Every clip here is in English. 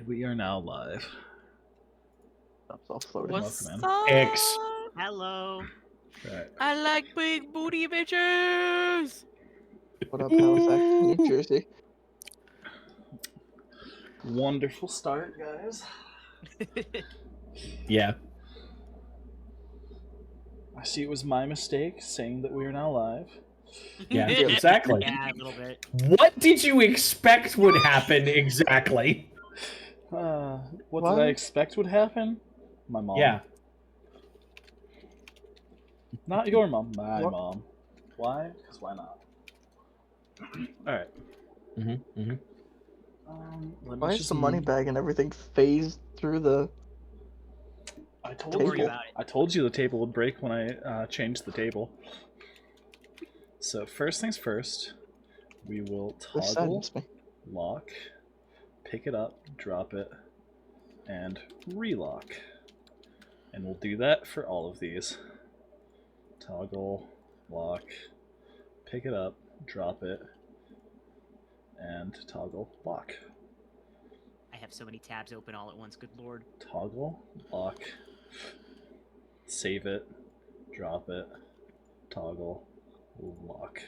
We are now live. Stops all floating. What's Welcome up? X. Hello. Right. I like big booty bitches. What up, Halifax, New Jersey? Wonderful start, guys. Yeah. I see it was my mistake saying that we are now live. Yeah, exactly. Yeah, a little bit. What did you expect would happen exactly? What What? did I expect would happen? My mom. Yeah. Not your mom, my What? mom. Why? Because why not? Alright. Why is the money bag and everything phased through the... I told Don't worry you. about it. I told you the table would break when I changed the table. So first things first, we will This toggle, saddens me. lock, pick it up, drop it, and relock. And we'll do that for all of these. Toggle, lock, pick it up, drop it, and toggle, lock. I have so many tabs open all at once, good lord. Toggle, lock, save it, drop it, toggle, lock.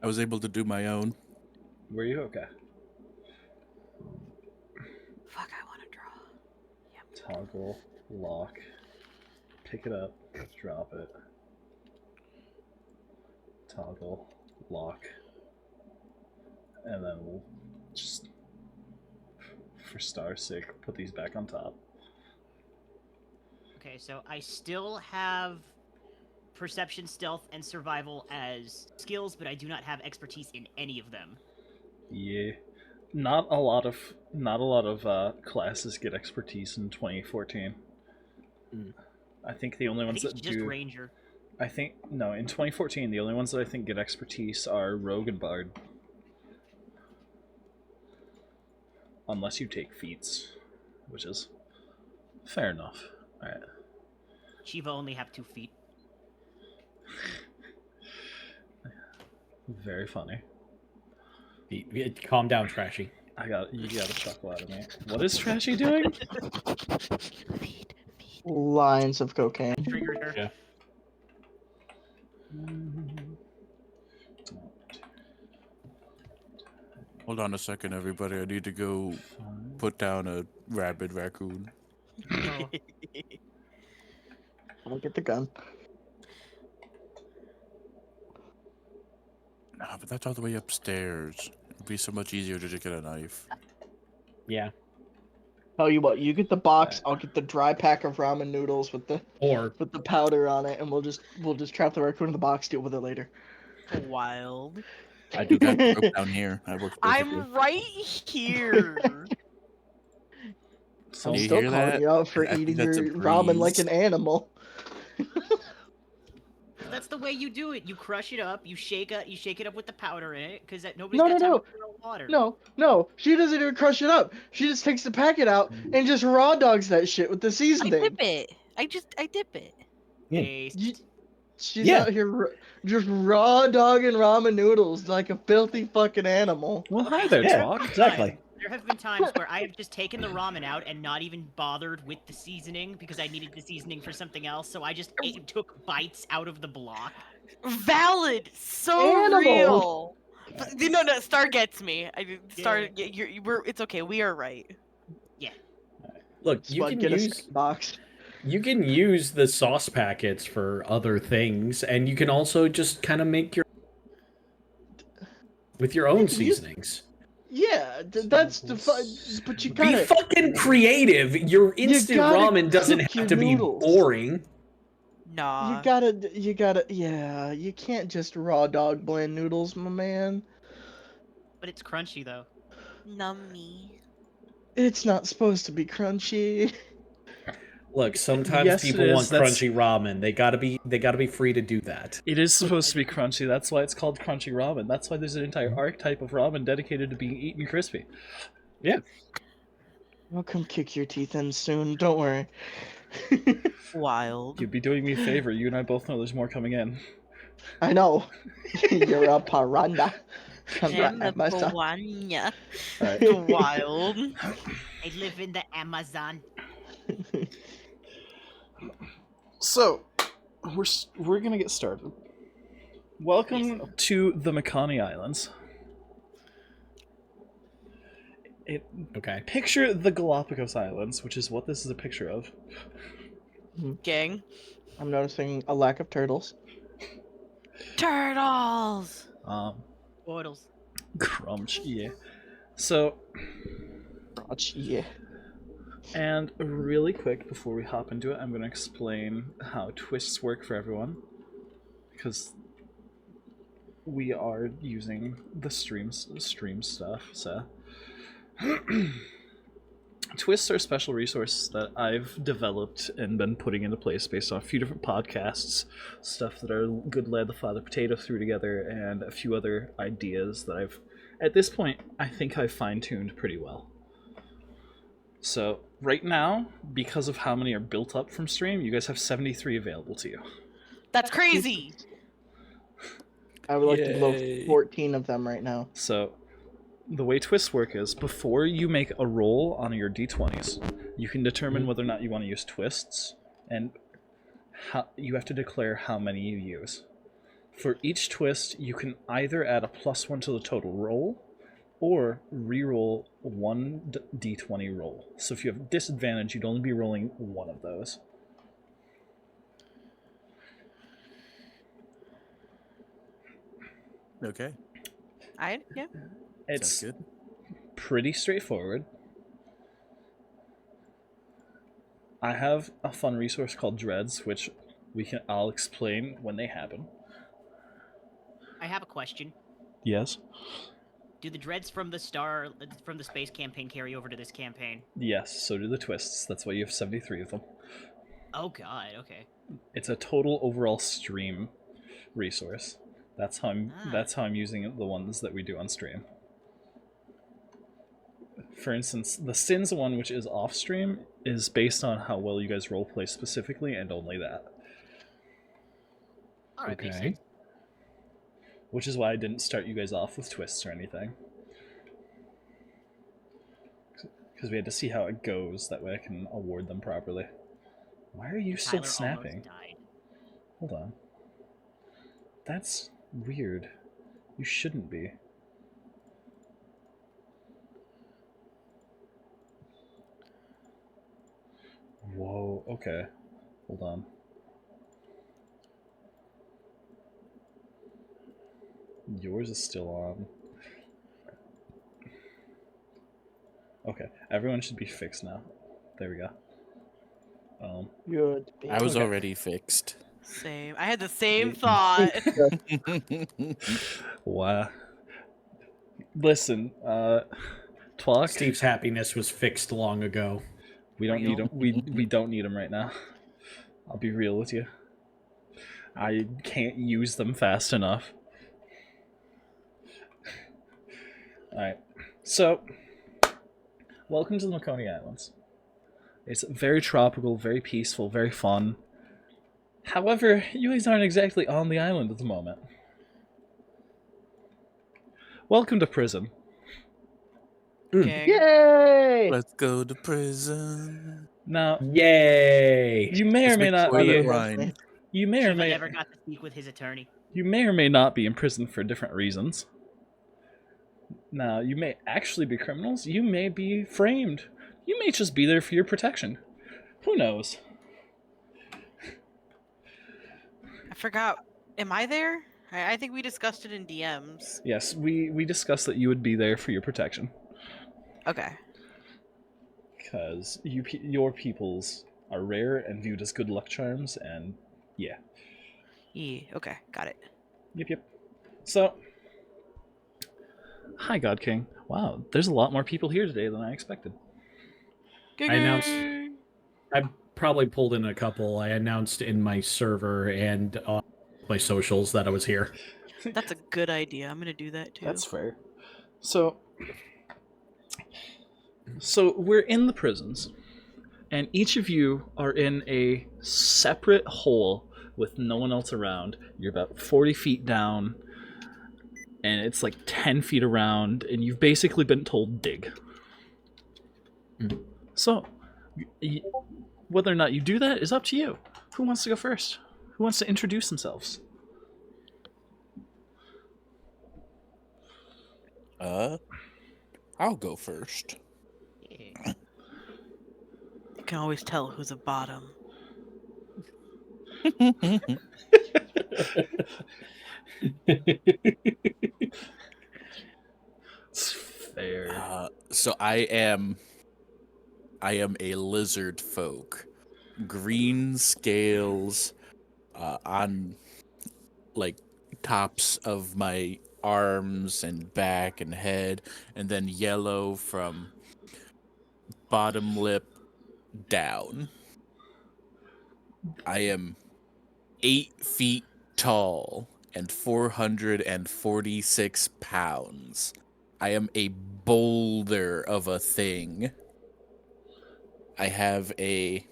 I was able to do my own. Were you? Okay. Fuck, I want to draw. Toggle, lock, pick it up, drop it, toggle, lock, and then we'll just, for star's sake, put these back on top. Okay, so I still have perception, stealth, and survival as skills, but I do not have expertise in any of them. Yeah, not a lot of classes get expertise in 2014. I think the only I ones think it's that just do. ranger. I think no, in 2014, the only ones that I think get expertise are rogue and bard. Unless you take feats, which is fair enough. Alright. Shiva only have 2 feet. Very funny. Calm down, Trashy. You gotta chuckle out of me. What is Trashy doing? Lines of cocaine. Triggered her. Yeah. Hold on a second, everybody. I need to go put down a rabid raccoon. I'm gonna get the gun. Nah, but that's all the way upstairs. It'd be so much easier to just get a knife. Yeah. Tell you what, you get the box, I'll get the dry pack of ramen noodles with the powder on it, and we'll just trap the raccoon in the box, deal with it later. Wild. I do got the rope down here. I work perfectly. I'm right here. So I'm You still hear calling that? you out for I think eating that's your a ramen like breeze. an animal. That's the way you do it. You crush it up, you shake it up with the powder in it, because nobody's No, got no, time no. to boil water. No, she doesn't even crush it up. She just takes the packet out and just raw dogs that shit with the I seasoning. dip it. I dip it. Taste. She's out here just raw dogging ramen noodles like a filthy fucking animal. well, hi there, Yeah. Talk. Exactly. There have been times where I have just taken the ramen out and not even bothered with the seasoning because I needed the seasoning for something else, so I just took bites out of the block. Valid. So Animal. real. But, no, Star gets me. Star, Yeah. it's okay. We are right. Look, you Spud, can get a use second box. the sauce packets for other things, and you can also just kind of make with your own seasonings. Yeah, that's the but you Be gotta fucking creative. Your instant gotta ramen doesn't cook have your to be noodles. boring. Nah. you gotta yeah, you can't just raw dog blend noodles, my man. But it's crunchy though. Nummy. It's not supposed to be crunchy. Look, sometimes Yes, it people is. want That's- crunchy ramen. They gotta be free to do that. It is supposed to be crunchy. That's why it's called crunchy ramen. That's why there's an entire archetype of ramen dedicated to being eaten crispy. Yeah. I'll come kick your teeth in soon, don't worry. Wild. You'd be doing me a favor. You and I both know there's more coming in. I know. You're a paranda. I'm the Amazon. Ep1. All right. The wild. I live in the Amazon. So, we're gonna get started. Welcome to the Makani Islands. Okay. Picture the Galapagos Islands, which is what this is a picture of. Gang. I'm noticing a lack of turtles. Turtles. Portals. Crunch, yeah. So, Yeah. and really quick before we hop into it, I'm going to explain how twists work for everyone, because we are using the stream stuff. So, twists are a special resource that I've developed and been putting into place based on a few different podcasts, stuff that our good lad the Father Potato threw together, and a few other ideas that at this point, I think I've fine-tuned pretty well. So, right now, because of how many are built up from stream, you guys have 73 available to you. That's crazy. I would like to blow 14 of them right now. So, the way twists work is, before you make a roll on your d20s, you can determine whether or not you want to use twists, and you have to declare how many you use. For each twist, you can either add a +1 to the total roll, or re-roll one d20 roll. So if you have disadvantage, you'd only be rolling one of those. Okay. Yeah. It's Sounds good. pretty straightforward. I have a fun resource called Dreads, which I'll explain when they happen. I have a question. Yes? Do the dreads from the space campaign carry over to this campaign? Yes, so do the twists. That's why you have 73 of them. Oh god, okay. It's a total overall stream resource. That's how I'm using the ones that we do on stream. For instance, the Sins one, which is off stream, is based on how well you guys roleplay specifically, and only that. Alright, makes Okay. sense. Which is why I didn't start you guys off with twists or anything. Because we had to see how it goes, that way I can award them properly. Why are you still Tyler snapping? almost died. Hold on. That's weird. You shouldn't be. Whoa, okay. Hold on. Yours is still on. Okay, everyone should be fixed now. There we go. Good. I was already fixed. Same. I had the same thought. Wow. Listen, Tlock, Steve's happiness was fixed long ago. we don't need him. We don't need him right now. I'll be real with you. I can't use them fast enough. Alright, so, welcome to the Makoni Islands. It's very tropical, very peaceful, very fun. However, you guys aren't exactly on the island at the moment. Welcome to prison. Gang. Yay! Let's go to prison. Now, Yay! you may or Let's may make not toilet be. rhyme. You may or Shiva may. never got to speak with his attorney. You may or may not be in prison for different reasons. Now, you may actually be criminals. You may be framed. You may just be there for your protection. Who knows? I forgot. Am I there? I think we discussed it in DMs. Yes, we discussed that you would be there for your protection. Okay. Because your peoples are rare and viewed as good luck charms, and yeah. Yeah. Okay. Got it. Yep. So, hi, God King. Wow, there's a lot more people here today than I expected. I announced. I probably pulled in a couple. I announced in my server and on my socials that I was here. That's a good idea. I'm gonna do that too. That's fair. So we're in the prisons, and each of you are in a separate hole with no one else around. You're about 40 feet down, and it's like 10 feet around, and you've basically been told dig. So, whether or not you do that is up to you. Who wants to go first? Who wants to introduce themselves? I'll go first. You can always tell who's a bottom. It's fair. So I am a lizard folk. Green scales on like tops of my arms and back and head, and then yellow from bottom lip down. I am 8 feet tall and 446 pounds. I am a boulder of a thing. I have a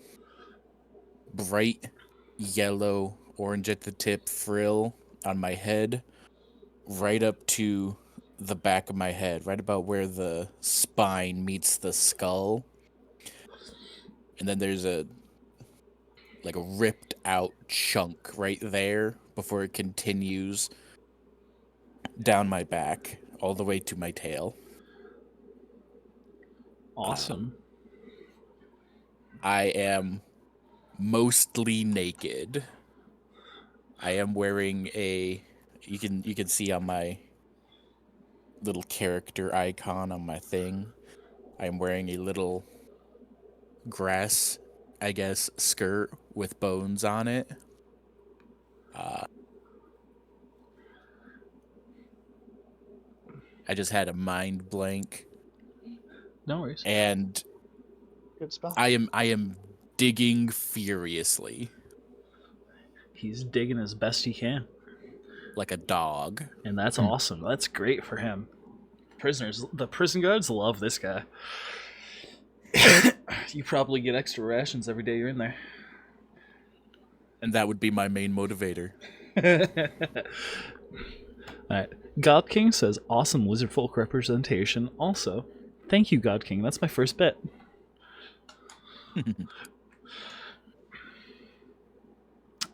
bright yellow, orange at the tip frill on my head, right up to the back of my head, right about where the spine meets the skull. And then there's a ripped out chunk right there before it continues down my back all the way to my tail. Awesome. I am mostly naked. I am wearing you can see on my little character icon on my thing, I am wearing a little grass, I guess, skirt with bones on it. I just had a mind blank. No worries. And Good spot. I am digging furiously. He's digging as best he can. Like a dog. And that's awesome. That's great for him. The prison guards love this guy. You probably get extra rations every day you're in there. And that would be my main motivator. Alright. God King says, awesome lizard folk representation. Also, thank you, God King. That's my first bet.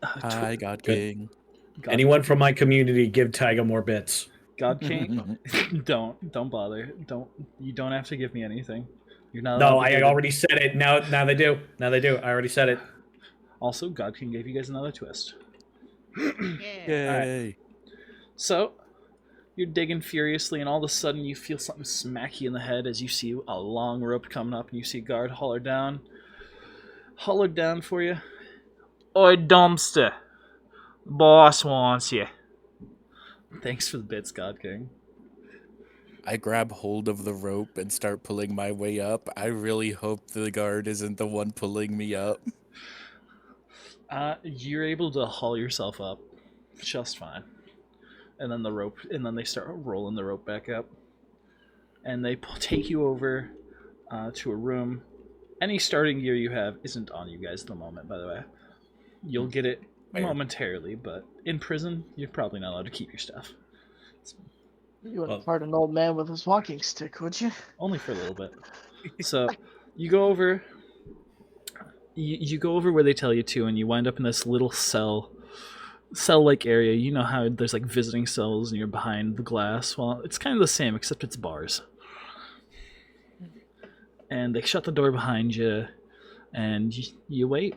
Hi, God King. Anyone from my community, give Tyga more bits. God King, don't bother. You don't have to give me anything. You're not. No, I already said it. Now they do. Now they do. I already said it. Also, God King gave you guys another twist. Yay. Right. So, you're digging furiously, and all of a sudden you feel something smack you in the head as you see a long rope coming up, and you see a guard holler down for you. Oi, dumpster. The boss wants you. Thanks for the bits, God King. I grab hold of the rope and start pulling my way up. I really hope the guard isn't the one pulling me up. You're able to haul yourself up just fine. And then they start rolling the rope back up. And they take you over to a room. Any starting gear you have isn't on you guys at the moment, by the way. You'll get it momentarily, but in prison, you're probably not allowed to keep your stuff. You wouldn't part an old man with his walking stick, would you? Only for a little bit. So, you go over... You go over where they tell you to, and you wind up in this little cell-like area. You know how there's like visiting cells and you're behind the glass? Well, it's kind of the same, except it's bars. And they shut the door behind you, and you wait.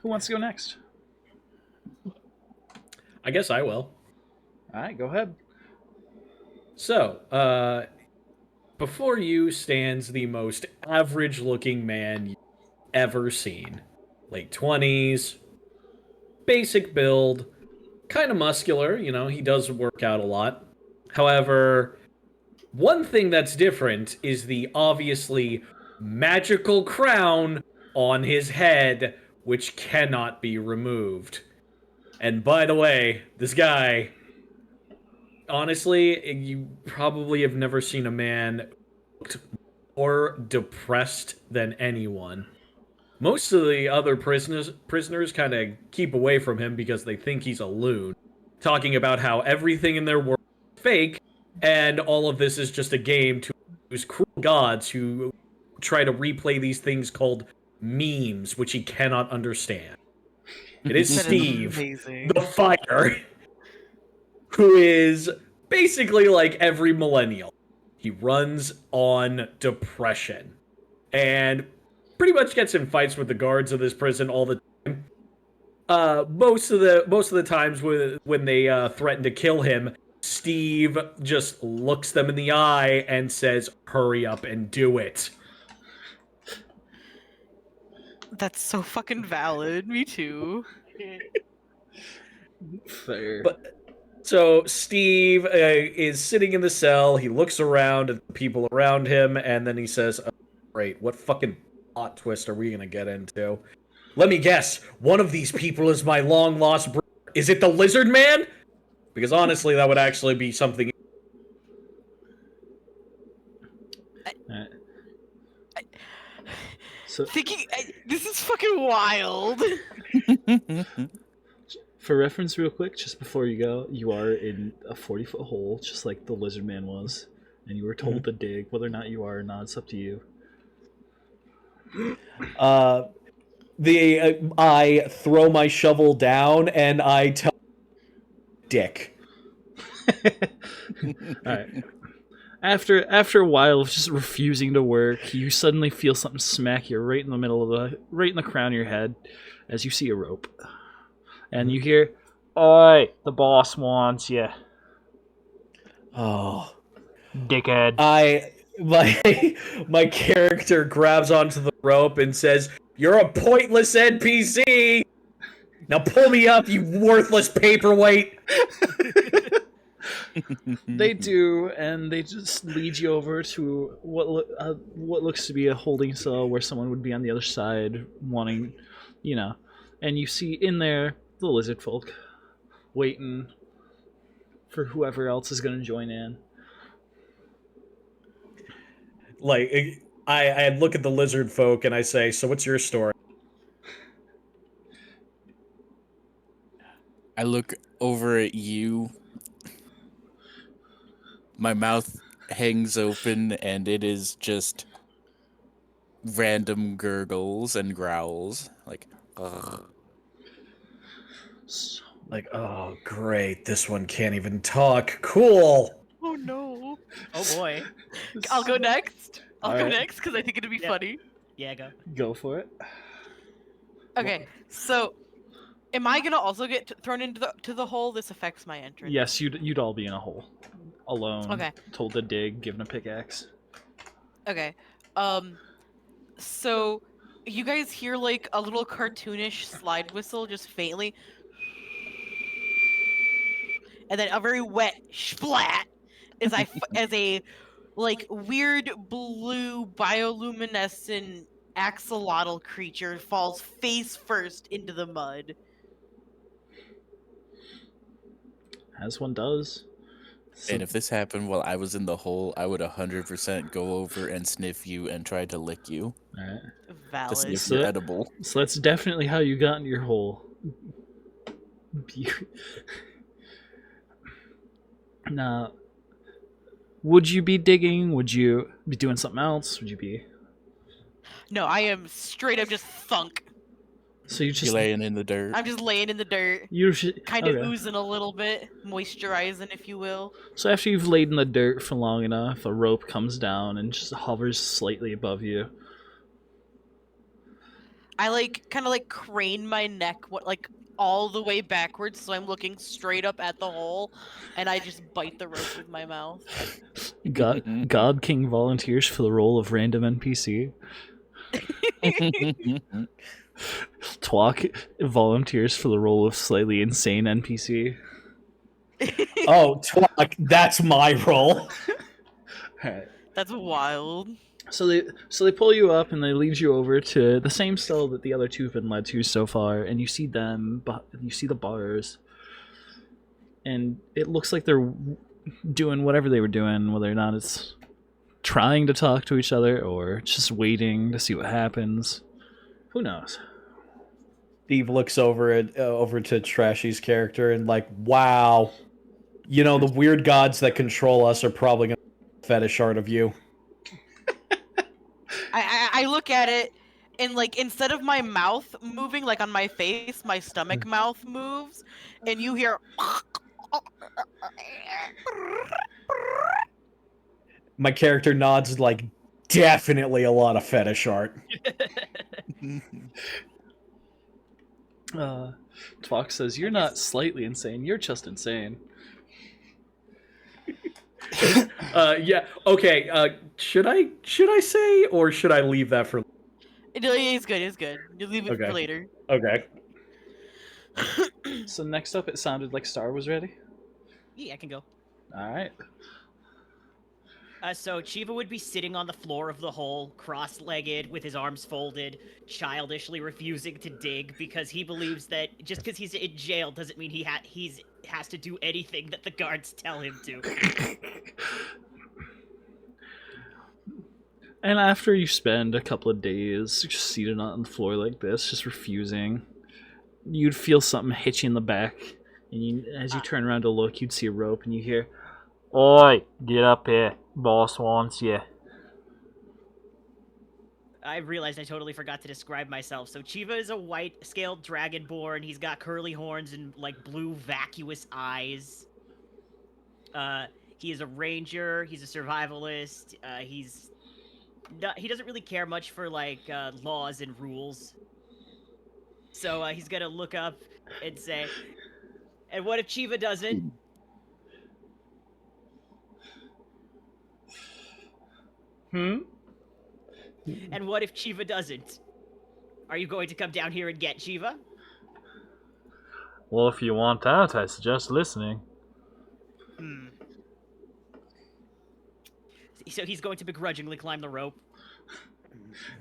Who wants to go next? I guess I will. Alright, go ahead. So, before you stands the most average-looking man you've ever seen. Late 20s, basic build, kind of muscular, he does work out a lot. However, one thing that's different is the obviously magical crown on his head, which cannot be removed. And by the way, this guy... Honestly, you probably have never seen a man more depressed than anyone. Most of the other prisoners kind of keep away from him because they think he's a loon. talking about how everything in their world is fake, and all of this is just a game to use cruel gods who try to replay these things called memes, which he cannot understand. It is That is Steve, amazing. the fighter, who is basically like every millennial. He runs on depression and pretty much gets in fights with the guards of this prison all the time. Most of the times when they threaten to kill him, Steve just looks them in the eye and says, "Hurry up and do it." That's so fucking valid. Me too. Fair. So Steve is sitting in the cell. He looks around at the people around him, and then he says, "Oh, great, what fucking plot twist are we gonna get into? Let me guess. One of these people is my long-lost brother. Is it the Lizard Man? Because honestly, that would actually be something." This is fucking wild. For reference, real quick, just before you go, you are in a 40-foot hole, just like the Lizard Man was, and you were told to dig. Whether or not you are or not, it's up to you. I throw my shovel down and I tell Dick. Alright. After a while of just refusing to work, you suddenly feel something smack you right in the crown of your head as you see a rope. And you hear, "Oi, the boss wants you." Oh. Dickhead. My character grabs onto the rope and says, "You're a pointless NPC! Now pull me up, you worthless paperweight!" They do, and they just lead you over to what looks to be a holding cell where someone would be on the other side wanting, and you see in there the lizard folk waiting for whoever else is going to join in. Like, I look at the lizard folk and I say, "So what's your story?" I look over at you. My mouth hangs open and it is just random gurgles and growls. Like, ugh. Like, oh, great, this one can't even talk. Cool! Oh no. Oh boy. I'll go next. I'll go Alright. next because I think it'd be funny. Yeah, go. Go for it. Okay, so am I gonna also get thrown into the hole? This affects my entrance. Yes, you'd all be in a hole. Alone. Okay. Told to dig, given a pickaxe. Okay. So you guys hear like a little cartoonish slide whistle just faintly, and then a very wet splat as a like weird blue bioluminescent axolotl creature falls face first into the mud. As one does. And if this happened while I was in the hole, I would 100% go over and sniff you and try to lick you. Alright. To see Valid. if you're edible. So that's definitely how you got in your hole. Now, would you be digging? Would you be doing something else? Would you be... No, I am straight up just thunk. So you You just... laying in the dirt. I'm just laying in the dirt, You should, kind of okay. oozing a little bit, moisturizing, if you will. So after you've laid in the dirt for long enough, a rope comes down and just hovers slightly above you. I kind of crane my neck, all the way backwards, so I'm looking straight up at the hole, and I just bite the rope with my mouth. God King volunteers for the role of random NPC. Twalk volunteers for the role of slightly insane NPC. Oh, Twalk, that's my role. Alright. That's wild. So they pull you up and they lead you over to the same cell that the other two have been led to so far, and you see them, you see the bars, and it looks like they're doing whatever they were doing, whether or not it's trying to talk to each other or just waiting to see what happens. Who knows? Steve looks over to Trashy's character and like, wow, you know, the weird gods that control us are probably gonna fetish art of you. I look at it, and like instead of my mouth moving like on my face, my stomach mouth moves, and you hear. My character nods like, definitely a lot of fetish art. Fox says, "You're not slightly insane. You're just insane." Yeah. Okay. Should I say, or should I leave that for? It's good. It's good. You leave it for later. Okay. So next up, it sounded like Star was ready. Yeah, I can go. All right. So Chiva would be sitting on the floor of the hole, cross-legged, with his arms folded, childishly refusing to dig because he believes that just because he's in jail doesn't mean he has to do anything that the guards tell him to. And after you spend a couple of days just seated on the floor like this, just refusing, you'd feel something hit you in the back, and as you turn around to look, you'd see a rope, and you hear, "Oi, get up here. Boss wants you." I realized I totally forgot to describe myself. So Chiva is a white-scaled dragonborn. He's got curly horns and like blue vacuous eyes. He is a ranger. He's a survivalist. He doesn't really care much for like laws and rules. So he's gonna look up and say, "And what if Chiva doesn't?" And what if Chiva doesn't? Are you going to come down here and get Chiva? Well, if you want that, I suggest listening. So he's going to begrudgingly climb the rope.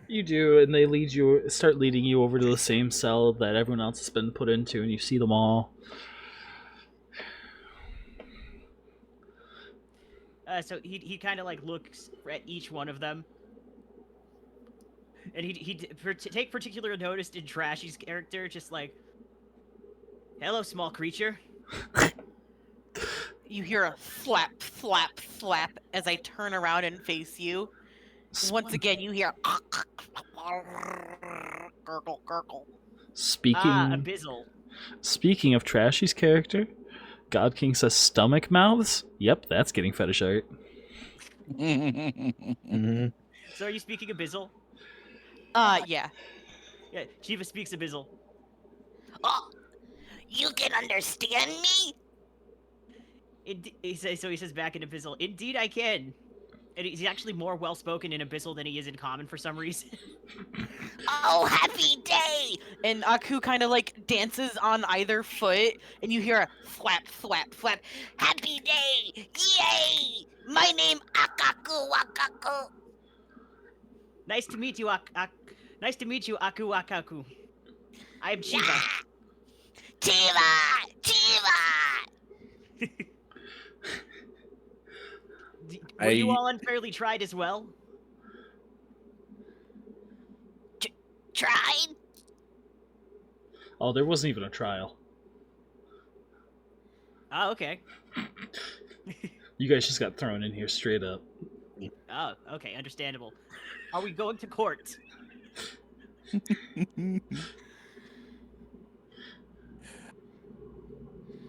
You do, and they start leading you over to the same cell that everyone else has been put into, and you see them all. So he kind of like looks at each one of them. And he'd take particular notice in Trashy's character, just like, "Hello, small creature." You hear a flap, flap, flap as I turn around and face you. Once again, you hear gurgle, gurgle. Abyssal. Speaking of Trashy's character, God King says stomach mouths. Yep, that's getting fetish art. Mm-hmm. So are you speaking Abyssal? Yeah. Yeah, Chiva speaks Abyssal. Oh, you can understand me? He says back in Abyssal, "Indeed I can." And he's actually more well-spoken in Abyssal than he is in Common for some reason. Oh, happy day! And Aku kind of like dances on either foot, and you hear a flap, flap, flap. Happy day! Yay! My name Akaku Wakaku. Nice to meet you, Nice to meet you, Aku Akaku. I'm Chiva. Chiva! Chiva! Were you all unfairly tried as well? Tried? Oh, there wasn't even a trial. Oh, okay. You guys just got thrown in here straight up. Oh, okay, understandable. Are we going to court?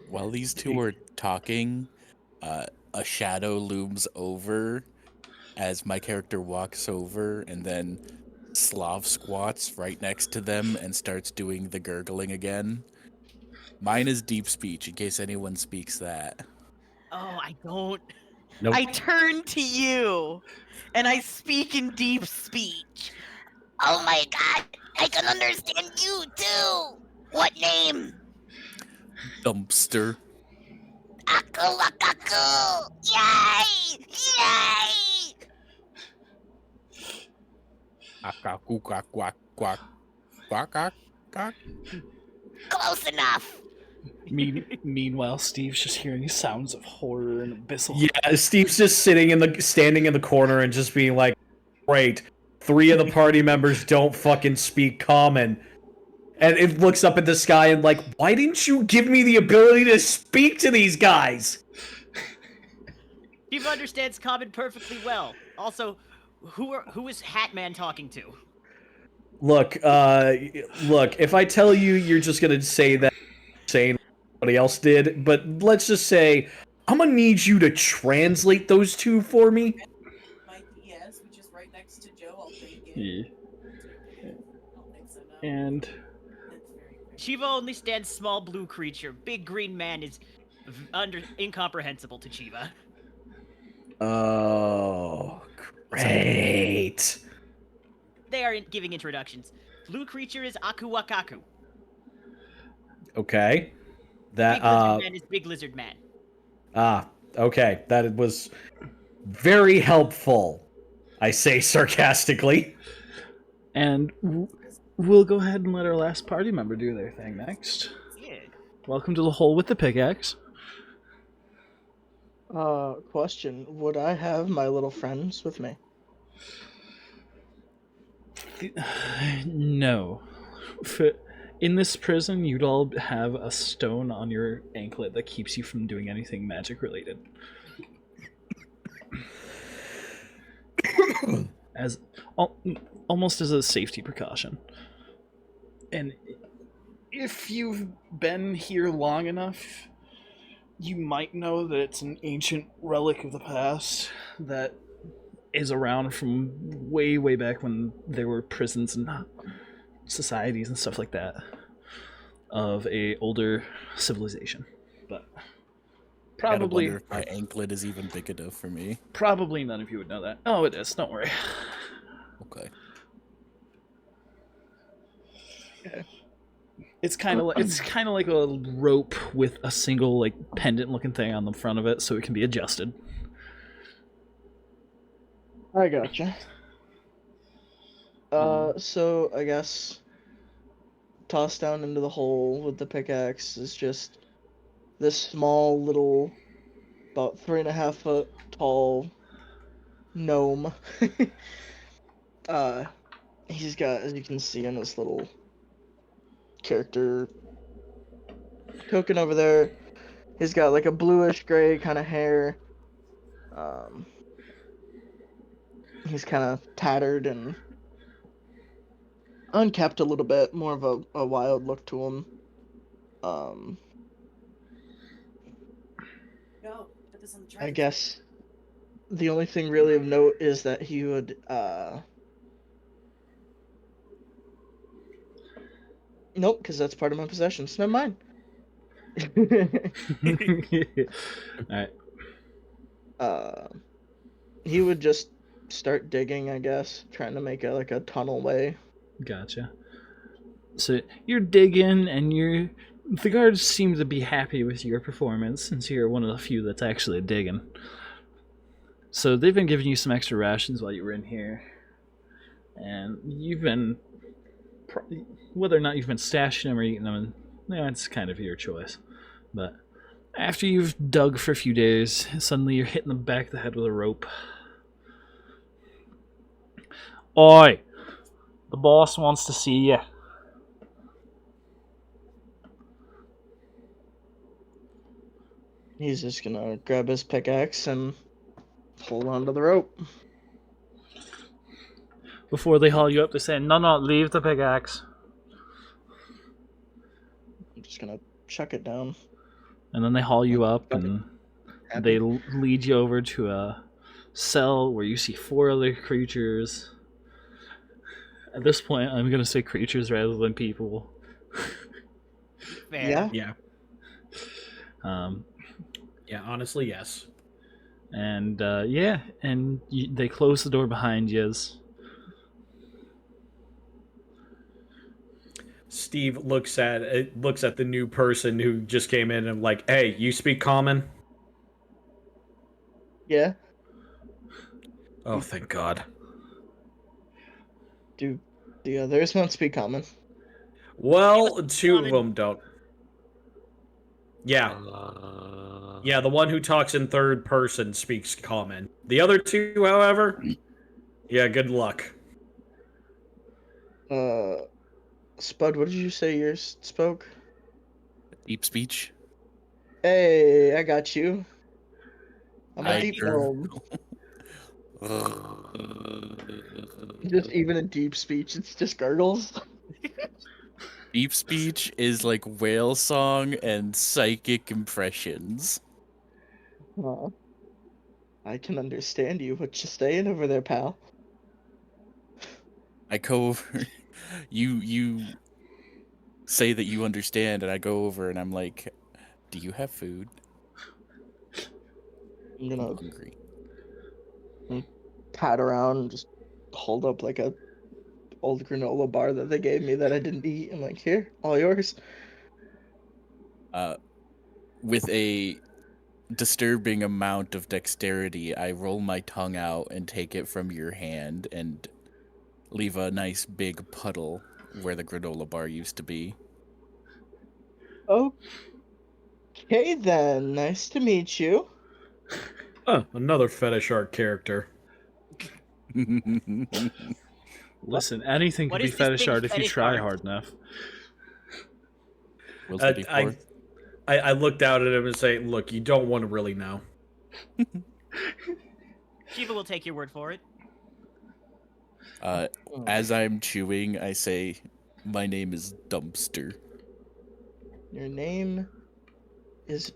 While these two are talking, a shadow looms over as my character walks over, and then Slav squats right next to them and starts doing the gurgling again. Mine is deep speech, in case anyone speaks that. Oh, I don't. Nope. I turn to you, and I speak in deep speech. Oh my god, I can understand you too! What name? Dumpster. Aku Wakaku! Yay! Yay! Akaku quack quack quack quack quack quack. Close enough! Meanwhile, Steve's just hearing sounds of horror and abyssal. Yeah, Steve's just standing in the corner and just being like, "Great, 3 of the party members don't fucking speak Common. And it looks up at the sky and like, why didn't you give me the ability to speak to these guys? Shiva understands common perfectly well. Also, who is Hatman talking to? Look, if I tell you, you're just gonna say that saying somebody else did, but let's just say I'm gonna need you to translate those two for me. My DS, which is right next to Joe, I'll take it. Yeah. I don't think so, no. And That's very fair. Shiva only stands small blue creature. Big green man is incomprehensible to Shiva. Oh, great. They are giving introductions. Blue creature is Akuwakaku. Okay. Big lizard man is big lizard man. Okay. That was very helpful, I say sarcastically. And we'll go ahead and let our last party member do their thing next. Yeah. Welcome to the hole with the pickaxe. Question. Would I have my little friends with me? No. In this prison, you'd all have a stone on your anklet that keeps you from doing anything magic related. As almost as a safety precaution. And if you've been here long enough, you might know that it's an ancient relic of the past that is around from way, way back when there were prisons and societies and stuff like that of a older civilization. But probably, I wonder if my anklet is even big enough for me. Probably none of you would know that. Oh, it is. Don't worry. Okay. It's kind of like a rope with a single like pendant looking thing on the front of it, so it can be adjusted. I gotcha. So I guess tossed down into the hole with the pickaxe is just this small little, about 3.5 foot tall gnome. He's got, as you can see in this little character token over there, he's got like a bluish gray kind of hair. He's kind of tattered and unkept a little bit, more of a wild look to him. No, put this on the I guess the only thing really of note is that he would nope, because that's part of my possessions. Never mind. Alright. He would just start digging, I guess, trying to make a tunnel way. Gotcha. So you're digging, and the guards seem to be happy with your performance, since you're one of the few that's actually digging. So they've been giving you some extra rations while you were in here, and you've been, whether or not you've been stashing them or eating them, it's kind of your choice. But after you've dug for a few days, suddenly you're hitting the back of the head with a rope. Oi! The boss wants to see you. He's just gonna grab his pickaxe and hold on to the rope. Before they haul you up, they say, no, leave the pickaxe. I'm just gonna chuck it down. And then they haul you up, and they lead you over to a cell where you see 4 other creatures. At this point, I'm gonna say creatures rather than people. Fair. Yeah. Yeah, honestly, yes. And they close the door behind you. Steve looks at the new person who just came in and like, hey, you speak common? Yeah. Oh, thank God. Do the others not speak common? Well, 2 of them don't. Yeah. Yeah, the one who talks in third person speaks common. The other 2, however, yeah, good luck. Spud, what did you say yours spoke? Deep speech. Hey, I got you. I'm a I deep gurgle. gnome. Just even in deep speech, it's just gurgles. Deep speech is like whale song and psychic impressions. Huh. I can understand you. What you staying over there, pal? I go over. You say that you understand, and I go over and I'm like, "Do you have food? I'm I'm gonna hungry." pat around and just hold up like a old granola bar that they gave me that I didn't eat. I'm like, here, all yours. With a disturbing amount of dexterity, I roll my tongue out and take it from your hand and leave a nice big puddle where the granola bar used to be. Okay then, nice to meet you. Another fetish art character. Listen, anything What can be is this fetish thing art if you fetish try art? hard enough. Will to be fourth. I looked out at him and say, "Look, you don't want to really know." Shiva will take your word for it. As I'm chewing, I say, "My name is Dumpster." Your name is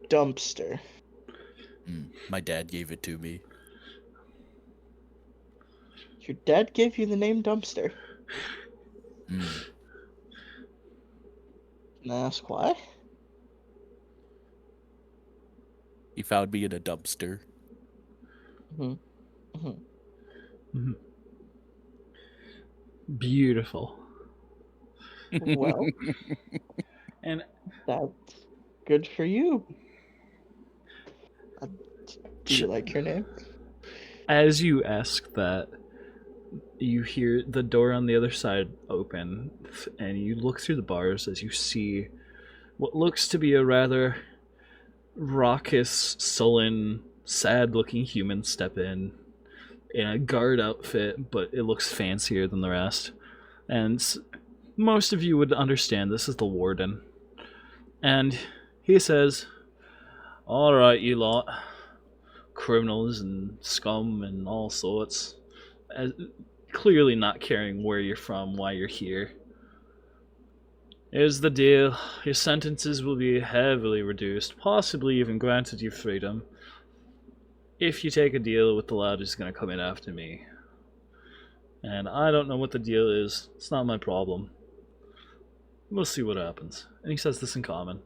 Dumpster. My dad gave it to me. Your dad gave you the name Dumpster. Mm. Can I ask why? He found me in a dumpster. Beautiful. Well, And that's good for you. Do you like your name? as you ask that, you hear the door on the other side open, and you look through the bars as you see what looks to be a rather raucous, sullen, sad-looking human step in a guard outfit, but it looks fancier than the rest. And most of you would understand this is the warden. And he says, "All right, you lot, criminals and scum and all sorts, as, clearly not caring where you're from, why you're here. Here's the deal. Your sentences will be heavily reduced, possibly even granted you freedom, if you take a deal with the lad who's going to come in after me. And I don't know what the deal is. It's not my problem. We'll see what happens." And he says this in common.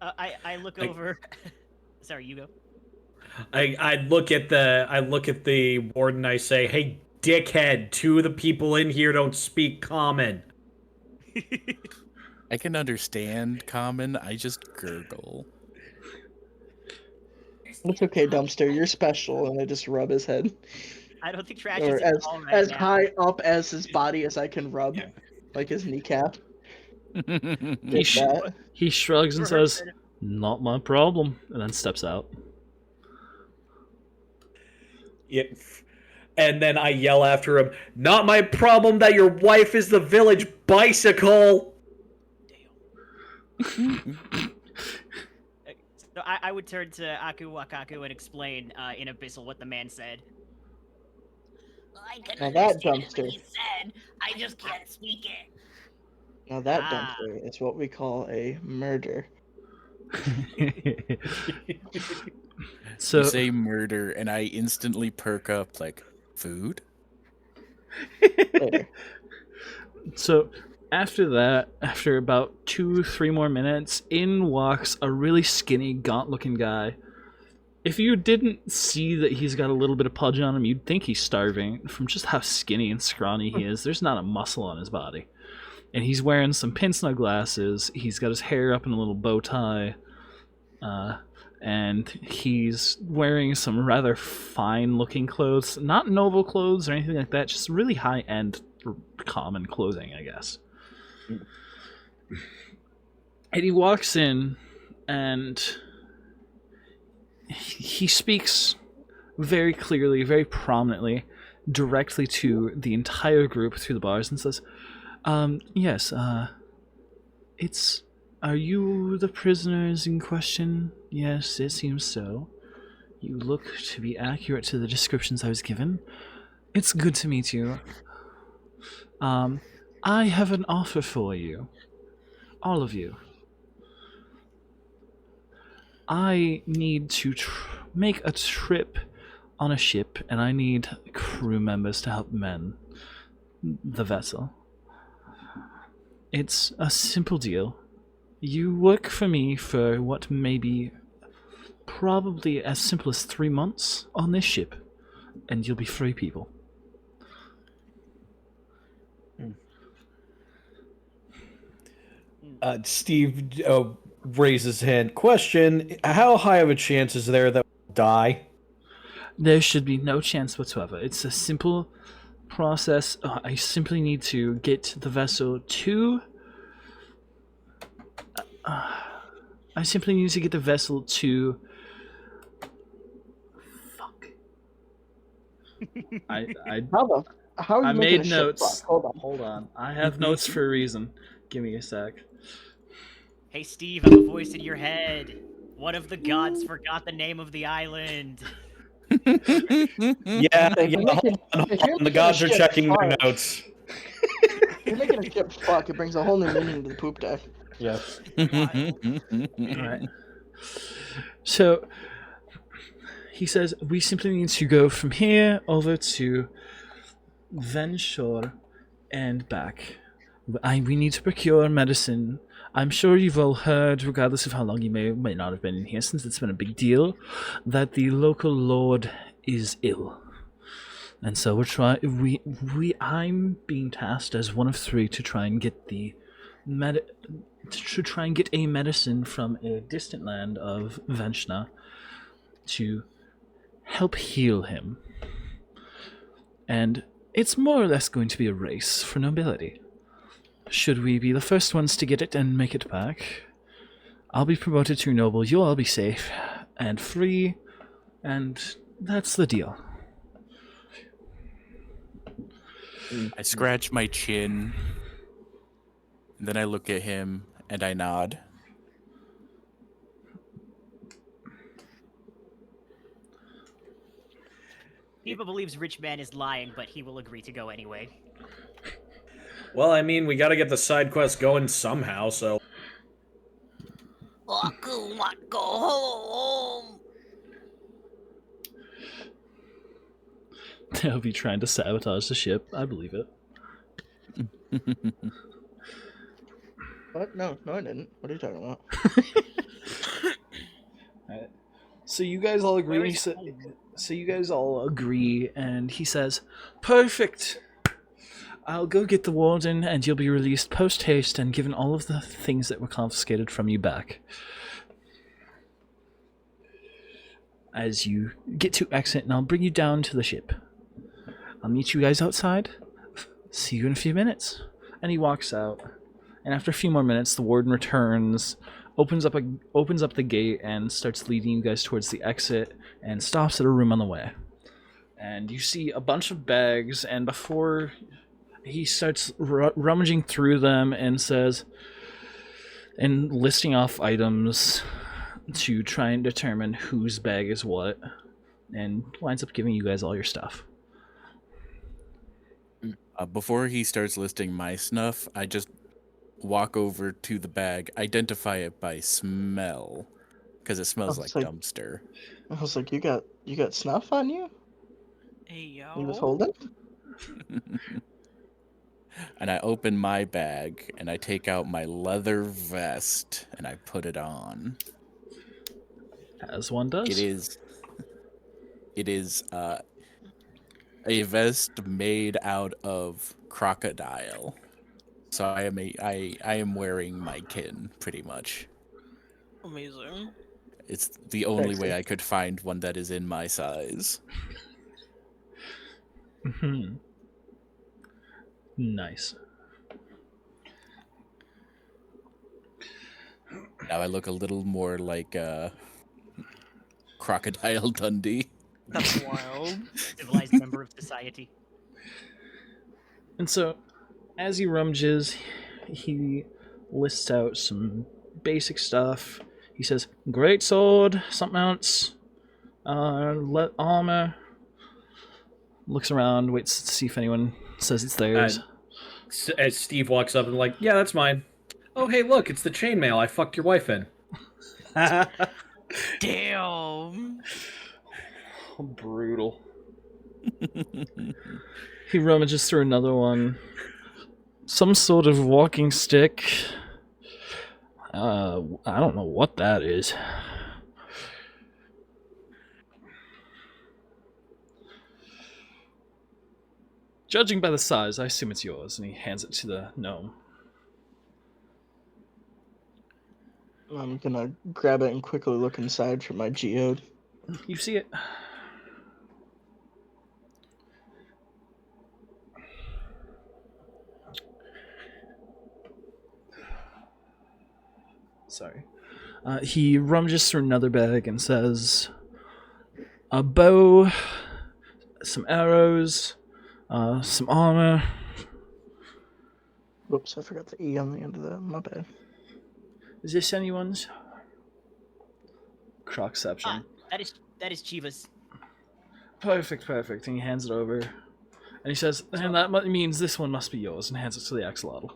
I look over. Sorry, you go. I look at the warden. I say, "Hey, dickhead! Two of the people in here don't speak common." I can understand common. I just gurgle. It's okay, Dumpster. You're special. And I just rub his head. I don't think Trash Or is at all right as now. high up as his body as I can rub. Yeah. Like his kneecap. He, Like that. he shrugs and says, "Not my problem," and then steps out. Yep. And then I yell after him, "Not my problem that your wife is the village bicycle." So I would turn to Aku Wakaku and explain in Abyssal what the man said. I can Now that understand dumpster. what he said. I just can't speak it. Now that Ah. Dumpster is what we call a murder. So You say murder, and I instantly perk up like, food? Later. So after that, after about 2-3 more minutes, in walks a really skinny, gaunt-looking guy. If you didn't see that he's got a little bit of pudge on him, you'd think he's starving from just how skinny and scrawny he is. There's not a muscle on his body. And he's wearing some pince-nez glasses. He's got his hair up in a little bow tie. And he's wearing some rather fine-looking clothes. Not noble clothes or anything like that, just really high-end, common clothing, I guess. And he walks in, and he speaks very clearly, very prominently, directly to the entire group through the bars and says, yes, it's... Are you the prisoners in question? Yes, it seems so. You look to be accurate to the descriptions I was given. It's good to meet you. I have an offer for you. All of you. I need to make a trip on a ship, and I need crew members to help man the vessel. It's a simple deal. You work for me for what may be probably as simple as 3 months on this ship, and you'll be free people. Steve raises his hand. Question: how high of a chance is there that we'll die? There should be no chance whatsoever. It's a simple process. I simply need to get the vessel to... I simply need to get the vessel to... Fuck. How are you I making made a notes. ship? Hold on. Hold on. I have notes for a reason. Give me a sec. Hey Steve, I'm a voice in your head. One of the gods forgot the name of the island. Yeah, If you're hold on. The making gods a are ship checking their fuck- notes. If you're making a ship fuck, it brings a whole new meaning to the poop deck. Yes. Alright. So, he says, we simply need to go from here over to Venshore and back. We need to procure medicine. I'm sure you've all heard, regardless of how long you may or may not have been in here, since it's been a big deal, that the local lord is ill. And so I'm being tasked as one of 3 to try and get a medicine from a distant land of Venshna to help heal him. And it's more or less going to be a race for nobility. Should we be the first ones to get it and make it back, I'll be promoted to noble, you'll all be safe and free, and that's the deal. I scratch my chin, and then I look at him and I nod. People believes rich man is lying, but he will agree to go anyway. Well, I mean, we got to get the side quest going somehow, so. I could not go home. They'll be trying to sabotage the ship. I believe it. What? No, I didn't. What are you talking about? Alright. So you guys all agree. Where is So you guys all agree, and he says, "Perfect. I'll go get the warden, and you'll be released post haste and given all of the things that were confiscated from you back." As you get to exit, and I'll bring you down to the ship. I'll meet you guys outside. See you in a few minutes. And he walks out. And after a few more minutes, the warden returns, opens up the gate, and starts leading you guys towards the exit, and stops at a room on the way. And you see a bunch of bags, and before he starts rummaging through them and says, and listing off items to try and determine whose bag is what, and winds up giving you guys all your stuff. Before he starts listing my snuff, I just walk over to the bag, identify it by smell, because it smells like dumpster. I was like, you got snuff on you? Hey, yo. He was holding? And I open my bag, and I take out my leather vest, and I put it on. As one does. It is a vest made out of crocodile. So I am wearing my kin, pretty much. Amazing. It's the only way I could find one that is in my size. Mm-hmm. Nice. Now I look a little more like Crocodile Dundee. That's wild. Civilized member member of society. And so, as he rummages, he lists out some basic stuff. He says, great sword, something else, armor. Looks around, waits to see if anyone says it's theirs. As Steve walks up and like, yeah, that's mine. Oh, hey, look, it's the chainmail I fucked your wife in. Damn. Brutal. He rummages through another one. Some sort of walking stick. I don't know what that is. Judging by the size, I assume it's yours, and he hands it to the gnome. I'm gonna grab it and quickly look inside for my geode. You see it. Sorry. He rummages through another bag and says, a bow, some arrows, some armor. Whoops, I forgot the E on the end of that. My bad. Is this anyone's? Crocception. That is Chiva's. Perfect. And he hands it over. And he says, and that means this one must be yours, and hands it to the axolotl.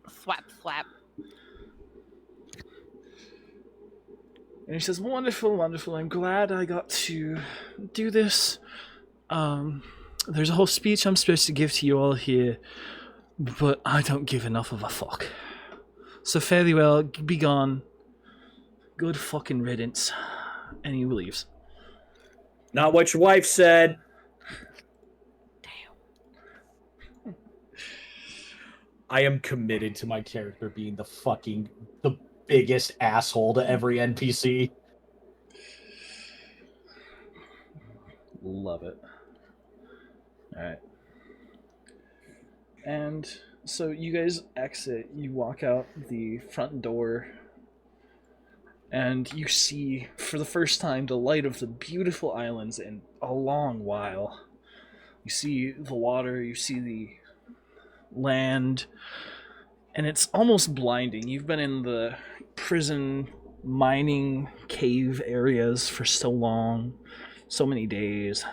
Flap, flap. And he says, wonderful. I'm glad I got to do this. There's a whole speech I'm supposed to give to you all here, but I don't give enough of a fuck. So fare thee well, be gone. Good fucking riddance. And he leaves. Not what your wife said. Damn. I am committed to my character being the biggest asshole to every NPC. Love it. Alright. And so you guys exit, you walk out the front door, and you see, for the first time, the light of the beautiful islands in a long while. You see the water, you see the land, and it's almost blinding. You've been in the prison mining cave areas for so long, so many days.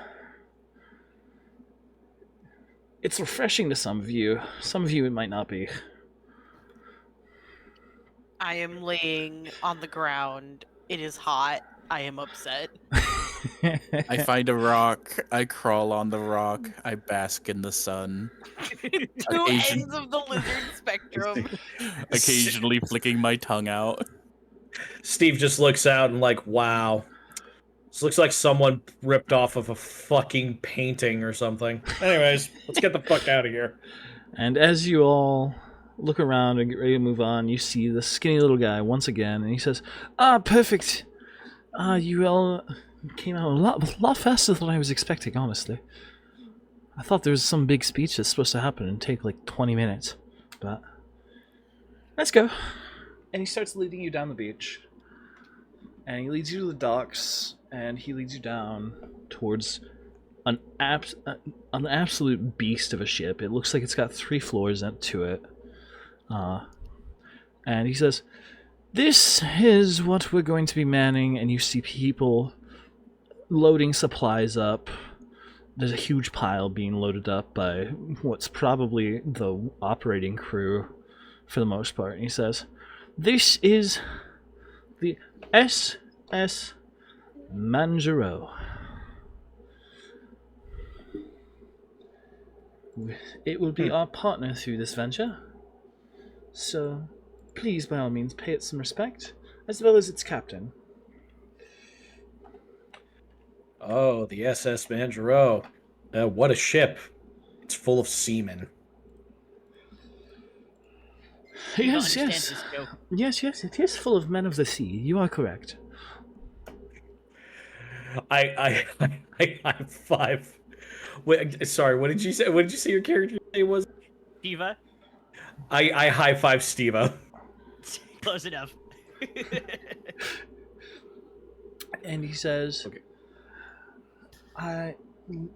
It's refreshing to some of you it might not be. I am laying on the ground. It is hot. I am upset. I find a rock. I crawl on the rock. I bask in the sun. Two ends of the lizard spectrum. Occasionally flicking my tongue out. Steve just looks out and like, wow. This looks like someone ripped off of a fucking painting or something. Anyways, let's get the fuck out of here. And as you all look around and get ready to move on, you see the skinny little guy once again, and he says, perfect. You all came out a lot faster than I was expecting, honestly. I thought there was some big speech that's supposed to happen and take like 20 minutes, but let's go. And he starts leading you down the beach, and he leads you to the docks, and he leads you down towards an absolute beast of a ship. It looks like it's got 3 floors to it. And he says, this is what we're going to be manning, and you see people loading supplies up. There's a huge pile being loaded up by what's probably the operating crew for the most part. And he says, this is the SS Manjaro. It will be our partner through this venture. So, please, by all means, pay it some respect, as well as its captain. Oh, the SS Manjaro. What a ship. It's full of seamen. Yes, Understand yes. this joke. Yes, it is full of men of the sea. You are correct. I high five. Wait, sorry, what did you say? What did you say your character name was? Shiva, I high five Steve-O. close enough. And he says, Okay.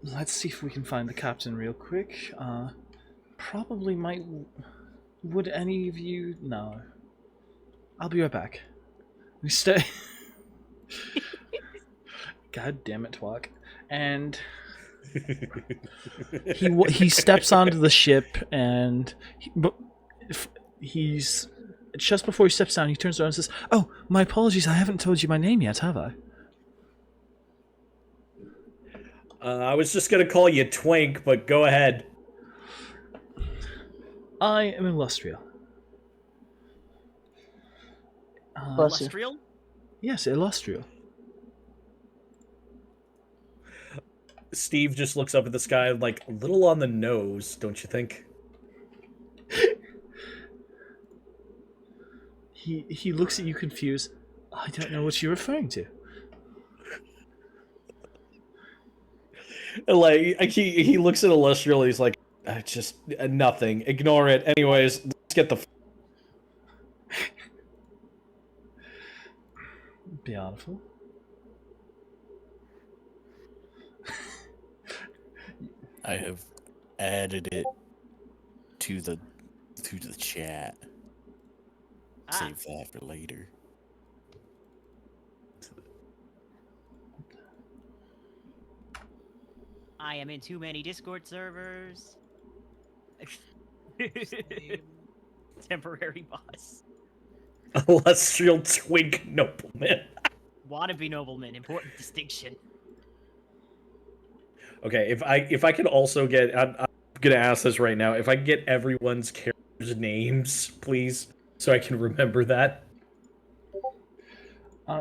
let's see if we can find the captain real quick. Probably might. Would any of you? No. I'll be right back. We stay. God damn it, Twalk. And he steps onto the ship, and he's just before he steps down, he turns around and says, "Oh, my apologies. I haven't told you my name yet, have I?" I was just gonna call you Twink, but go ahead. I am Illustrial. Bless you. Illustrial? Yes, Illustrial. Steve just looks up at the sky, like, a little on the nose, don't you think? He looks at you confused. I don't know what you're referring to. Like, he looks at Illustrial, he's like, just nothing. Ignore it. Anyways, let's get the... Beautiful. I have added it to the chat. Save that for later. I am in too many Discord servers. Temporary boss. Illustrial Twink Nobleman. Wannabe nobleman, important distinction. Okay, if I can also get... I'm gonna ask this right now. If I can get everyone's characters' names, please, so I can remember that.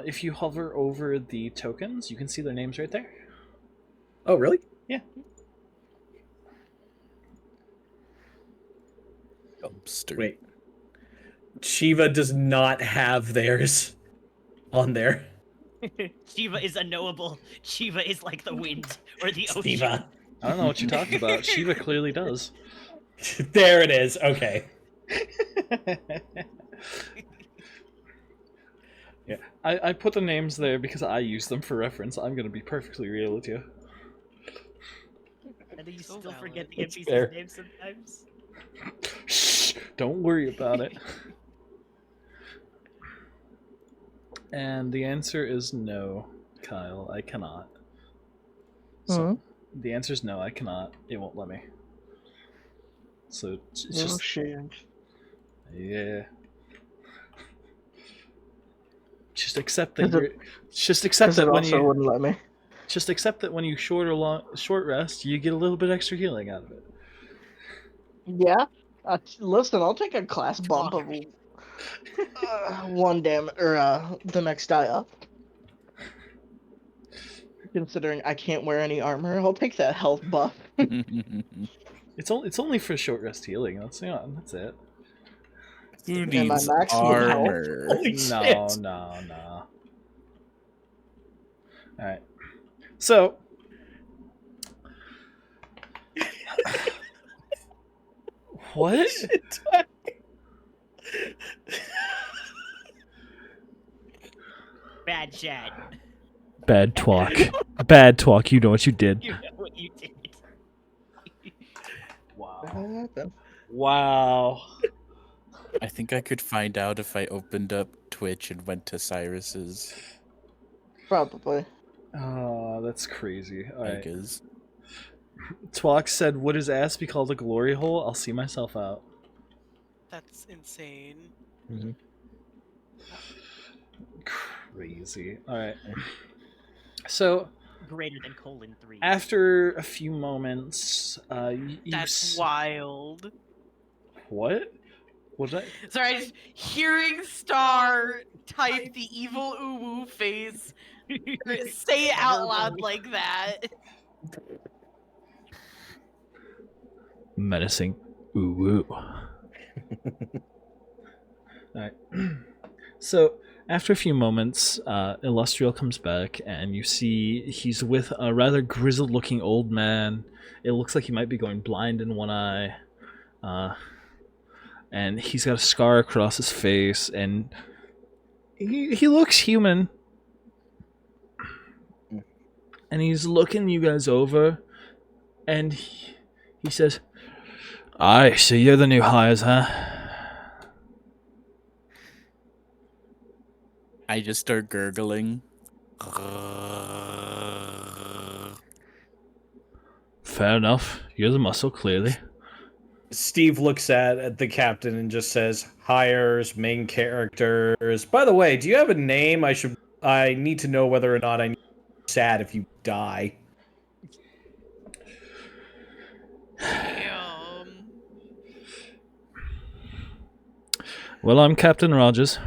If you hover over the tokens, you can see their names right there. Oh, really? Yeah. Dumpster. Wait. Shiva does not have theirs on there. Shiva is unknowable. Shiva is like the wind or the ocean. Shiva. I don't know what you're talking about. Shiva clearly does. There it is. Okay. Yeah, I put the names there because I use them for reference. I'm going to be perfectly real with you. And then you So still forget the That's NPC's fair. name sometimes. Shh! Don't worry about it. And the answer is no, Kyle. I cannot. So the answer is no, I cannot. It won't let me. So it's Oh just shit. yeah. Just accept that you're. Just accept that it when also you. wouldn't let me. Just accept that when you short rest, you get a little bit extra healing out of it. Yeah. Listen, I'll take a class bump of one the next die up. Considering I can't wear any armor, I'll take that health buff. It's only for short rest healing. That's it. Who And my needs maximum health. armor? Holy shit. No. Alright. So what? Bad chat. Bad talk. Bad talk. You know what you did. You know what you did. Wow. Wow. I think I could find out if I opened up Twitch and went to Cyrus's. Probably. Oh, that's crazy. Alright. Megas. Twalk said, would his ass be called a glory hole? I'll see myself out. That's insane. Crazy. Alright. So, Greater than :3. after a few moments, That's wild. What? What did I... Sorry, I just hearing Star type the evil uwu face, say it out loud like that. Menacing. Ooh. Alright. So, after a few moments, Illustrial comes back, and you see he's with a rather grizzled-looking old man. It looks like he might be going blind in one eye. And he's got a scar across his face, and he looks human. and he's looking you guys over, and he says, "Aye, so you're the new hires, huh?" I just start gurgling. Fair enough. You're the muscle, clearly. Steve looks at the captain and just says, "Hires, main characters. By the way, do you have a name? I need to know whether or not I need to be sad if you die." Well, I'm Captain Rogers.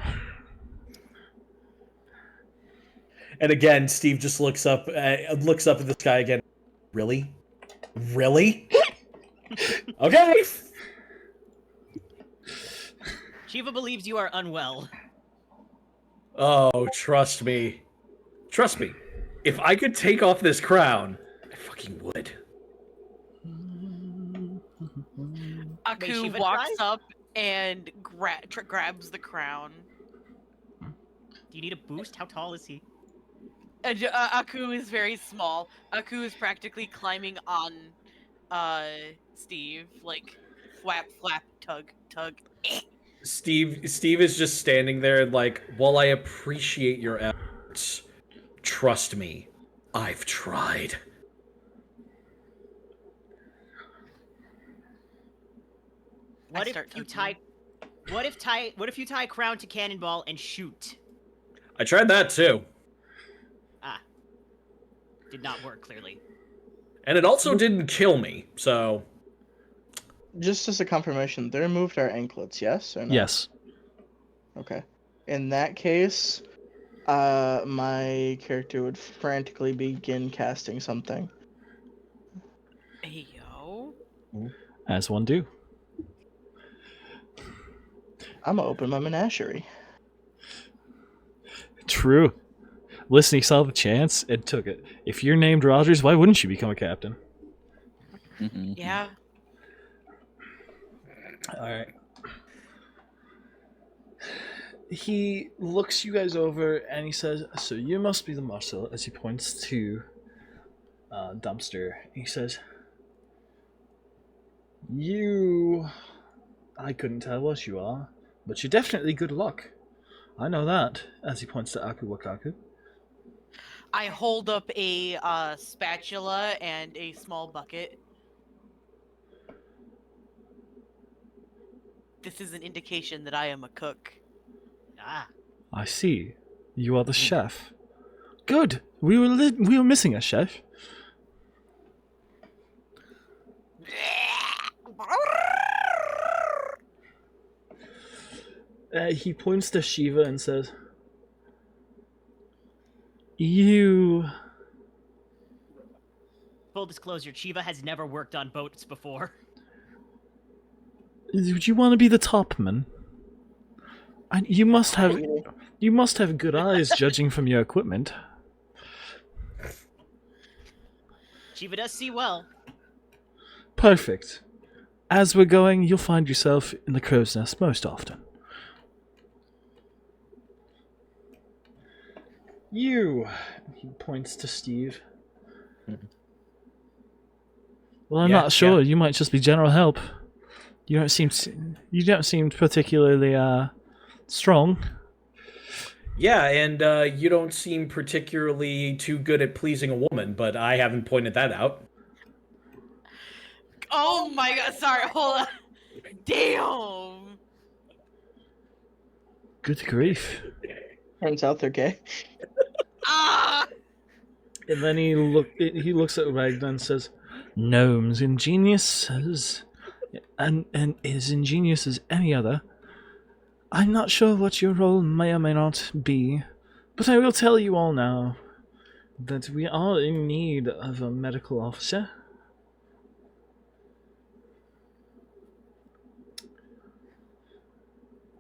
And again, Steve just looks up at this guy again. Really? Okay. Shiva believes you are unwell. Oh, trust me. If I could take off this crown, I fucking would. Aku Shiva walks try? up and grabs the crown. Do you need a boost? How tall is he? Aku is very small. Aku is practically climbing on Steve, like flap, tug. Steve is just standing there like, "While I appreciate your efforts, trust me, I've tried." What if you tie a crown to cannonball and shoot? I tried that too. Did not work, clearly. And it also didn't kill me, so... Just as a confirmation, they removed our anklets, yes or no? Yes. Okay. In that case, my character would frantically begin casting something. Hey, yo. As one do. I'm gonna open my menagerie. True. Listen, he saw the chance and took it. If you're named Rogers, why wouldn't you become a captain? Yeah. Alright. He looks you guys over and he says, "So you must be the muscle," as he points to Dumpster. He says, I couldn't tell what you are, but you're definitely good luck. I know that," as he points to Aku Wakaku. I hold up a spatula and a small bucket. This is an indication that I am a cook. I see. You are the chef. Good. We were missing a chef. He points to Shiva and says, "You..." Full disclosure, Shiva has never worked on boats before. Would you want to be the topman? And you must have good eyes, judging from your equipment. Shiva does see well. Perfect. As we're going, you'll find yourself in the crow's nest most often. You, he points to Steve. Well, I'm not sure. You might just be general help. You don't seem particularly strong. Yeah, and you don't seem particularly too good at pleasing a woman, but I haven't pointed that out. Oh my god, sorry, hold on. Damn! Good grief. Turns out they're gay. Ah! And then he looks at Ragnar and says, "Gnomes, ingenious as ingenious as any other. I'm not sure what your role may or may not be, but I will tell you all now that we are in need of a medical officer.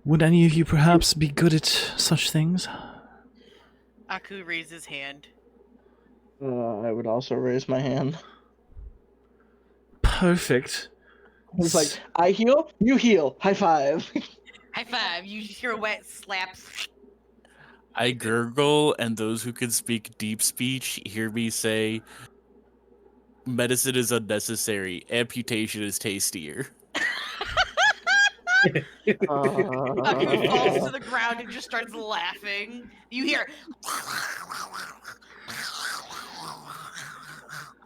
Would any of you perhaps be good at such things?" Aku raised his hand. I would also raise my hand. Perfect. It's like, I heal, you heal. High five. High five. You just hear a wet slaps. I gurgle, and those who can speak deep speech hear me say, medicine is unnecessary. Amputation is tastier. He falls to the ground and just starts laughing. You hear.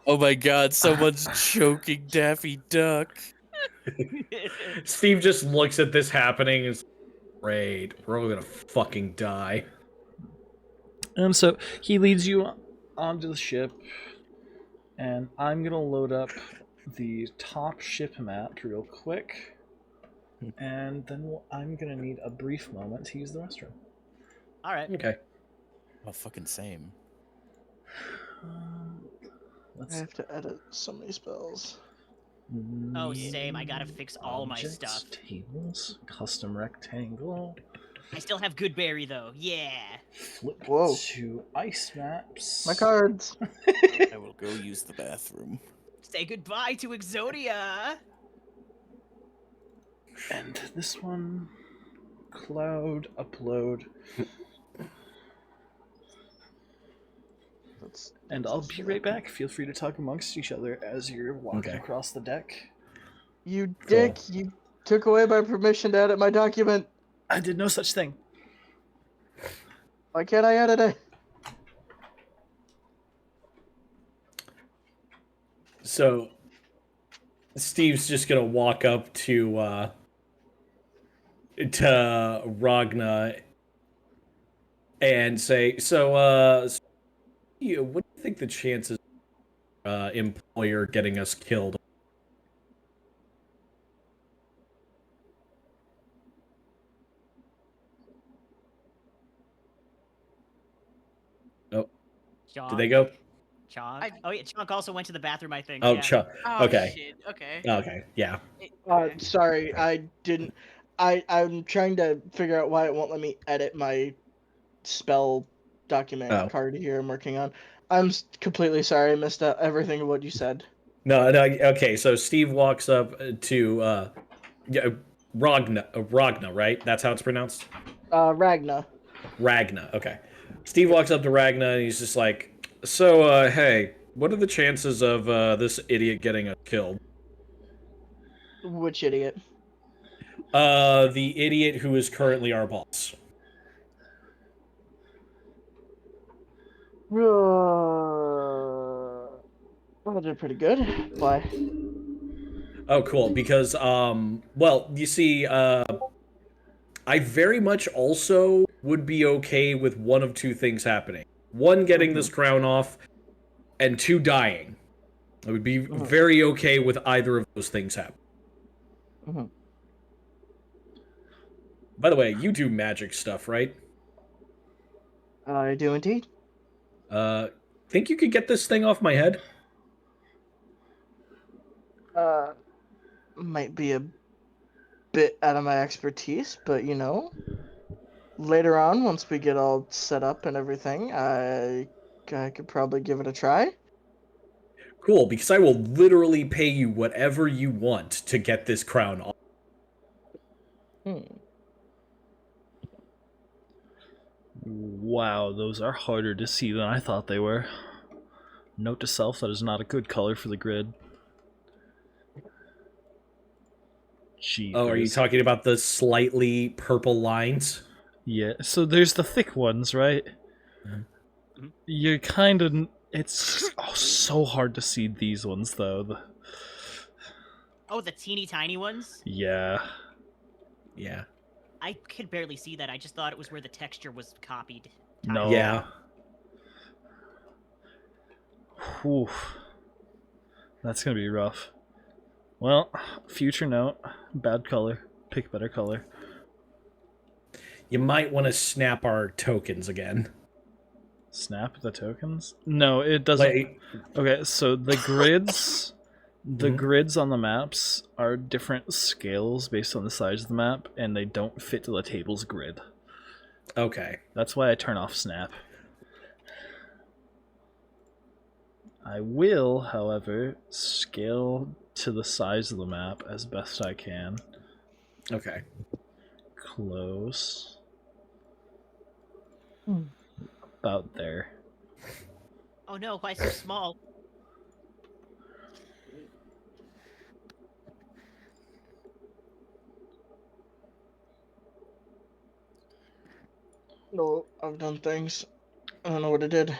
Oh my god, someone's choking Daffy Duck. Steve just looks at this happening and is like, great, we're all gonna fucking die. So he leads you onto the ship, and I'm gonna load up the top ship map real quick, and then I'm gonna need a brief moment to use the restroom. All right. Okay. Oh, fucking same. I Let's have to edit so many spells. Oh, same. I gotta fix all my Objects, stuff. Tables, custom rectangle. I still have Goodberry though. Yeah. Flip Whoa. to ice maps. My cards. I will go use the bathroom. Say goodbye to Exodia. And this one, cloud, upload. And I'll be right back. Feel free to talk amongst each other as you're walking Okay. across the deck. You dick, you took away my permission to edit my document. I did no such thing. Why can't I edit it? So Steve's just gonna walk up to Ragna and say, what do you think the chances of employer getting us killed? Oh, Chonk. did they go? Chonk. Oh yeah, Chonk also went to the bathroom, I think. Oh, yeah. Oh, okay. shit. Okay. Okay, yeah. Sorry, I didn't. I'm trying to figure out why it won't let me edit my spell document Oh. card here I'm working on. I'm completely sorry. I missed out everything of what you said. No, okay, so Steve walks up to Ragna, right? That's how it's pronounced? Ragna. Ragna, okay. Steve walks up to Ragna and he's just like, so, hey, what are the chances of this idiot getting us killed? Which idiot? The idiot who is currently our boss. Well, they're pretty good. Why? Oh, cool, because, well, you see, I very much also would be okay with one of two things happening. One, getting this crown off, and two, dying. I would be very okay with either of those things happening. By the way, you do magic stuff, right? I do indeed. Think you could get this thing off my head? Might be a bit out of my expertise, but you know, later on, once we get all set up and everything, I could probably give it a try. Cool, because I will literally pay you whatever you want to get this crown off. Wow, those are harder to see than I thought they were. Note to self, that is not a good color for the grid. Jeepers. Oh, are you talking about the slightly purple lines? Yeah, so there's the thick ones, right? You're kind of... It's so hard to see these ones, though. Oh, the teeny tiny ones? Yeah. Yeah. I could barely see that. I just thought it was where the texture was copied. No. Yeah. Whew. That's gonna be rough. Well, future note, bad color. Pick better color. You might want to snap our tokens again. Snap the tokens? No, it doesn't. Like, Okay, so the grids... The grids on the maps are different scales based on the size of the map, and they don't fit to the table's grid. okay. That's why I turn off snap. I will, however, scale to the size of the map as best I can. Okay. Close. About there. Oh no, why so small? No, I've done things. I don't know what I did.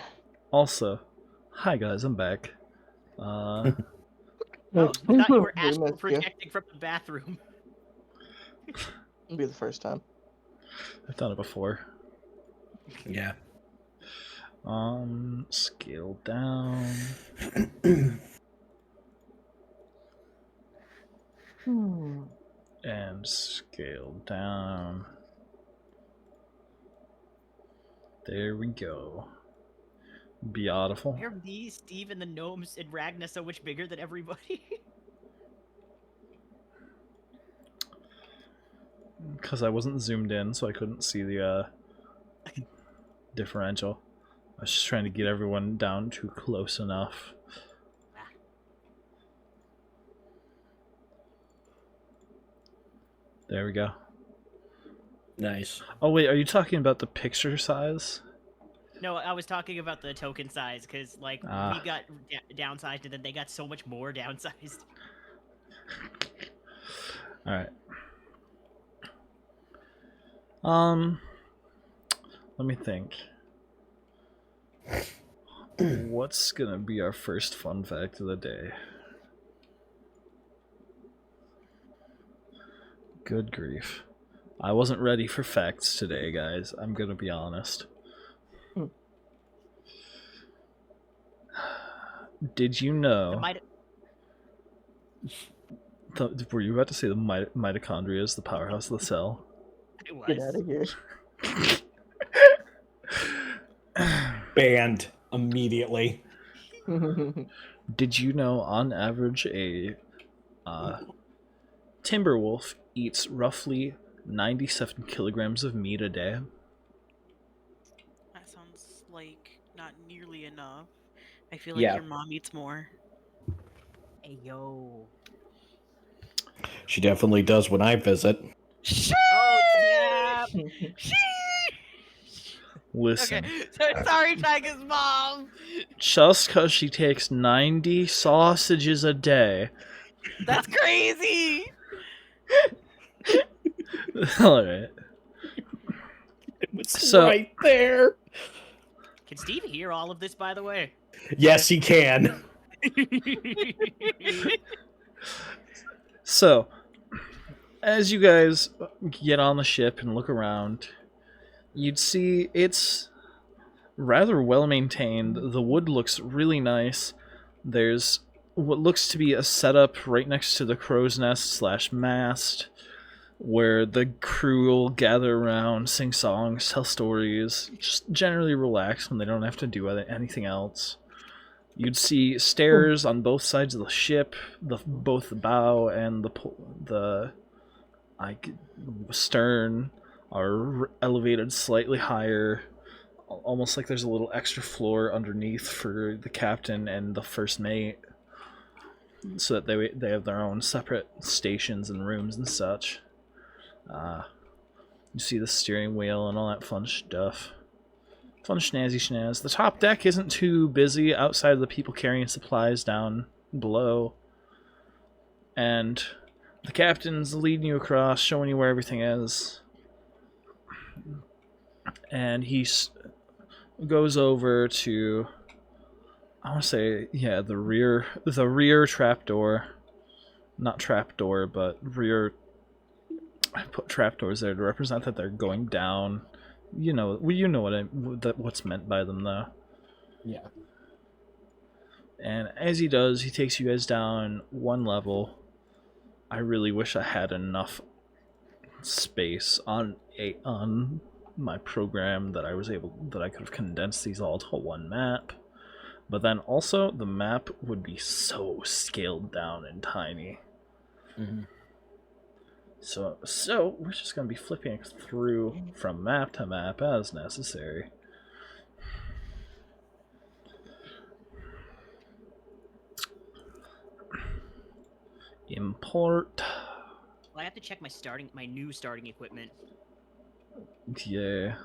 Also, hi guys, I'm back. Oh, I thought you were We astral missed you. projecting from the bathroom. It'll be the first time. I've done it before. Yeah. Scale down. And scale down. There we go. Beautiful. Why are me, Steve, and the gnomes in Ragna so much bigger than everybody? Because I wasn't zoomed in, so I couldn't see the differential. I was just trying to get everyone down to close enough. There we go. Nice. Oh wait, are you talking about the picture size? No, I was talking about the token size, because, like, we got downsized, and then they got so much more downsized. Alright. Let me think. What's gonna be our first fun fact of the day? Good grief. I wasn't ready for facts today, guys. I'm gonna be honest. Did you know... were you about to say the mitochondria is the powerhouse of the cell? It was. Get out of here. Banned immediately. Did you know, on average, a timber wolf eats roughly 97 kilograms of meat a day? That sounds like not nearly enough. I feel like your mom eats more. Hey, yo. She definitely does when I visit. Oh, snap! Listen, Okay, so sorry, Tiger's mom. just because she takes 90 sausages a day... That's crazy. Alright. It was So- right there. Can Steve hear all of this, by the way? Yes, he can. So, as you guys get on the ship and look around, you'd see it's rather well maintained. The wood looks really nice. There's what looks to be a setup right next to the crow's nest / mast, where the crew will gather around, sing songs, tell stories, just generally relax when they don't have to do anything else. You'd see stairs on both sides of the ship, both the bow and the stern are elevated slightly higher, almost like there's a little extra floor underneath for the captain and the first mate, so that they have their own separate stations and rooms and such. You see the steering wheel and all that fun stuff. Fun snazzy schnaz. The top deck isn't too busy outside of the people carrying supplies down below. And the captain's leading you across, showing you where everything is. And he goes over to, I want to say, yeah, the rear trapdoor. Not trapdoor, but rear. I put trapdoors there to represent that they're going down. You know what's meant by them, though. Yeah. And as he does, he takes you guys down one level. I really wish I had enough space on my program that I could have condensed these all to one map. But then also the map would be so scaled down and tiny. Mm-hmm. So we're just gonna be flipping through from map to map as necessary. Import. Well, I have to check my new starting equipment. Yeah.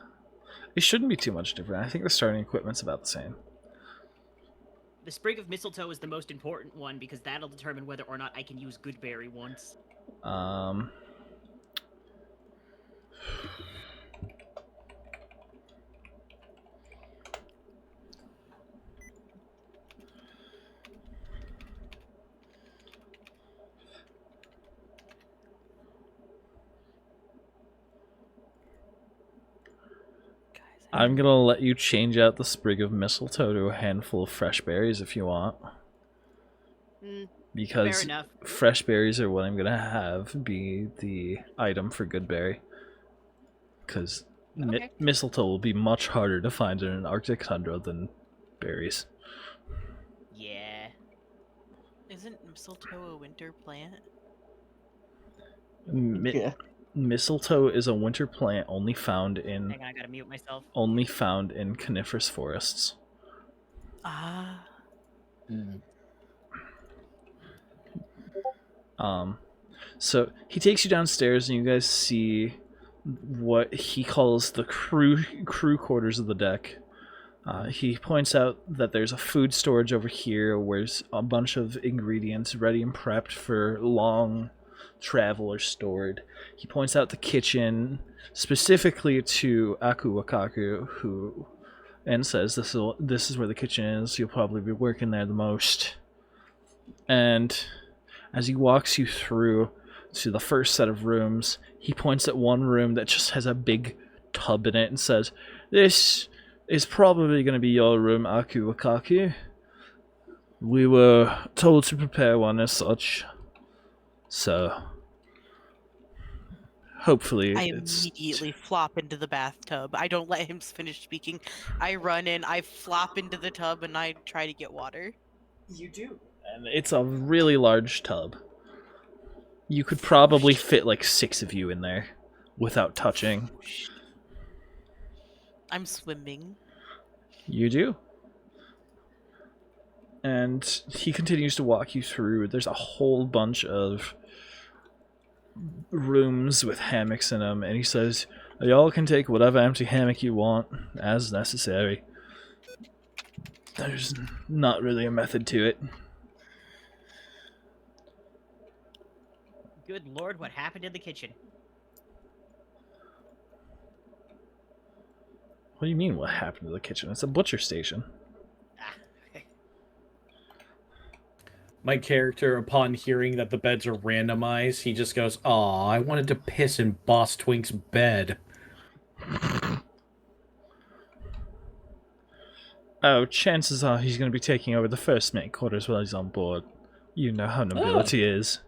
It shouldn't be too much different. I think the starting equipment's about the same. The sprig of mistletoe is the most important one because that'll determine whether or not I can use goodberry once. I'm gonna let you change out the sprig of mistletoe to a handful of fresh berries if you want. Fair Because enough. fresh berries are what I'm gonna have be the item for Goodberry. Because Okay. mistletoe will be much harder to find in an Arctic tundra than berries. Yeah. Isn't mistletoe a winter plant? Yeah. Mistletoe is a winter plant only found in Hang on, I gotta mute myself. coniferous forests. Ah. So he takes you downstairs and you guys see what he calls the crew quarters of the deck. He points out that there's a food storage over here where there's a bunch of ingredients ready and prepped for long travel are stored. He points out the kitchen specifically to Aku Wakaku, who and says this is where the kitchen is. You'll probably be working there the most. And as he walks you through to the first set of rooms, he points at one room that just has a big tub in it and says, "This is probably going to be your room, Aku Wakaku. We were told to prepare one as such. So, hopefully I it's..." immediately flop into the bathtub. I don't let him finish speaking. I run in, I flop into the tub, and I try to get water. You do. And it's a really large tub. You could probably fit like 6 of you in there without touching. I'm swimming. You do. And he continues to walk you through. There's a whole bunch of rooms with hammocks in them, and he says, "Y'all can take whatever empty hammock you want, as necessary. There's not really a method to it." Good lord, what happened in the kitchen? What do you mean, what happened to the kitchen? It's a butcher station. Ah. My character, upon hearing that the beds are randomized, he just goes, "Aw, I wanted to piss in Boss Twink's bed." Oh, chances are he's going to be taking over the first mate quarters while he's on board. You know how nobility is.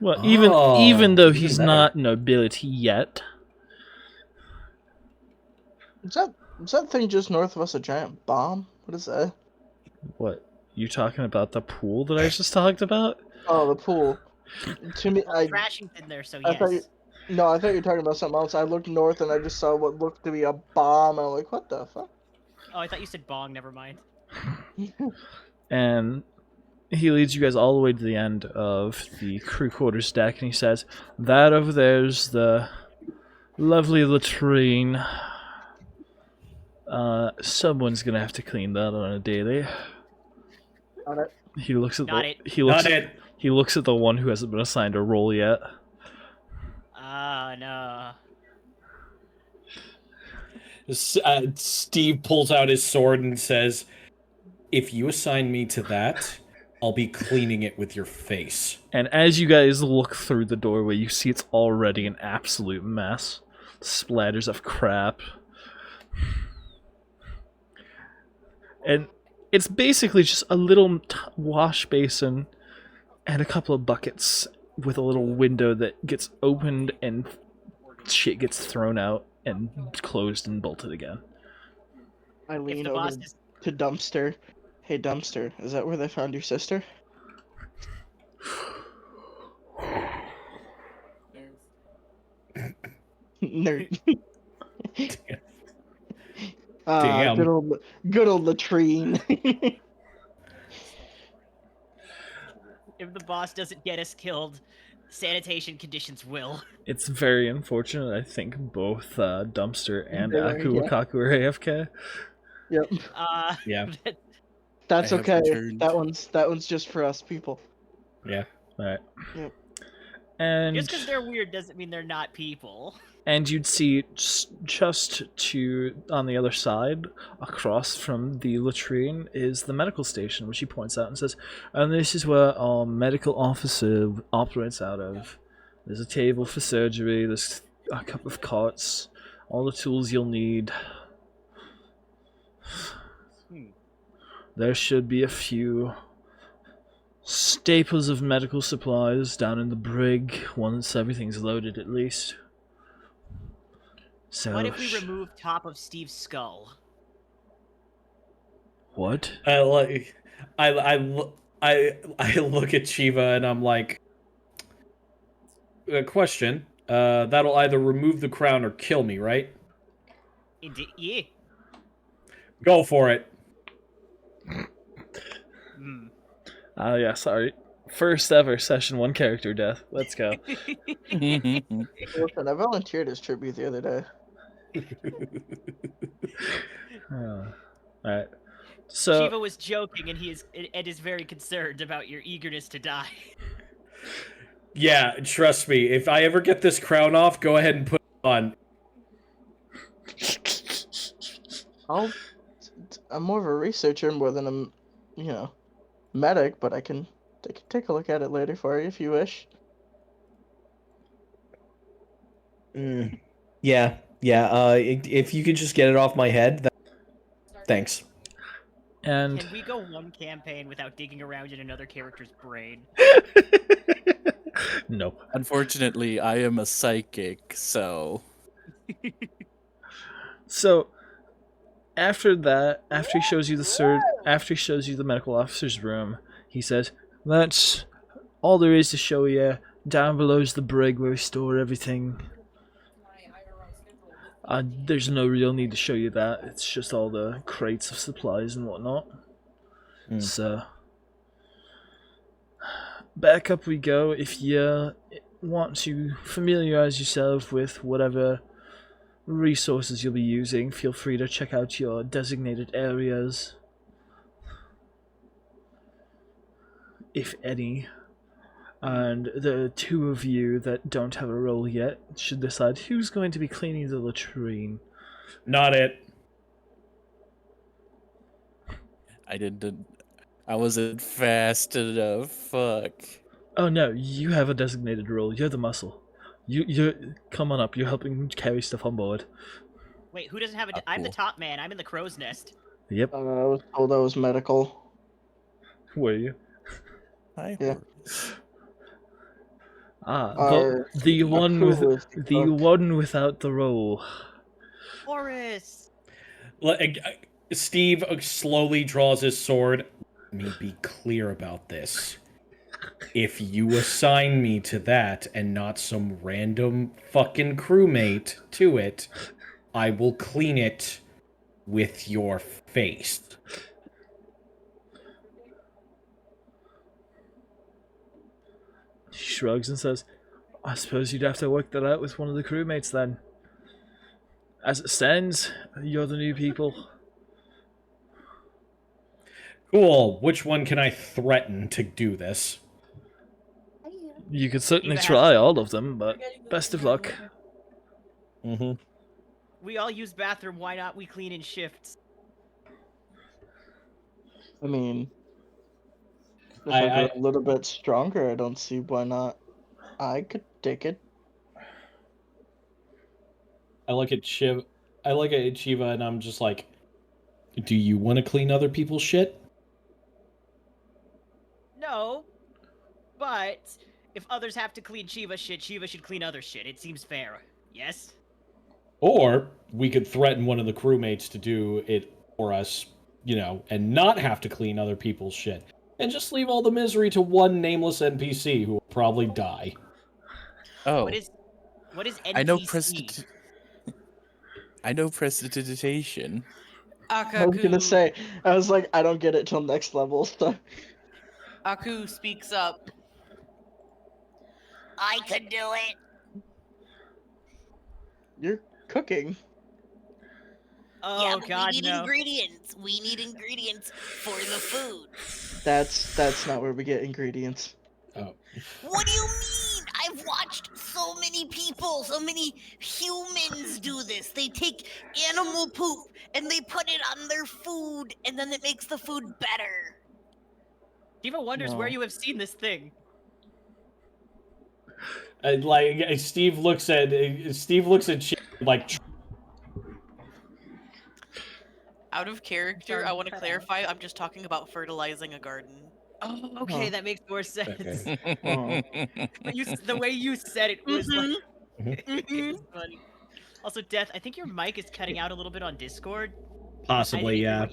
Well, Oh, even though even he's better. not nobility yet. Is that thing just north of us a giant bomb? What is that? What? You talking about the pool that I just talked about? Oh, the pool. To me, Well, trashing's in there, so I thought yes. no, I thought you were talking about something else. I looked north and I just saw what looked to be a bomb, and I'm like, what the fuck? Oh, I thought you said bong, never mind. And he leads you guys all the way to the end of the crew quarters deck, and he says, "That over there's the lovely latrine. Someone's gonna have to clean that on a daily." Got it. He looks at Not the it. he looks Not at, it. he looks at the one who hasn't been assigned a role yet. Oh, no. Steve pulls out his sword and says, "If you assign me to that, I'll be cleaning it with your face." And as you guys look through the doorway, you see it's already an absolute mess. Splatters of crap. And it's basically just a little wash basin and a couple of buckets with a little window that gets opened and shit gets thrown out and closed and bolted again. I If lean the over boss is... to Dumpster. Hey, Dumpster, is that where they found your sister? Nerd. Damn. Good old latrine. If the boss doesn't get us killed, sanitation conditions will. It's very unfortunate. I think both Dumpster and Yeah. Akuakaku are AFK. Yep. Yeah. That's I have okay. returned. That one's just for us people. Yeah. All right. Yep. And Just because they're weird doesn't mean they're not people. and you'd see just to on the other side, across from the latrine, is the medical station, which he points out and says, "And this is where our medical officer operates out of. There's a table for surgery. There's a couple of cots, all the tools you'll need. There should be a few staples of medical supplies down in the brig once everything's loaded, at least." So, What if we remove top of Steve's skull? what? I look at Chiva and I'm like, question. That'll either remove the crown or kill me, right? Yeah. Go for it. Yeah, sorry. First ever session 1 character death. Let's go. Listen, I volunteered as tribute the other day. Alright. So, Shiva was joking, and he is very concerned about your eagerness to die. Yeah, trust me. If I ever get this crown off, go ahead and put it on. I'm more of a researcher more than a, medic, but I can take a look at it later for you if you wish. Yeah. If you could just get it off my head, thanks. and Can we go one campaign without digging around in another character's brain? no. Unfortunately, I am a psychic, so So, after that, after he shows you the medical officer's room, he says, "That's all there is to show you. Down below is the brig where we store everything. There's no real need to show you that. It's just all the crates of supplies and whatnot. So, back up we go. If you want to familiarize yourself with whatever resources you'll be using, feel free to check out your designated areas, if any. And the two of you that don't have a role yet should decide who's going to be cleaning the latrine." Not it. I wasn't fast enough. Fuck. Oh no, you have a designated role. You're the muscle. You come on up. You're helping carry stuff on board. Wait, who doesn't have a? Ah, I'm the cool. top man. I'm in the crow's nest. Yep. I was told I was medical. Were you? Hi, Yeah. Horace. The one without the role. Horace. Steve slowly draws his sword. Let me be clear about this. If you assign me to that and not some random fucking crewmate to it, I will clean it with your face. He shrugs and says, "I suppose you'd have to work that out with one of the crewmates then. As it stands, you're the new people." Cool. Which one can I threaten to do this? You could certainly Eva has- try all of them, but best of luck. We all use bathroom. Why not we clean in shifts? I mean, if I got a little bit stronger, I don't see why not. I could take it. I look at Shiva and I'm just like, do you want to clean other people's shit? No, but if others have to clean Shiva's shit, Shiva should clean other shit. It seems fair. Yes? Or we could threaten one of the crewmates to do it for us, and not have to clean other people's shit. And just leave all the misery to one nameless NPC who will probably die. Oh, What is NPC? I know prestidigitation. I was gonna say, I was like, I don't get it till next level. So Aku speaks up. I could do it. You're cooking. Oh Yeah, but God, we need no. ingredients. We need ingredients for the food. That's not where we get ingredients. Oh. What do you mean? I've watched so many people, so many humans do this. They take animal poop and they put it on their food, and then it makes the food better. Shiva wonders where No. you have seen this thing. Steve looks at Chi like. Out of character, I want to clarify. I'm just talking about fertilizing a garden. Oh, okay, Huh. that makes more sense. Oh. But the way you said it was like Mhm. it's funny. Also, Death, I think your mic is cutting out a little bit on Discord. Possibly, yeah.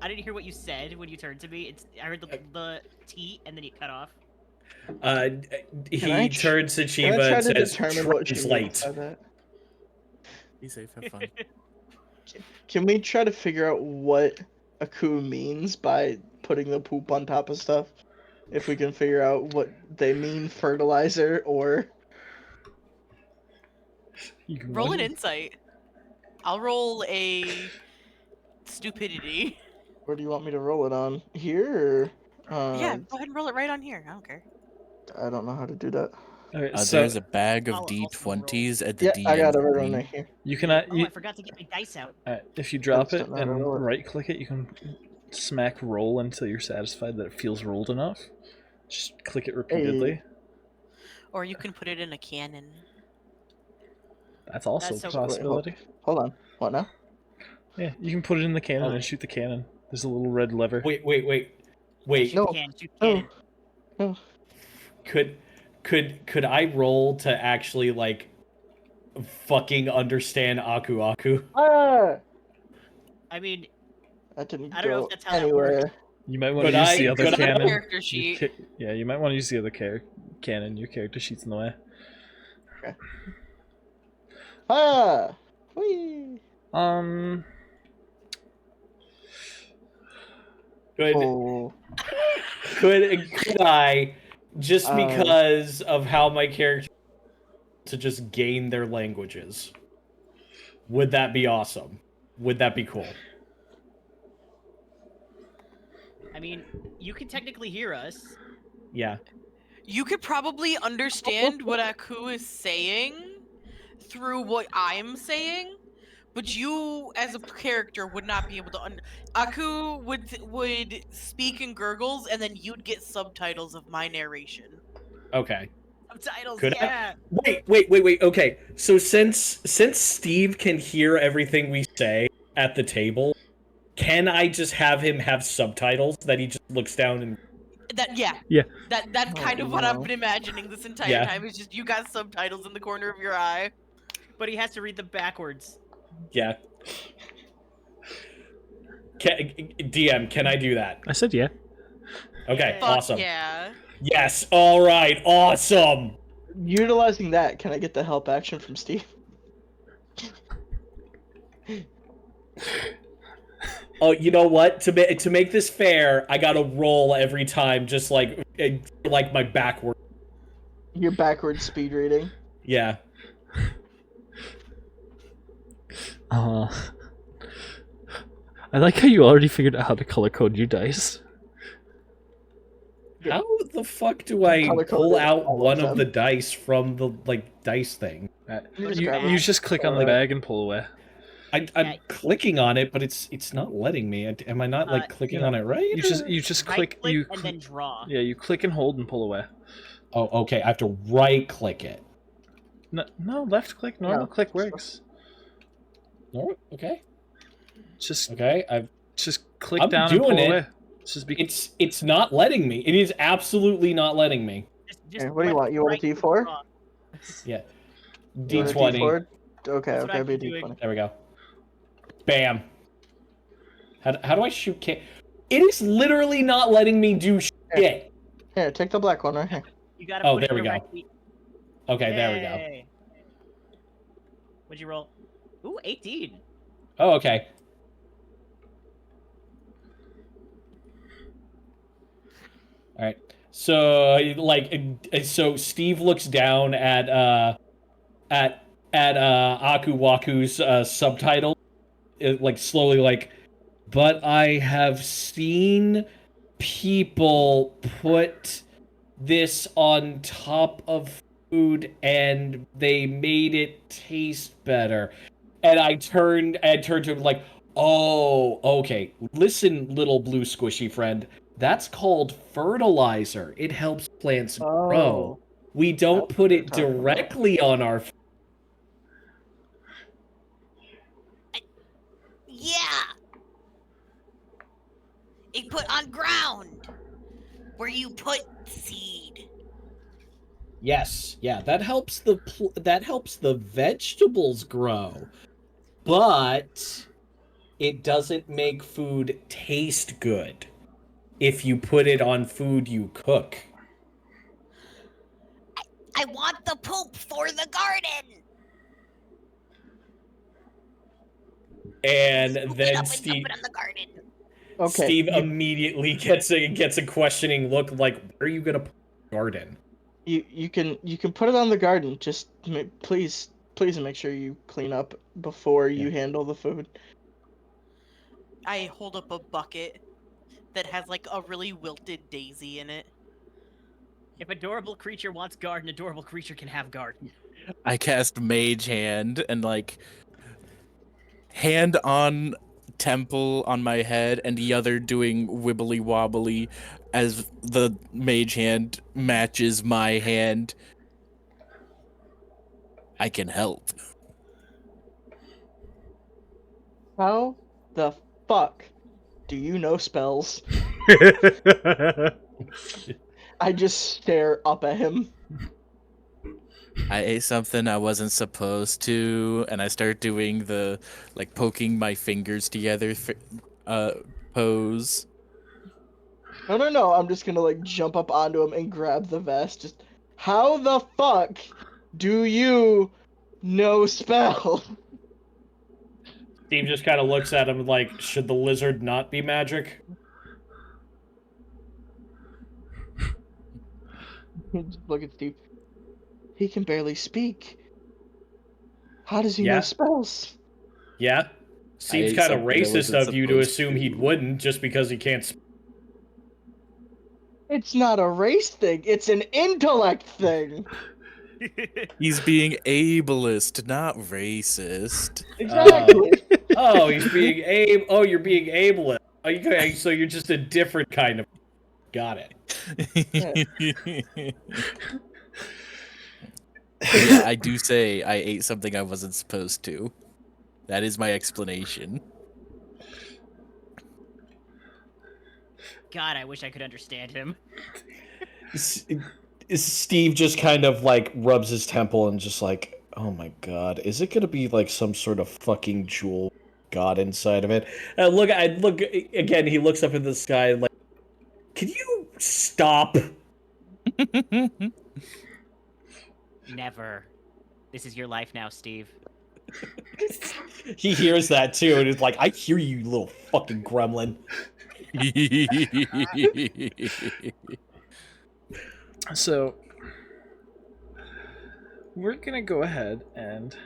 I didn't hear what you said when you turned to me. I heard the T and then you cut off. He turns to Can I Chiba try and to says, determine what she means "Translate." by that? Be safe, have fun. Can we try to figure out what Aku means by putting the poop on top of stuff? If we can figure out what they mean, fertilizer or You can Roll watch- an insight. I'll roll a stupidity. where do you want me to roll it on? Here or Yeah, go ahead and roll it right on here. I don't care. I don't know how to do that. Okay, so There's a bag of I'll also D20s at the Yeah, DM I got it right screen. on here. you can Oh, I forgot to get my dice out. if you drop That's it not how to and roll it. right click it, you can smack roll until you're satisfied that it feels rolled enough. Just click it repeatedly. Or you can put it in a cannon. That's also That's a so- possibility. Hold on. What now? Yeah, you can put it in the cannon Oh. and shoot the cannon. There's a little red lever. Wait. Shoot No. cannon, shoot No. cannon. No. Could I roll to actually like fucking understand Aku Aku? Ah! I mean, That didn't I don't know go if that's how that anywhere. works. You might want Could to use I- the other could I- cannon. Character Your sheet. yeah, you might want to use the other cannon. Your character sheet's in the way. Ah! Whee! Could Oh. could I just Uh, because of how my character to just gain their languages? Would that be awesome? Would that be cool? I mean, you can technically hear us. Yeah. You could probably understand what Aku is saying through what I'm saying, but you, as a character, would not be able to. Aku would speak in gurgles, and then you'd get subtitles of my narration. Okay. Subtitles, Could I- yeah. Wait. Okay. So since Steve can hear everything we say at the table, can I just have him have subtitles that he just looks down and Yeah. That's kind of what I've no. been imagining this entire Yeah. time. Is just you got subtitles in the corner of your eye. But he has to read them backwards. yeah. DM, can I do that? I said yeah. Okay, Fuck awesome. Yeah. Yes, all right, awesome. Utilizing that, can I get the help action from Steve? Oh, you know what? To make this fair, I gotta roll every time, just like my backward. Your backward speed reading. Yeah. I like how you already figured out how to color code your dice. How the fuck do I Color pull coded out all of one of them. the dice from the dice thing? You just You, grab you it. just click on the bag and pull away. I'm Yeah. clicking on it, but it's not letting me. Am I not like clicking yeah. on it right? You just Right click. click You and then draw. yeah, you click and hold and pull away. Oh, okay. I have to right click it. No, left click. Normal No. click works. No, okay. Just Okay. just click I'm down and pull doing it. away. Just be. It's not letting me. It is absolutely not letting me. Just Okay, what do you left, want? You want a right click, D4? draw. Yeah. You want a D20. D4? Okay, That's what okay, I've be been doing. D20. There we go. Bam. How do I shoot It is literally not letting me do shit. Here, take the black one right here. You gotta Oh, push there we go. directly. Okay, there we go. Yay. What'd you roll? Ooh, 18. Oh, okay. All right. So so Steve looks down at Aku Waku's subtitle, like slowly, like, but I have seen people put this on top of food and they made it taste better. And I turned to him like, oh, okay. Listen, little blue squishy friend. That's called fertilizer. It helps plants grow. Oh, We don't that's put what you're it talking about. directly on our food. Yeah. It put on ground where you put seed. Yes, yeah, that helps the vegetables grow. But it doesn't make food taste good if you put it on food you cook. I want the poop for the garden. And Scoop it then up and Steve dump it on the garden. Okay, Steve immediately gets a questioning look, like, where are you gonna put the garden? you can put it on the garden. Just please make sure you clean up before you handle the food. I hold up a bucket that has like a really wilted daisy in it. If adorable creature wants garden, adorable creature can have garden. I cast Mage Hand and like hand on temple on my head and the other doing wibbly wobbly as the Mage Hand matches my hand. I can help. How the fuck do you know spells? I just stare up at him. I ate something I wasn't supposed to, and I start doing the like poking my fingers together pose. No. I'm just gonna like jump up onto him and grab the vest. Just how the fuck do you know spell? Steve just kind of looks at him like, should the lizard not be magic? Just look at Steve. He can barely speak. How does he Yeah. know spells? Yeah? Seems ate kind of something I racist wasn't of you to supposed assume he to. wouldn't just because he can't speak. It's not a race thing. It's an intellect thing. He's being ableist, not racist. Exactly. Oh, he's being you're being ableist. Okay, so you're just a different kind of. Got it. Yeah, I do say I ate something I wasn't supposed to. That is my explanation. God, I wish I could understand him. Steve just kind of like rubs his temple and just like, oh my god, is it gonna be like some sort of fucking jewel god inside of it? And look again. He looks up in the sky and like, can you stop? Never. This is your life now, Steve. He hears that too, and is like, I hear you, little fucking gremlin. So we're gonna go ahead and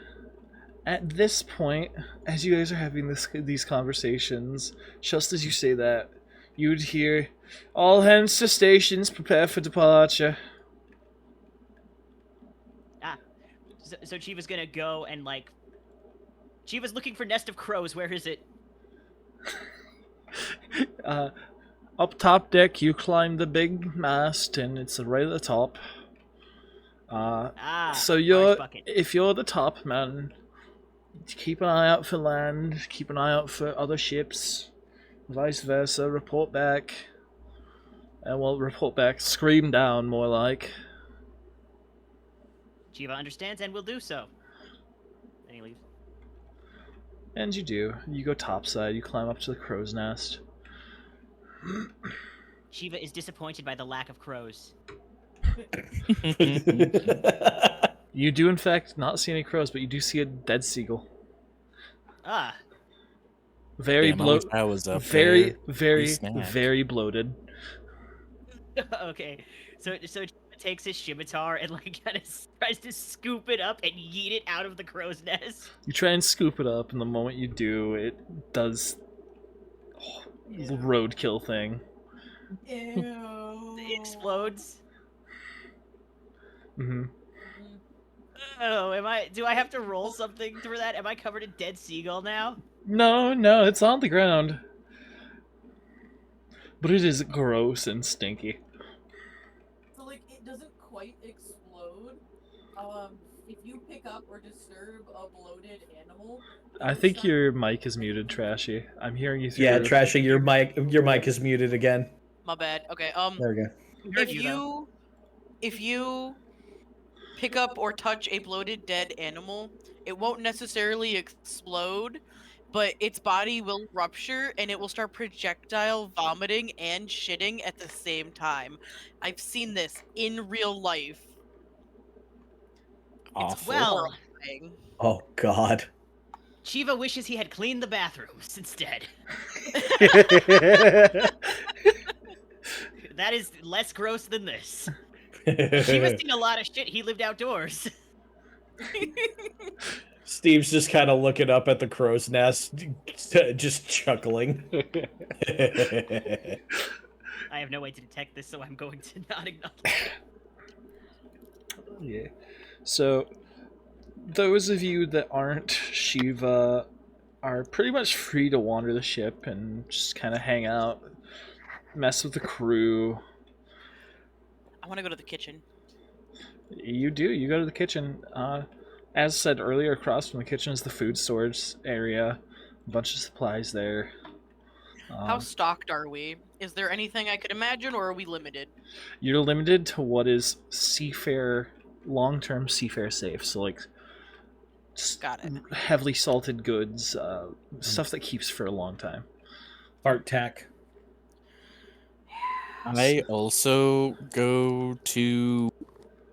at this point, as you guys are having these conversations, just as you say that, you'd hear, "All hands to stations, prepare for departure." So Chiva's gonna go and like... Chiva's looking for Nest of Crows, where is it? Up top deck, you climb the big mast, and it's right at the top. So if you're the top man, keep an eye out for land, keep an eye out for other ships, vice versa, report back. And we'll report back, scream down, more like. Chiva understands and will do so. Then he leaves. And you do. You go topside, you climb up to the crow's nest. Chiva is disappointed by the lack of crows. You do, in fact, not see any crows, but you do see a dead seagull. Ah. Very Damn, I wish I was up very, there. very, Snack. very bloated. Okay, so Chiva takes his scimitar and like kind of tries to scoop it up and yeet it out of the crow's nest. You try and scoop it up, and the moment you do, it does roadkill thing. It explodes. Hmm. Oh, am I? Do I have to roll something for that? Am I covered in dead seagull now? No, it's on the ground. But it is gross and stinky. So like it doesn't quite explode. If you pick up or disturb a bloated animal, I think your mic is muted, Trashy. I'm hearing you through. Yeah, Trashy, your mic is muted again. My bad. Okay. There we go. Heard you, though. If you pick up or touch a bloated dead animal, it won't necessarily explode, but its body will rupture and it will start projectile vomiting and shitting at the same time. I've seen this in real life. Awful. Well, Horrifying. Oh God. Chiva wishes he had cleaned the bathrooms instead. That is less gross than this. Chiva's seen a lot of shit. He lived outdoors. Steve's just kind of looking up at the crow's nest, just chuckling. I have no way to detect this, so I'm going to not acknowledge. Yeah. So, those of you that aren't Shiva are pretty much free to wander the ship and just kind of hang out, mess with the crew. I want to go to the kitchen. You do. You go to the kitchen. As said earlier, across from the kitchen is the food storage area. A bunch of supplies there. How stocked are we? Is there anything I could imagine, or are we limited? You're limited to what is seafarer, long-term seafarer safe. So like, Got it. heavily salted goods, stuff that keeps for a long time. Art tack. I also go to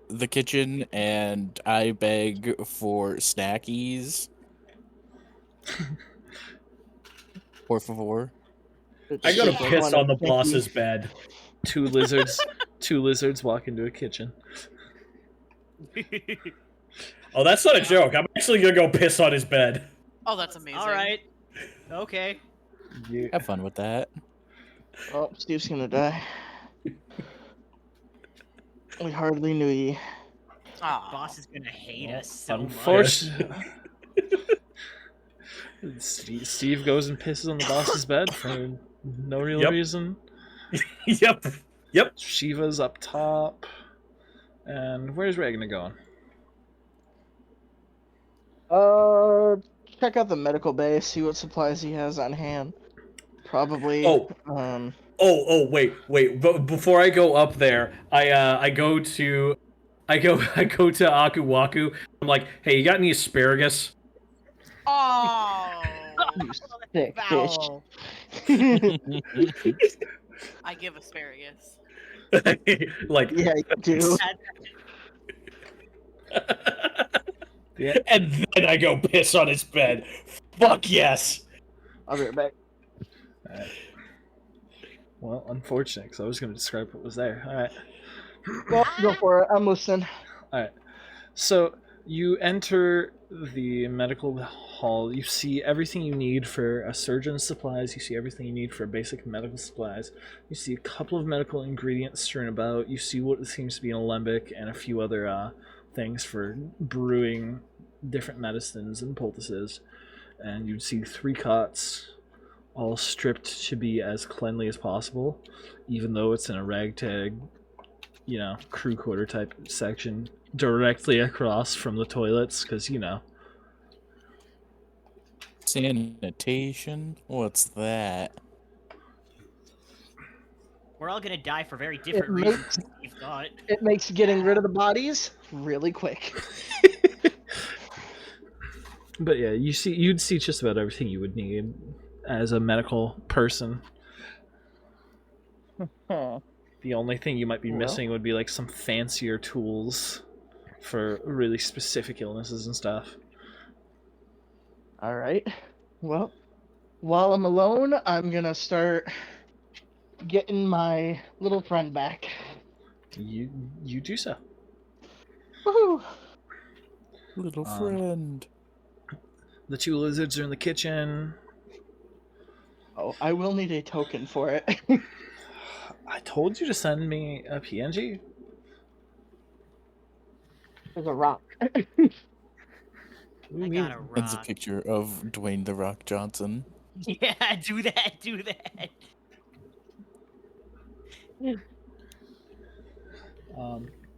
the kitchen and I beg for snackies. Por favor. I gotta Chiva piss wanted on the Mickey. boss's bed. Two lizards walk into a kitchen. Oh, that's not a joke. I'm actually gonna go piss on his bed. Oh, that's amazing. All right. Okay. You, Have fun with that. Oh, Steve's gonna die. We hardly knew ye. Aw. Boss is gonna hate us so much. unfortunately, Steve goes and pisses on the boss's bed for no real Yep. reason. Yep. Shiva's up top. And where's Ragnar going? Check out the medical bay, see what supplies he has on hand. Probably. Oh. Wait. But before I go up there, I go to Aku Waku. I'm like, hey, you got any asparagus? Oh. You sick Foul. fish. I give asparagus. Like, Yeah, you do. Yeah. And then I go piss on his bed. Fuck yes. I'll be right back. Alright. Well, unfortunate, because I was going to describe what was there. Alright. Go for it. I'm listening. Alright. So, you enter the medical hall. You see everything you need for a surgeon's supplies. You see everything you need for basic medical supplies. You see a couple of medical ingredients strewn about. You see what seems to be an alembic and a few other things for brewing different medicines and poultices. And you'd see 3 cots, all stripped to be as cleanly as possible, even though it's in a ragtag, crew quarter type section directly across from the toilets, because, Sanitation? What's that? We're all gonna die for very different It reasons. makes- Steve thought. It makes getting rid of the bodies really quick. But yeah, you'd see just about everything you would need as a medical person. The only thing you might be Well. missing would be like some fancier tools for really specific illnesses and stuff. All right. Well, while I'm alone, I'm gonna start getting my little friend back. You do so. Woohoo! Little friend. The two lizards are in the kitchen. Oh, I will need a token for it. I told you to send me a PNG. There's a rock. I got a Sends a rock. picture of Dwayne the Rock Johnson. Yeah, do that. Do that.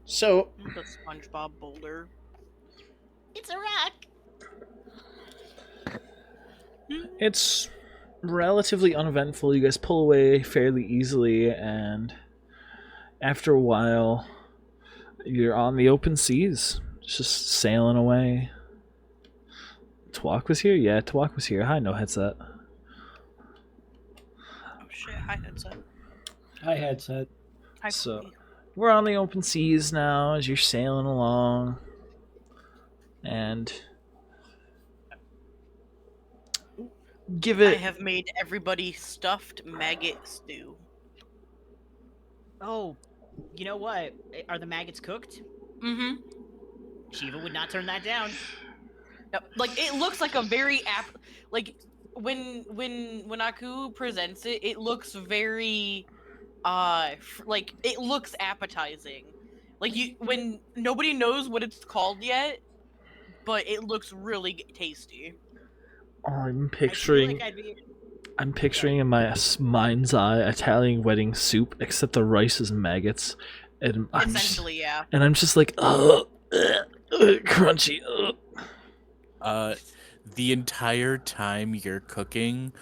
So The SpongeBob boulder. It's a rock. it's relatively uneventful. You guys pull away fairly easily, and after a while, you're on the open seas, just sailing away. Twalk was here? Yeah, Twalk was here. Hi, no headset. Oh shit! Hi headset. Hi, headset. Hi. So- Pookie. We're on the open seas now as you're sailing along, and give I it. have made everybody stuffed maggot stew. Oh, you know what? Are the maggots cooked? Mm-hmm. Shiva would not turn that down. Like it looks like a very like when Aku presents it, it looks very like it looks appetizing. Like when nobody knows what it's called yet, but it looks really tasty. I'm I feel picturing. like I'd be. I'm picturing in my mind's eye Italian wedding soup, except the rice is maggots, and Essentially, yeah. and I'm just like, crunchy. The entire time you're cooking,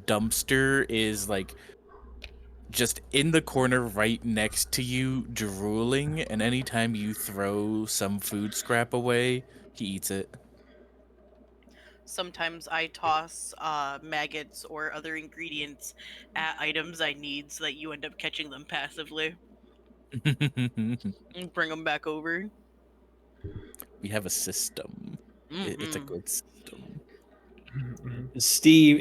Dumpster is like just in the corner right next to you, drooling, and anytime you throw some food scrap away, he eats it. Sometimes I toss maggots or other ingredients at items I need so that you end up catching them passively and bring them back over. We have a system. It's a Mhm. good system. Steve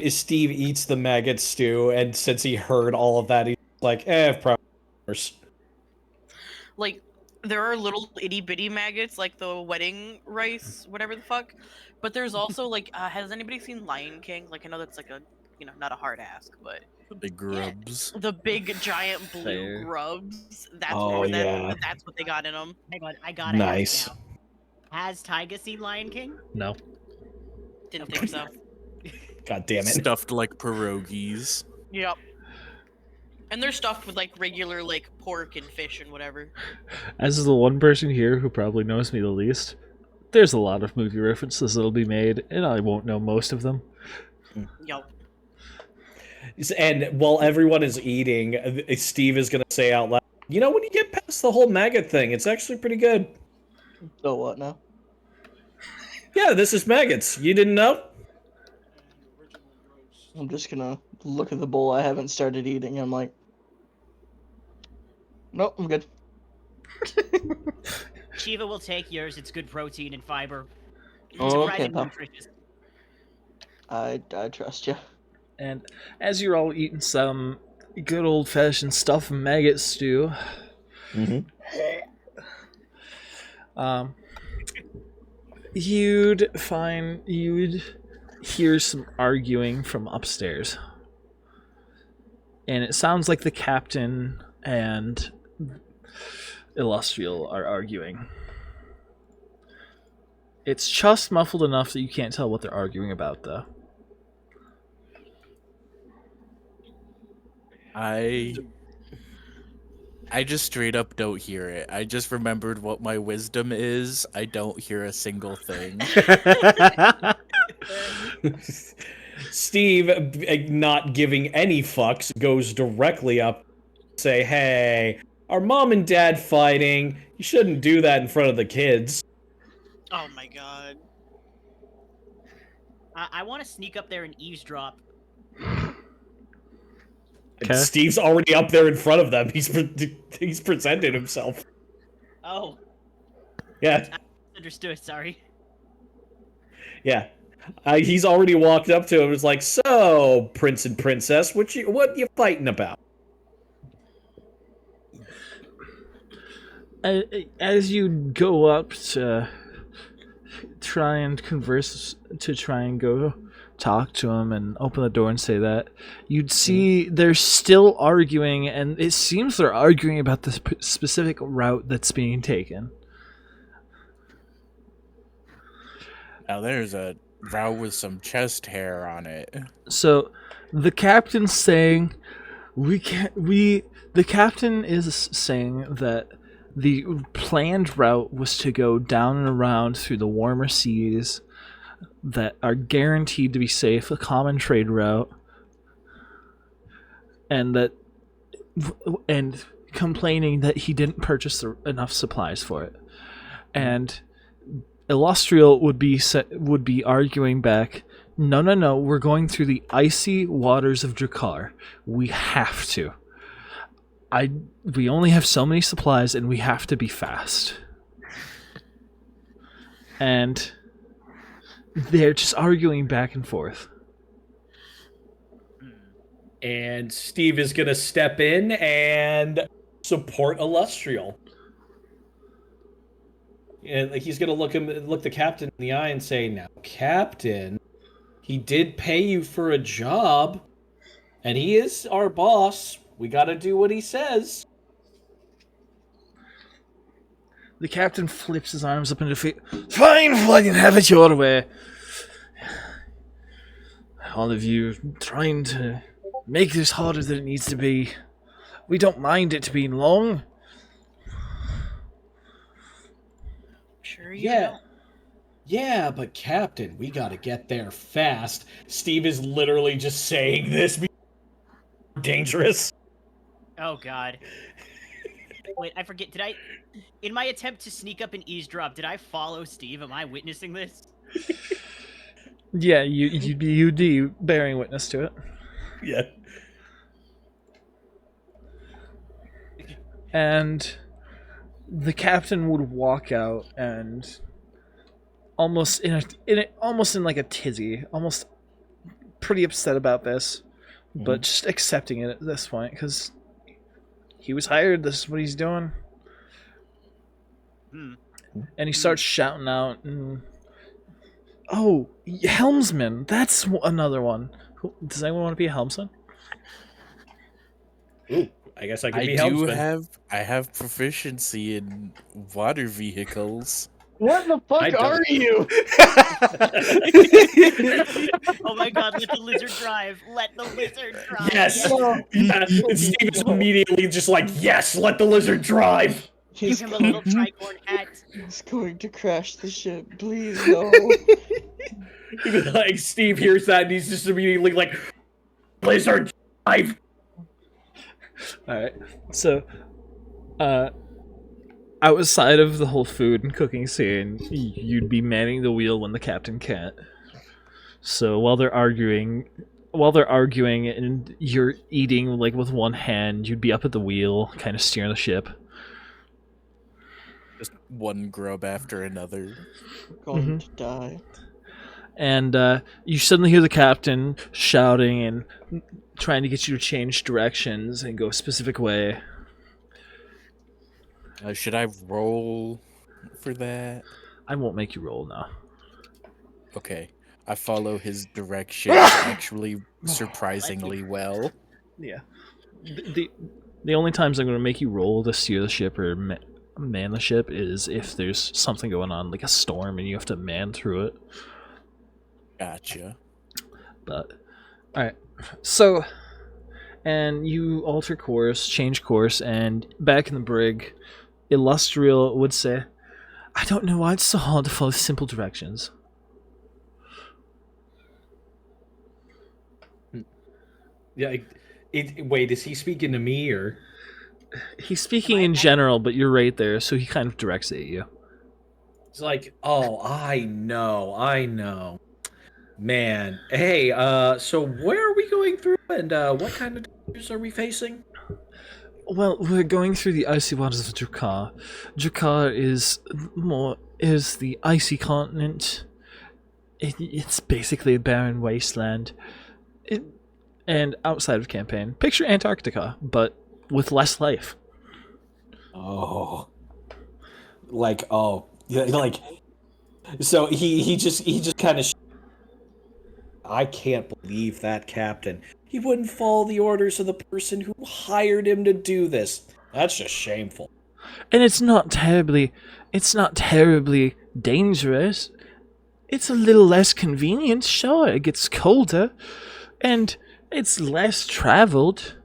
eats the maggot stew, and since he heard all of that, he's like, probably worse. Like there are little itty bitty maggots like the wedding rice, whatever the fuck. But there's also like has anybody seen Lion King? Like I know that's like a not a hard ask, but The big grubs. the big giant blue Fair. grubs. That's Oh, what yeah. that's what they got in them. Hang on, I gotta Nice. ask now. Has Tyga seen Lion King? No. Didn't think so. God damn it. Stuffed like pierogies. Yep. And they're stuffed with like regular like pork and fish and whatever. As the one person here who probably knows me the least, there's a lot of movie references that'll be made, and I won't know most of them. Yup. And while everyone is eating, Steve is going to say out loud, when you get past the whole maggot thing, it's actually pretty good. So what now? Yeah, this is maggots. You didn't know? I'm just gonna look at the bowl I haven't started eating. I'm like, nope, I'm good. Shiva will take yours. It's good protein and fiber. Oh, okay, Surprisingly pal. nutritious. I trust you. And as you're all eating some good old-fashioned stuffed maggot stew, Mm-hmm. you'd hear some arguing from upstairs. And it sounds like the captain and Illustrial are arguing. It's just muffled enough that you can't tell what they're arguing about, though. I just straight up don't hear it. I just remembered what my wisdom is. I don't hear a single thing. Steve, not giving any fucks, goes directly up and say, hey, are mom and dad fighting? You shouldn't do that in front of the kids. Oh my god. I want to sneak up there and eavesdrop. And Okay. Steve's already up there in front of them. He's presented himself. Oh, Yeah, understood. Sorry. yeah. He's already walked up to him. It's like, so, prince and princess, what you fighting about? as you go up to try and converse, to try and go talk to him and open the door and say that, you'd see they're still arguing, and it seems they're arguing about the specific route that's being taken. Now there's a route with some chest hair on it. So the captain's saying the captain is saying that the planned route was to go down and around through the warmer seas that are guaranteed to be safe, a common trade route, and complaining that he didn't purchase enough supplies for it. And Illustrial would be arguing back, no, we're going through the icy waters of Drakkar. We have to. We only have so many supplies, and we have to be fast. And they're just arguing back and forth. And Steve is going to step in and support Illustrial. And he's going to look the captain in the eye and say, now, Captain, he did pay you for a job, and he is our boss. We got to do what he says. The captain flips his arms up into defeat. Fine, fucking have it your way. All of you trying to make this harder than it needs to be. We don't mind it being long. Sure you don't. Yeah, but Captain, we gotta get there fast. Steve is literally just saying this because dangerous. Oh god. Wait, I forget, in my attempt to sneak up and eavesdrop, did I follow Steve? Am I witnessing this? Yeah, you'd be bearing witness to it. Yeah. And the captain would walk out and almost in like a tizzy, almost pretty upset about this, but just accepting it at this point because he was hired. This is what he's doing. And he starts shouting out, "Oh, helmsman! That's another one. Does anyone want to be a helmsman?" Ooh, I guess I could be helmsman. I have proficiency in water vehicles. What the fuck are you? Oh my god, let the lizard drive. Let the lizard drive. Yes. Yeah. And Steve is immediately just like, yes, let the lizard drive. Give him a little tricorn hat. He's going to crash the ship. Please, no. Like, Steve hears that and he's just immediately like, lizard drive. Alright, so, outside of the whole food and cooking scene, you'd be manning the wheel when the captain can't. So while they're arguing and you're eating like with one hand, you'd be up at the wheel, kind of steering the ship. Just one grub after another. We're going to die. And you suddenly hear the captain shouting and trying to get you to change directions and go a specific way. Should I roll for that? I won't make you roll now. Okay. I follow his direction actually surprisingly well. Yeah. The only times I'm going to make you roll to steer the ship or man the ship is if there's something going on, like a storm, and you have to man through it. Gotcha. But, alright. So, and you alter course, change course, and back in the brig, Illustrial would say, I don't know why it's so hard to follow simple directions. Yeah. Wait, is he speaking to me or? He's speaking in general, but you're right there, so he kind of directs it at you. It's like, oh, I know. Man, hey, so where are we going through, and what kind of dangers are we facing? Well, we're going through the icy waters of Drakkar. Drakkar is the icy continent. It's basically a barren wasteland. And outside of campaign, picture Antarctica, but with less life. Oh. like, oh, yeah, like, so he just kind of. I can't believe that captain. He wouldn't follow the orders of the person who hired him to do this. That's just shameful. And it's not terribly dangerous. It's a little less convenient, sure, it gets colder, and it's less traveled.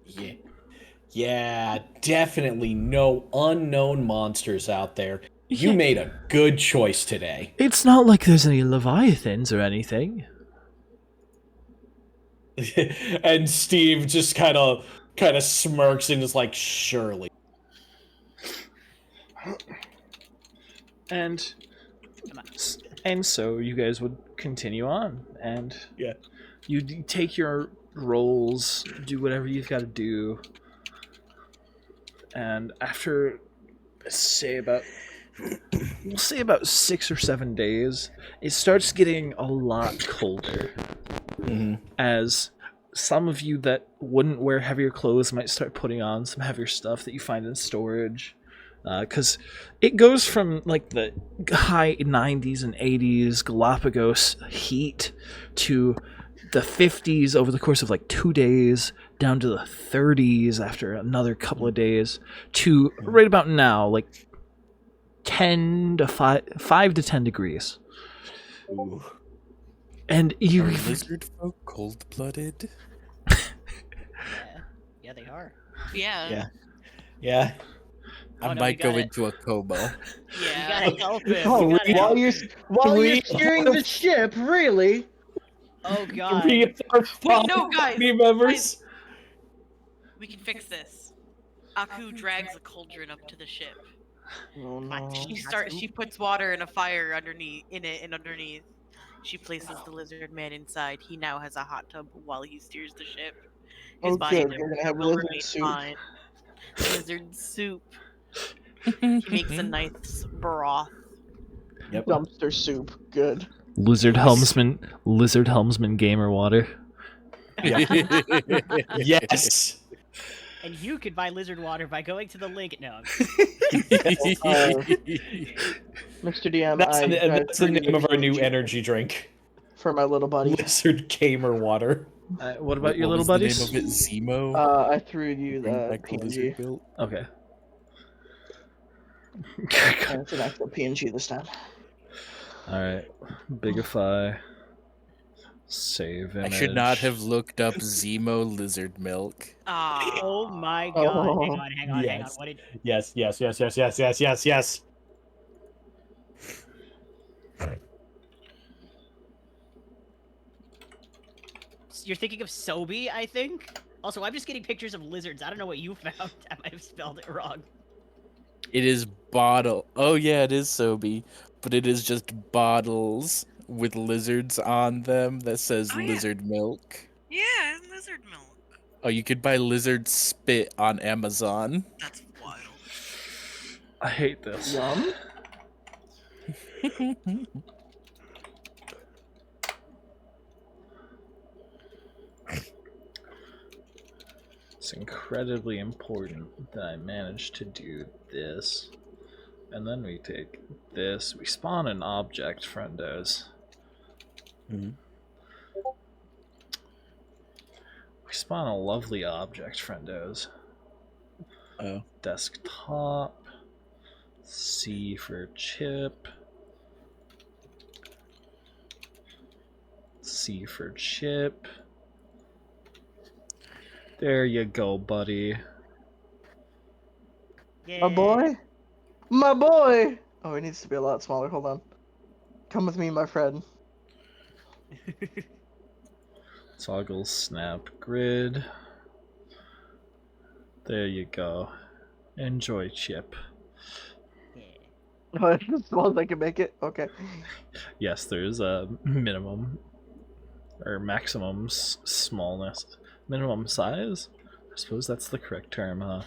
Yeah. Yeah, definitely no unknown monsters out there. You Yeah. made a good choice today. It's not like there's any leviathans or anything. And Steve just kind of smirks and is like, surely. And Come on. and so you guys would continue on, and Yeah. you take your rolls, do whatever you've got to do, and after we'll say about 6 or 7 days, it starts getting a lot colder. Mm-hmm. As some of you that wouldn't wear heavier clothes might start putting on some heavier stuff that you find in storage, because it goes from like the high 90s and 80s Galapagos heat to the 50s over the course of like 2 days, down to the 30s after another couple of days, to right about now, like 5 to 10 degrees. Ooh. And you Are lizard folk cold-blooded? Yeah, they are. Yeah. Yeah. Oh, I no, might we go gotta- into a coma. You Yeah. gotta help him. Oh, You gotta help him. while you're steering the ship, really? Oh god. Wait, no, guys. Party members. We can fix this. Aku drags a cauldron up to the ship. Oh no. She puts water in a fire underneath she places the lizard man inside. He now has a hot tub while he steers the ship. His Oh body good, we're gonna have will lizard remain soup. fine. Lizard soup. He makes a nice broth. Yep. Dumpster soup, good. Lizard helmsman gamer water. Yes. And you can buy lizard water by going to the link. No. Mr. DM, That's, I that's the name of our new energy drink. for my little buddy. Lizard gamer water. What about your What little was the buddies? name of it? Zemo? I threw you Bring the back the PNG. lizard built? Okay. And it's an actual PNG this time. Alright. Bigify. Save I image. should not have looked up Zemo lizard milk. Ah. Oh my god. Oh. Hang on. Yes. What did Yes. you're thinking of Sobe, I think? Also, I'm just getting pictures of lizards. I don't know what you found. I might have spelled it wrong. It is bottle. Oh yeah, it is Sobe, but it is just bottles with lizards on them that says Oh, yeah. lizard milk. Yeah, lizard milk. Oh, you could buy lizard spit on Amazon. That's wild. I hate this. Yum. It's incredibly important that I managed to do this. And then we take this. We spawn an object, friendos. Mhm. We spawn a lovely object, friendos. Oh. Desktop. C for chip. C for chip. There you go, buddy. Yeah. My boy? My boy! Oh, it needs to be a lot smaller. Hold on. Come with me, my friend. Toggle snap grid. There you go. Enjoy, chip. Oh, it's as small as I can make it? Okay. Yes, there's a minimum or maximum smallness. Minimum size? I suppose that's the correct term, huh?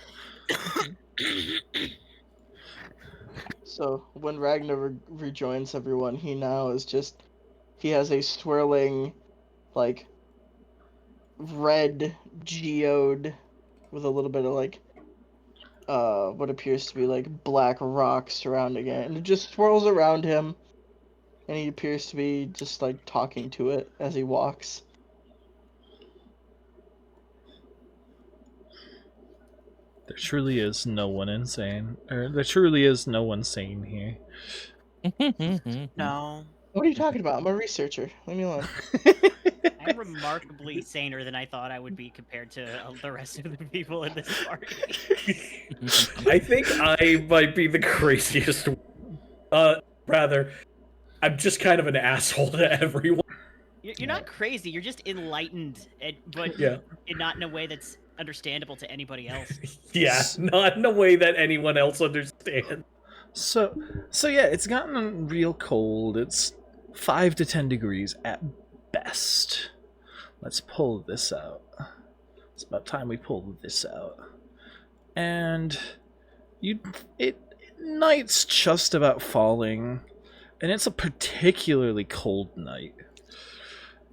So, when Ragnar rejoins everyone, he now is just... He has a swirling, like, red geode with a little bit of, like, what appears to be like black rock surrounding it, and it just swirls around him, and he appears to be just like talking to it as he walks. There truly is no one insane, or there truly is no one sane here. No. What are you talking about? I'm a researcher. Leave me alone. I'm remarkably saner than I thought I would be compared to the rest of the people in this party. I think I might be the craziest. Rather, I'm just kind of an asshole to everyone. You're not crazy. You're just enlightened, but Yeah. not in a way that's understandable to anybody else. Yeah, not in a way that anyone else understands. So yeah, it's gotten real cold. It's 5 to 10 degrees at best. Let's pull this out. It's about time we pull this out. And night's just about falling, and it's a particularly cold night,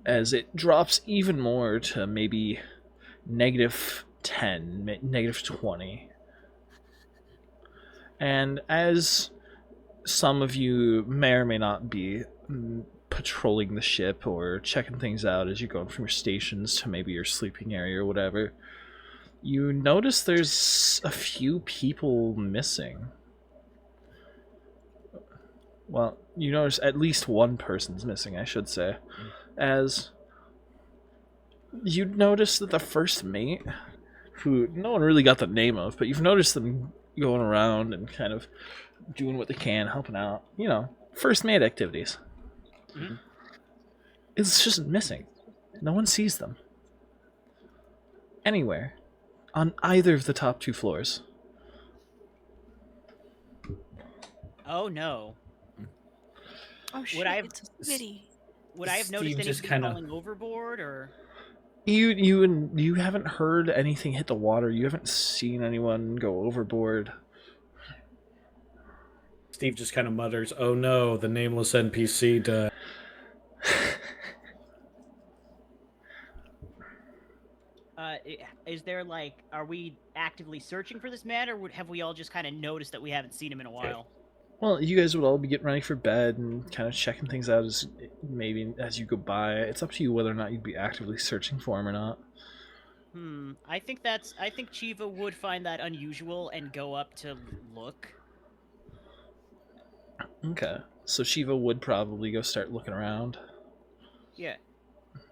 as it drops even more to maybe -10, -20. And as some of you may or may not be patrolling the ship or checking things out as you're going from your stations to maybe your sleeping area or whatever, you notice there's a few people missing. Well, you notice at least one person's missing, I should say. As you'd notice that the first mate, who no one really got the name of, but you've noticed them going around and kind of doing what they can, helping out, first mate activities. Mm-hmm. It's just missing. No one sees them. Anywhere. On either of the top 2 floors. Oh no. Oh shit, Would I have- it's a city. Would I have noticed Steve just anything kinda- falling overboard, or? You haven't heard anything hit the water. You haven't seen anyone go overboard. Steve just kind of mutters, "Oh no, the nameless NPC died." Is there are we actively searching for this man, or have we all just kind of noticed that we haven't seen him in a while? Well, you guys would all be getting ready for bed and kind of checking things out as you go by. It's up to you whether or not you'd be actively searching for him or not. I think Chiva would find that unusual and go up to look. Okay. So Shiva would probably go start looking around. Yeah.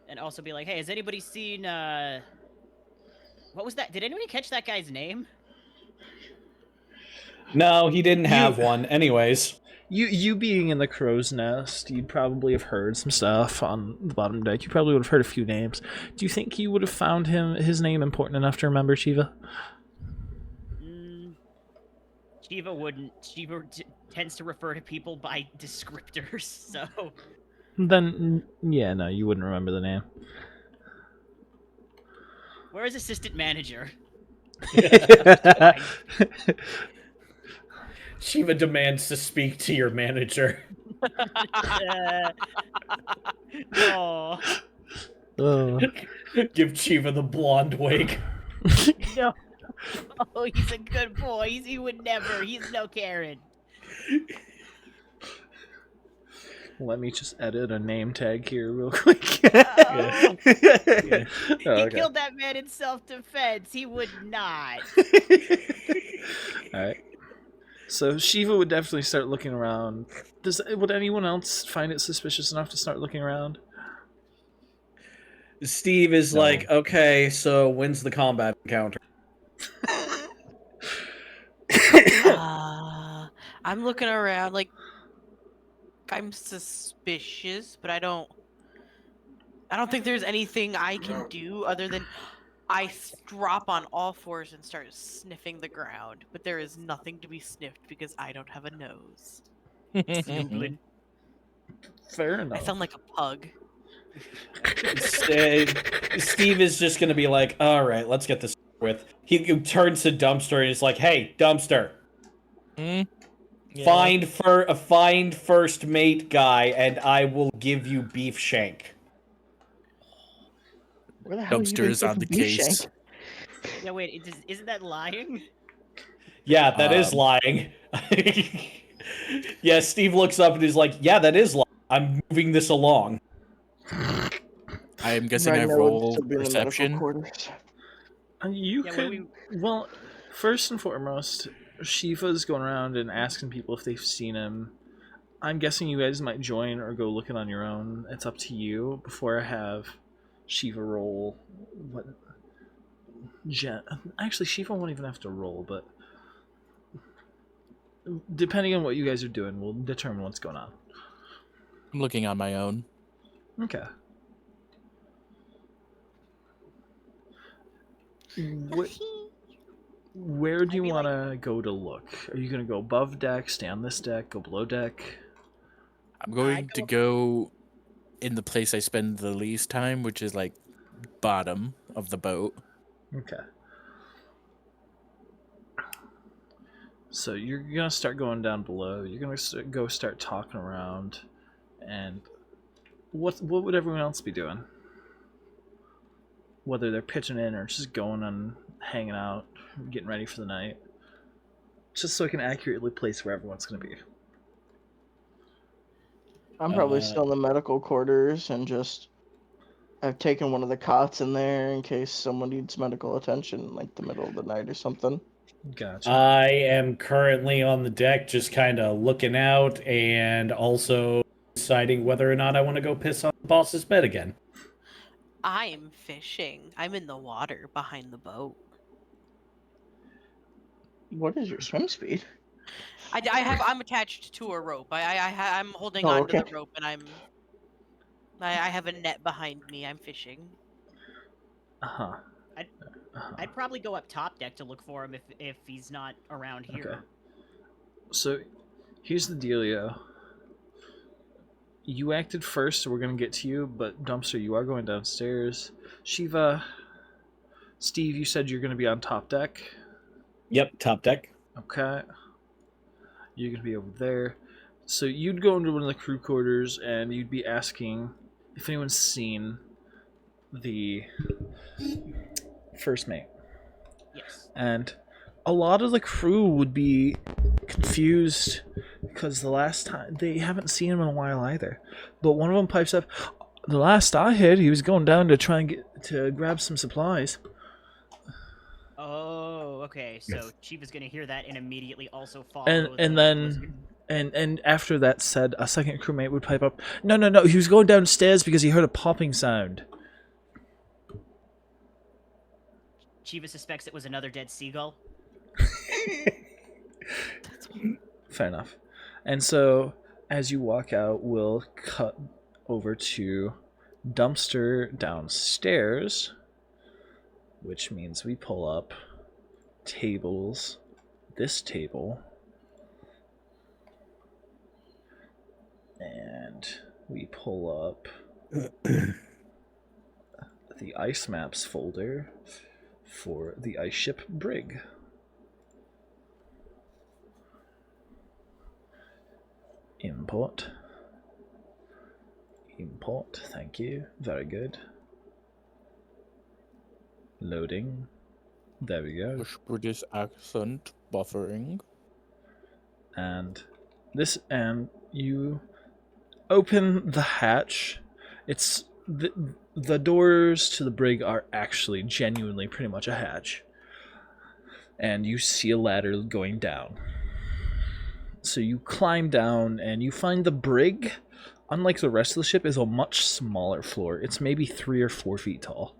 And also be like, hey, has anybody seen, what was that? Did anybody catch that guy's name? No, he didn't have one. Anyways. You being in the crow's nest, you'd probably have heard some stuff on the bottom deck. You probably would have heard a few names. Do you think you would have found his name important enough to remember, Shiva? Shiva wouldn't. Shiva tends to refer to people by descriptors, so... Then, yeah, no, you wouldn't remember the name. Where is assistant manager? Shiva demands to speak to your manager. No. Oh. Give Shiva the blonde wig. No. Oh, he's a good boy. He would never. He's no Karen. Let me just edit a name tag here real quick. Oh. Yeah. He Okay. killed that man in self-defense. He would not. Alright. So Shiva would definitely start looking around. Would anyone else find it suspicious enough to start looking around? Steve is No. like, okay, so when's the combat encounter? I'm looking around like I'm suspicious, but I don't think there's anything I can do other than I drop on all fours and start sniffing the ground. But there is nothing to be sniffed because I don't have a nose. Fair I enough. sound like a pug. Steve is just gonna be like, all right, let's get this with. He turns to Dumpster and is like, hey, Dumpster, Yeah. find first mate guy, and I will give you beef shank. Where the hell are you Dumpster gonna is get on the the beef case. shank? Yeah, wait. Isn't that lying? Yeah, that is lying. Yeah, Steve looks up and he's like, yeah, that is lying. I'm moving this along. I am guessing I Ragnar would roll still be in the medical perception. quarters. You Yeah, could. what do Well, first and foremost, Shifa's going around and asking people if they've seen him. I'm guessing you guys might join or go looking on your own. It's up to you. Before I have Shiva roll, what? Actually, Shiva won't even have to roll, but depending on what you guys are doing, we'll determine what's going on. I'm looking on my own. Okay. Where do you I'd be want to go to look? Are you going to go above deck, stay on this deck, go below deck? I'm going to go in the place I spend the least time, which is like bottom of the boat. Okay. So you're going to start going down below. You're going to go start talking around. And what would everyone else be doing? Whether they're pitching in or just going and hanging out, getting ready for the night. Just so I can accurately place where everyone's going to be. I'm probably still in the medical quarters and just I've taken one of the cots in there in case someone needs medical attention, like the middle of the night or something. Gotcha. I am currently on the deck, just kind of looking out and also deciding whether or not I want to go piss on the boss's bed again. I'm fishing. I'm in the water behind the boat. What is your swim speed? I'm attached to a rope. I'm holding on to the rope, and I have a net behind me. I'm fishing. Uh-huh. I'd probably go up top deck to look for him if he's not around here. Okay. So, here's the dealio. You acted first, so we're going to get to you, but Dumpster, you are going downstairs. Shiva, Steve, you said you're going to be on top deck? Yep, top deck. Okay. You're going to be over there. So you'd go into one of the crew quarters, and you'd be asking if anyone's seen the first mate. Yes. And a lot of the crew would be confused because the last time they haven't seen him in a while either. But one of them pipes up, the last I heard, he was going down to try and grab some supplies. Oh, okay. So Chief gonna hear that and immediately also follow. And after that said, a second crewmate would pipe up, no, he was going downstairs because he heard a popping sound. Chiva suspects it was another dead seagull. Fair enough. And so, as you walk out, we'll cut over to Dumpster downstairs, which means we pull up tables, this table, and we pull up the ice maps folder for the ice ship Brig. Import, thank you, very good. Loading, there we go. Push British accent buffering. And you open the hatch. It's the doors to the brig are actually genuinely pretty much a hatch. And you see a ladder going down. So you climb down and you find the brig, unlike the rest of the ship, is a much smaller floor. It's maybe 3 or 4 feet tall.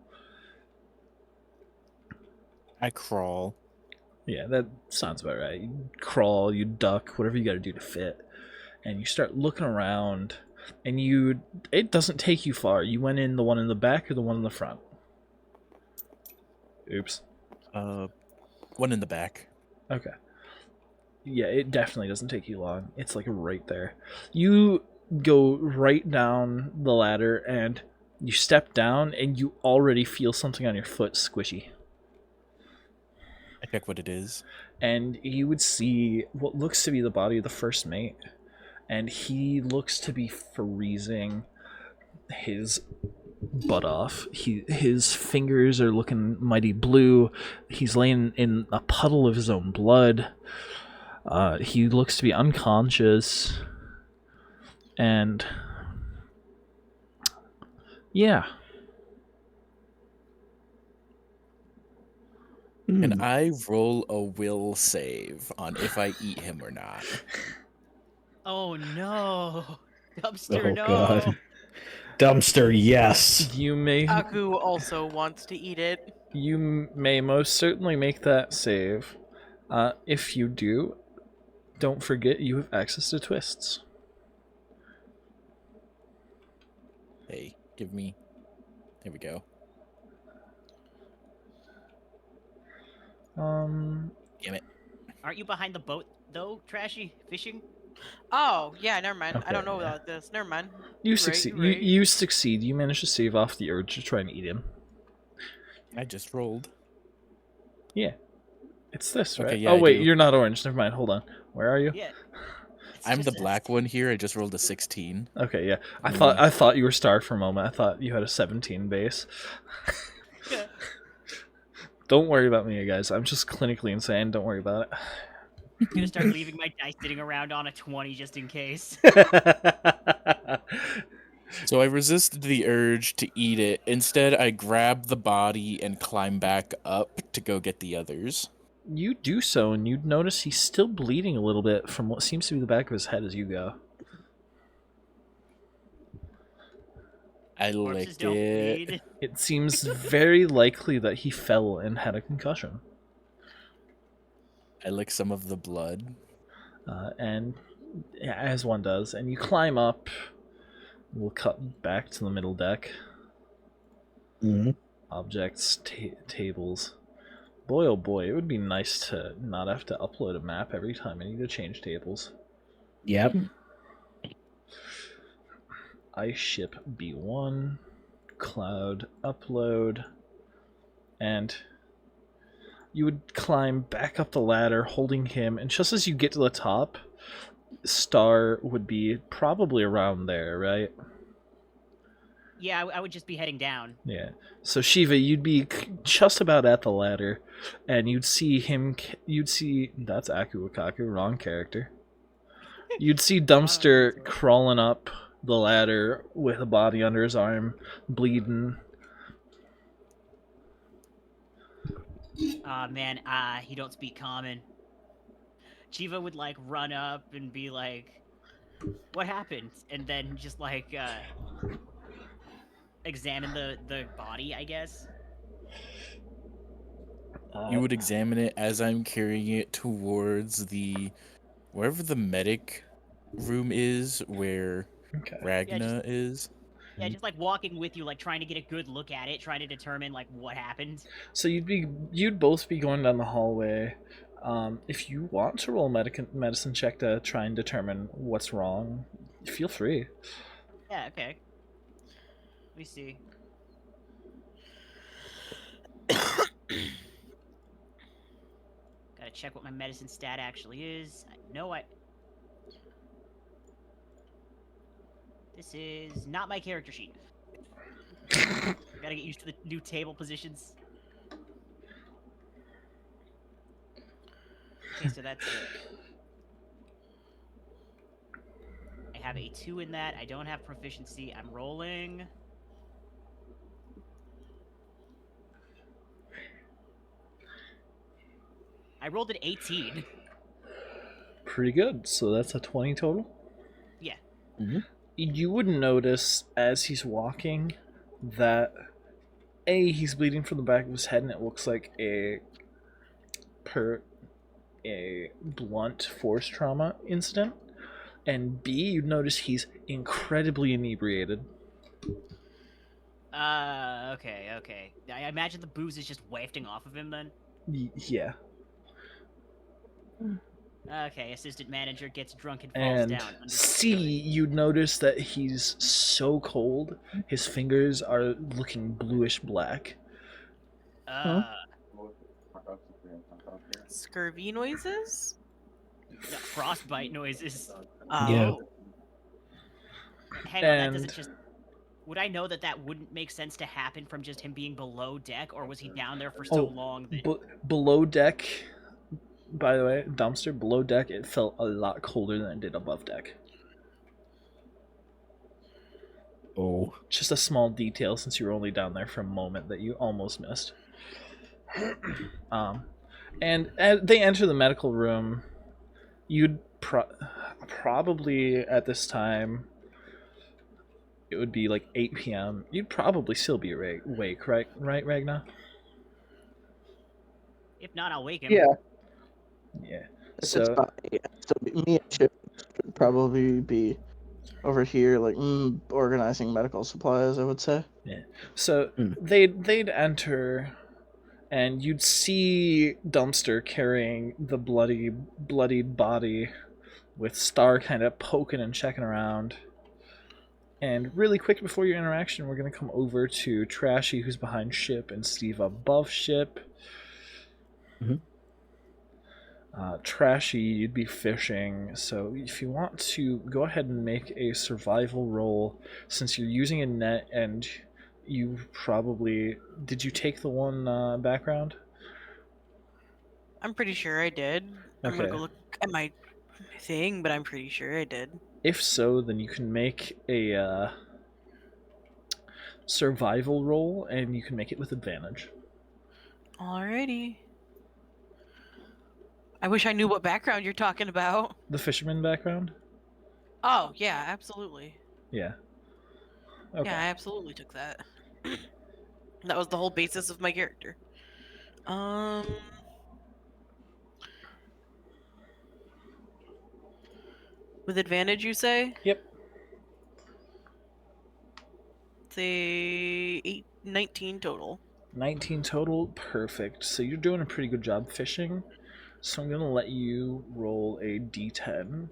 I crawl. Yeah, that sounds about right. You crawl, you duck, whatever you gotta do to fit. And you start looking around, and it doesn't take you far. You went in the one in the back or the one in the front? Oops. One in the back. Okay. Yeah, it definitely doesn't take you long. It's like right there. You go right down the ladder, and you step down, and you already feel something on your foot squishy. I check what it is. And you would see what looks to be the body of the first mate. And he looks to be freezing. His butt off. His fingers are looking mighty blue. He's laying in a puddle of his own blood. He looks to be unconscious. And yeah. Can I roll a will save on if I eat him or not? Oh no. Dumpster, Oh, no. God. Dumpster, yes. You may Aku also wants to eat it. you may most certainly make that save. If you do, don't forget you have access to twists. Hey, give me. There we go. Damn it. Aren't you behind the boat though, Trashy? Fishing? Oh, yeah, never mind. I don't Okay, know yeah. about this. Never mind. You You're succeed. Right, you're right. You succeed. You manage to stave off the urge to try and eat him. I just rolled. Yeah. It's this, right? Okay, yeah, oh I wait, do. you're not orange. Never mind. Hold on. Where are you? Yeah. It's I'm the just black one here. I just rolled a 16. Okay, yeah. I thought you were starred for a moment. I thought you had a 17 base. Don't worry about me, guys. I'm just clinically insane. Don't worry about I'm gonna start leaving my dice sitting around on a 20 just in case. it. So I resisted the urge to eat it. Instead, I grab the body and climb back up to go get the others. You do so, and you'd notice he's still bleeding a little bit from what seems to be the back of his head as you go. I Corpses licked don't it. bleed. It seems very likely that he fell and had a concussion. I lick some of the blood. And yeah, as one does, and you climb up. We'll cut back to the middle deck. Mm-hmm. Objects, tables. Boy, oh boy, it would be nice to not have to upload a map every time I need to change tables. Yep. Ice ship B1, cloud upload, and you would climb back up the ladder holding him, and just as you get to the top, Star would be probably around there, right? Yeah, I would just be heading down. Yeah. So Shiva, you'd be just about at the ladder, and you'd see him. You'd see that's Aku Wakaku, wrong character. You'd see Dumpster crawling up the ladder with a body under his arm, bleeding. Man, he don't speak common. Chiva would like run up and be like, "What happened?" And then just like examine the body, I guess. You would examine it as I'm carrying it towards wherever the medic room is, where Okay. Ragna is. Yeah, just like walking with you, like trying to get a good look at it, trying to determine like what happened. So you'd both be going down the hallway. If you want to roll a medicine check to try and determine what's wrong, feel free. Yeah, okay. Let me see. Gotta check what my medicine stat actually is. This is not my character sheet. Gotta get used to the new table positions. Okay, so that's it. I have a 2 in that. I don't have proficiency. I'm rolling. I rolled an 18. Pretty good. So that's a 20 total? Yeah. Mm-hmm. You would notice as he's walking that he's bleeding from the back of his head, and it looks like a blunt force trauma incident. And B, you'd notice he's incredibly inebriated. Okay. I imagine the booze is just wafting off of him then. Yeah. Okay, assistant manager gets drunk and falls And down. C, you'd notice that he's so cold, his fingers are looking bluish black. Scurvy noises? No, frostbite noises. Oh. Yeah. Hang on, that doesn't And- just... would I know that that wouldn't make sense to happen from just him being below deck, or was he down there for so long that... Below deck, by the way, dumpster, below deck, it felt a lot colder than it did above deck. Oh. Just a small detail since you were only down there for a moment that you almost missed. And as they enter the medical room, you'd probably at this time, it would be like 8 p.m. You'd probably still be awake, right, Ragnar? If not, I'll wake him. Yeah. Yeah. It's So about, yeah. So me and Chip should probably be over here, like organizing medical supplies, I would say. yeah. So they'd enter, and you'd see Dumpster carrying the bloodied body, with Star kind of poking and checking around. And really quick before your interaction, we're gonna come over to Trashi, who's behind ship, and Steve above ship. Mhm. Trashi, you'd be fishing, so if you want to go ahead and make a survival roll, since you're using a net and you probably... Did you take the one background? I'm pretty sure I did. I'm gonna Okay. go look at my thing, but I'm pretty sure I did. If so, then you can make a survival roll, and you can make it with advantage. Alrighty. I wish I knew what background you're talking about. The fisherman background? Oh, yeah, absolutely. Yeah. Okay. Yeah, I absolutely took that. That was the whole basis of my character. With advantage, you say? Yep. Say 19 total. 19 total, perfect. So you're doing a pretty good job fishing. So I'm gonna let you roll a d10.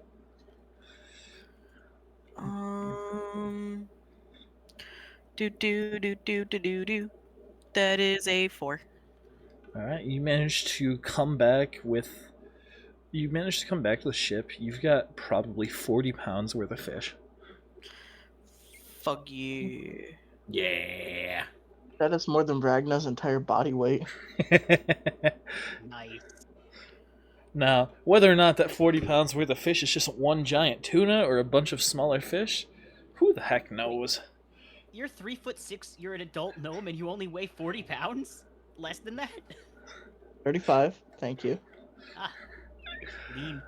Do. That is a 4. All right, you managed to come back with. You managed to come back to the ship. You've got probably 40 pounds worth of fish. Fuck you. Yeah. That is more than Ragnar's entire body weight. Nice. Now, whether or not that 40 pounds worth of fish is just one giant tuna or a bunch of smaller fish, who the heck knows? You're 3'6", you're an adult gnome, and you only weigh 40 pounds? Less than that? 35, thank you. Ah. Lean.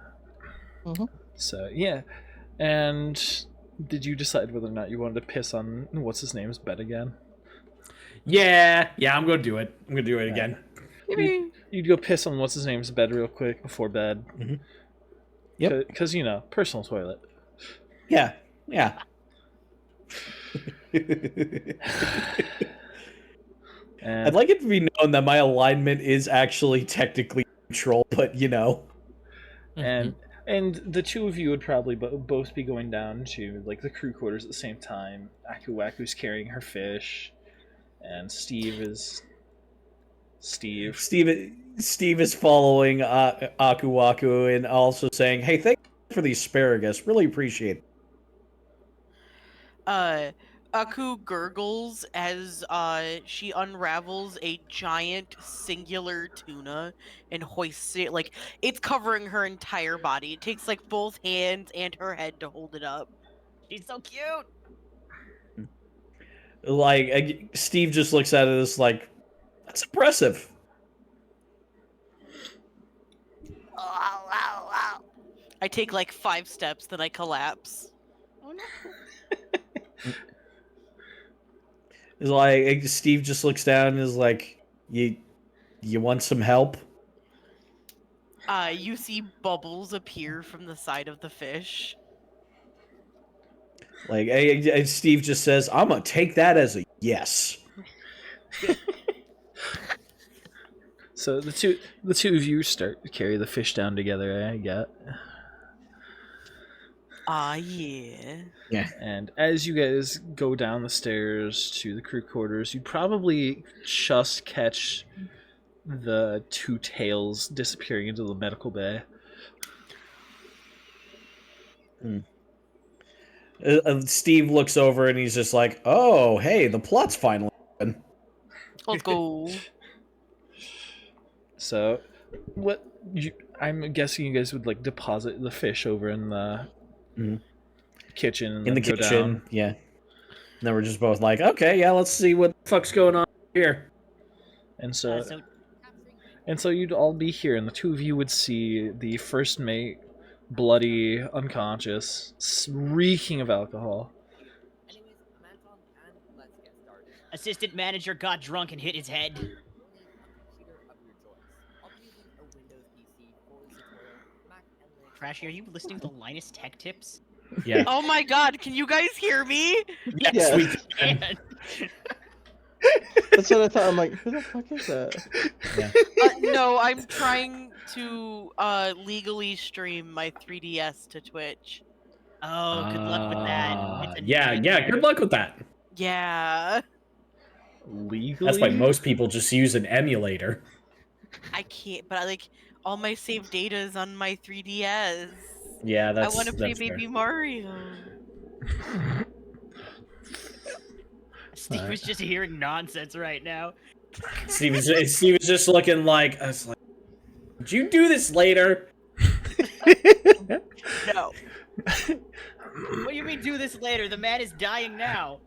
So, yeah. And did you decide whether or not you wanted to piss on what's his name's bed again? Yeah, I'm gonna do it. I'm gonna do it again. You'd go piss on what's his name's bed real quick before bed. Mm-hmm. Yep. Because, you know, personal toilet. Yeah. And I'd like it to be known that my alignment is actually technically neutral, but you know. and the two of you would probably both be going down to like the crew quarters at the same time. Aku Aku's carrying her fish, and Steve is Steve Aku gurgles as she unravels a giant singular tuna and hoists it. Like, it's covering her entire body. It takes like both hands and her head to hold it up. She's so cute! Like, Steve just looks at it as like, that's impressive. I take like 5 steps, then I collapse. Oh no. It's like Steve just looks down and is like, "You want some help?" You see bubbles appear from the side of the fish. Like, Steve just says, "I'm gonna take that as a yes." So the two of you start to carry the fish down together. I get. Yeah. Yeah. And as you guys go down the stairs to the crew quarters, you'd probably just catch the two tails disappearing into the medical bay. Steve looks over and he's just like, "Oh, hey, the plot's finally open." Let's go. So, what? I'm guessing you guys would like deposit the fish over in the Mhm. kitchen and In the then go kitchen. down. Yeah. And then we're just both like, "Okay, yeah, let's see what the fuck's going on here." And So so you'd all be here, and the two of you would see the first mate, bloody, unconscious, reeking of alcohol. Anyways, Manton, and let's get started. assistant manager got drunk and hit his head. You'll need a computer of your choice. I'll be using a Windows PC for this tutorial. Mac and Linux. Trashy, are you listening to Linus Tech Tips? Yeah. Oh my god, can you guys hear me? Yes, Yeah. we can. And That's what I thought. I'm like, who the fuck is that? No, I'm trying to legally stream my 3DS to Twitch. oh, good luck with that. It's a Yeah. Good luck with that. Yeah. Legally? That's why most people just use an emulator. I can't, but like all my saved data is on my 3DS. Yeah, that's. I want to play that's fair. Baby Mario. Steve is just hearing nonsense right now. Steve was just looking like, I was like, "Did you do this later?" No. What do you mean do this later? The man is dying now.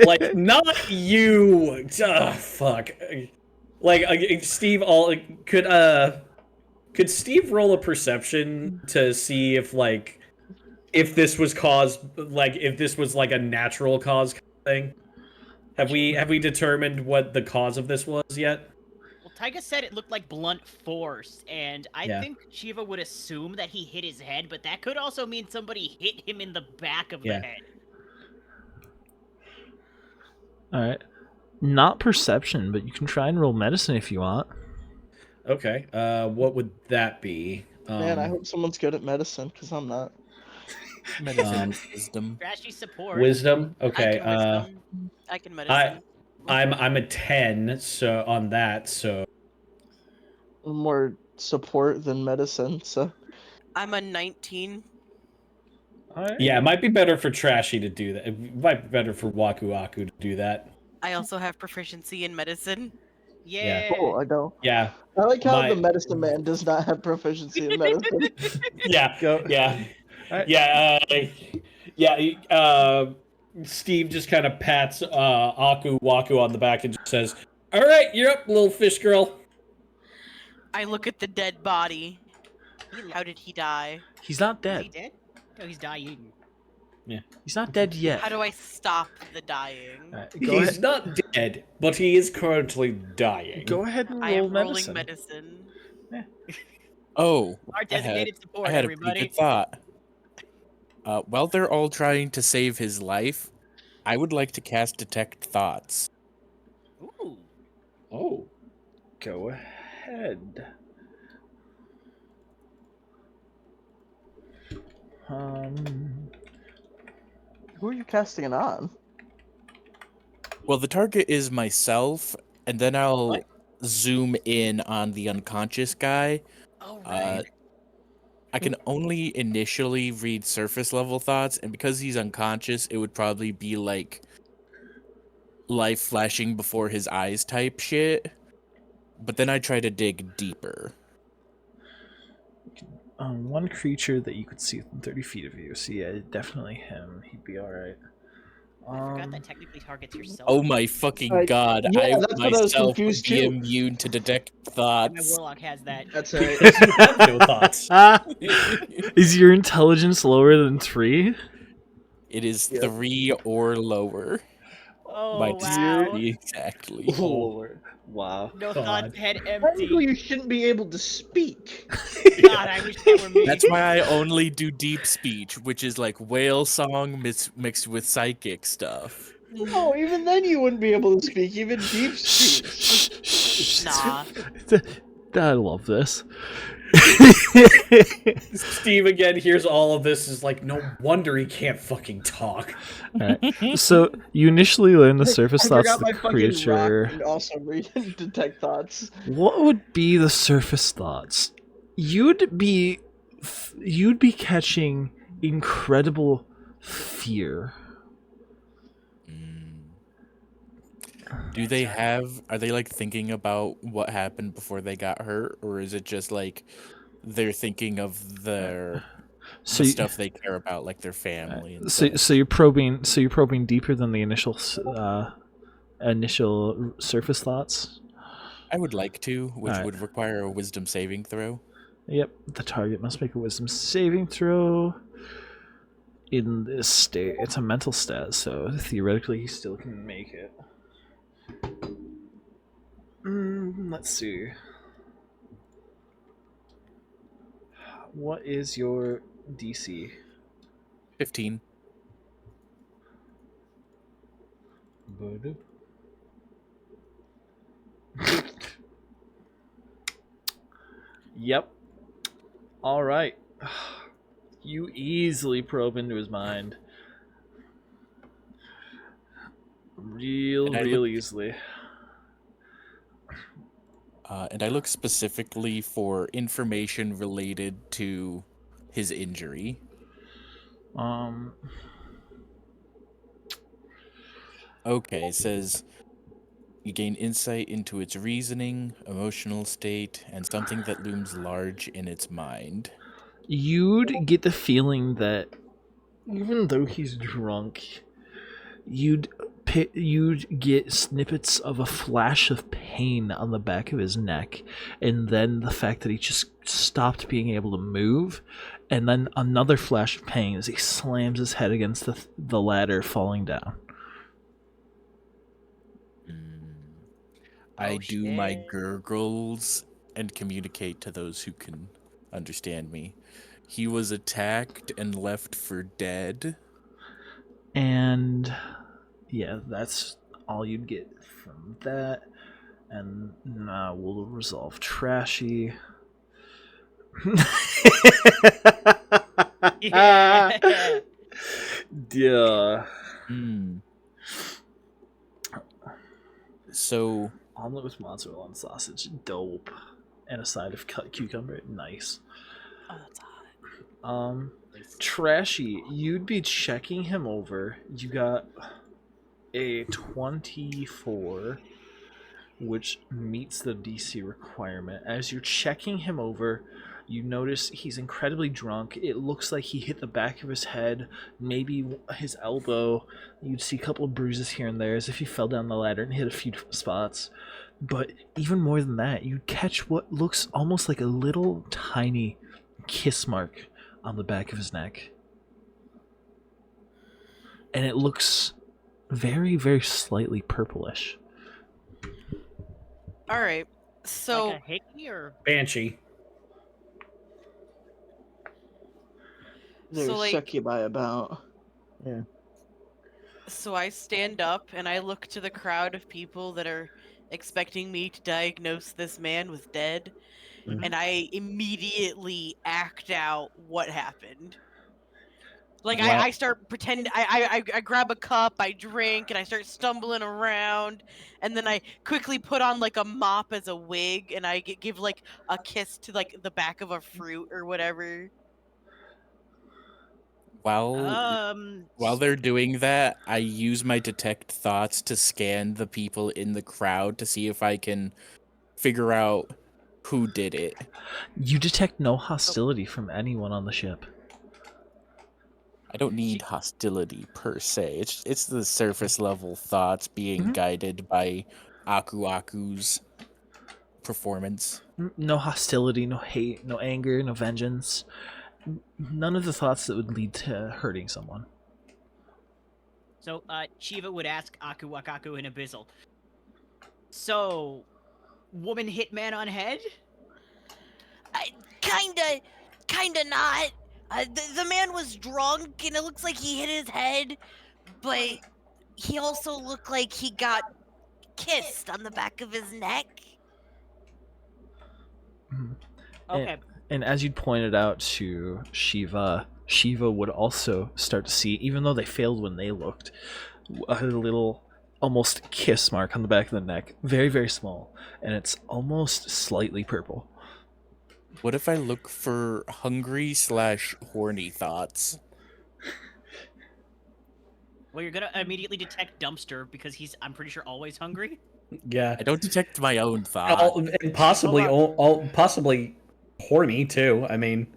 Like, not you. Fuck. Like, Steve. Could Steve roll a perception to see if if this was caused, if this was like a natural cause kind of thing? Have we determined what the cause of this was yet? Well, Tyga said it looked like blunt force, and I Yeah. think Shiva would assume that he hit his head, but that could also mean somebody hit him in the back of Yeah. the head. Alright. Not perception, but you can try and roll medicine if you want. Okay. What would that be? Man, I hope someone's good at medicine, because I'm not. Medicine, wisdom. Trashy support. Wisdom. Okay. I can medicine. I'm a 10, so on that. So More support than medicine, so. I'm a 19. yeah, it might be better for Trashy to do that. It might be better for Waku Aku to do that. I also have proficiency in medicine. Yeah. Oh, I know. Yeah. I like how My- the medicine man does not have proficiency in medicine. Yeah. Go. Yeah. Alright. Steve just kind of pats Aku Waku on the back and just says, "All right, you're up, little fish girl." I look at the dead body. How did he die? He's not Is he dead. dead? No, he's dying. He's not dead yet. How do I stop the dying? Alright, He's not dead, but he is currently dying. Go ahead and I roll am medicine. rolling medicine. Oh, Our designated support, I had a pretty everybody. good thought. While they're all trying to save his life, I would like to cast Detect Thoughts. Ooh. Oh. Go ahead. Who are you casting it on? Well, the target is myself, and then I'll zoom in on the unconscious guy. Oh, right. I can only initially read surface level thoughts, and because he's unconscious, it would probably be like life flashing before his eyes type shit. But then I try to dig deeper. One creature that you could see within 30 feet of you. So yeah, definitely him. He'd be alright. I forgot that technically targets yourself. Oh my fucking I- god! yeah, I that's what I was myself would confused be too. immune to detect My thoughts. warlock has that. That's Because you have no thoughts. Is your intelligence lower than 3? It is Yep. 3 or lower. Oh, My wow. DC exactly. Lord. Wow. No God. thoughts, head Technically, empty. you shouldn't be able to speak. God, I wish that were me. That's why I only do deep speech, which is like whale song mixed with psychic stuff. No, even then you wouldn't be able to speak, even deep speech. Nah. I love this. Steve again hears all of this, is like, no wonder he can't fucking talk. Alright. So you initially learn the surface I thoughts forgot of the my fucking creature. rock and also read and detect thoughts. What would be the surface thoughts? You'd be catching incredible fear. Do they are they like thinking about what happened before they got hurt, or is it just like they're thinking of the So, you, stuff they care about, like their family and so, such? so you're probing. So you're probing deeper than the initial surface thoughts. I would like to, which Alright. would require a wisdom saving throw. Yep, the target must make a wisdom saving throw. In this state, it's a mental stat, so theoretically he still can make it. Let's see. What is your DC? 15. Yep. All right. You easily probe into his mind. Real easily. And I look specifically for information related to his injury. Okay, it says you gain insight into its reasoning, emotional state, and something that looms large in its mind. You'd get the feeling that even though he's drunk, you'd get snippets of a flash of pain on the back of his neck, and then the fact that he just stopped being able to move, and then another flash of pain as he slams his head against the ladder, falling down. I do my gurgles and communicate to those who can understand me. He was attacked and left for dead. And yeah, that's all you'd get from that. And now we'll resolve Trashy. Yeah. Yeah. So omelet with mozzarella and sausage, dope. And a side of cut cucumber, nice. Oh, that's hot. Trashy, you'd be checking him over. You got a 24, which meets the DC requirement. As you're checking him over, you notice he's incredibly drunk. It looks like he hit the back of his head, maybe his elbow. You'd see a couple of bruises here and there as if he fell down the ladder and hit a few spots. But even more than that, you'd catch what looks almost like a little tiny kiss mark on the back of his neck. And it looks very, very slightly purplish. All right. So Like a hickey or Banshee. There's like- succubi about. Yeah. So I stand up and I look to the crowd of people that are expecting me to diagnose this man with dead, and I immediately act out what happened. Like I start pretending. I grab a cup, I drink, and I start stumbling around, and then I quickly put on like a mop as a wig, and I give like a kiss to like the back of a fruit or whatever. While they're doing that, I use my detect thoughts to scan the people in the crowd to see if I can figure out who did it. You detect no hostility from anyone on the ship. I don't need hostility per se. It's the surface level thoughts being guided by Aku's performance. No hostility, no hate, no anger, no vengeance. None of the thoughts that would lead to hurting someone. So, Shiva would ask Wakaku and Abyssal. So, woman hit man on head? Kinda not. The man was drunk, and it looks like he hit his head, but he also looked like he got kissed on the back of his neck. Okay. And as you pointed out to Shiva would also start to see, even though they failed when they looked, a little almost kiss mark on the back of the neck. Very, very small. And it's almost slightly purple. What if I look for hungry/horny thoughts? Well, you're gonna immediately detect Dumpster because I'm pretty sure, always hungry. Yeah. I don't detect my own thought. And possibly, Hold possibly horny too. I mean,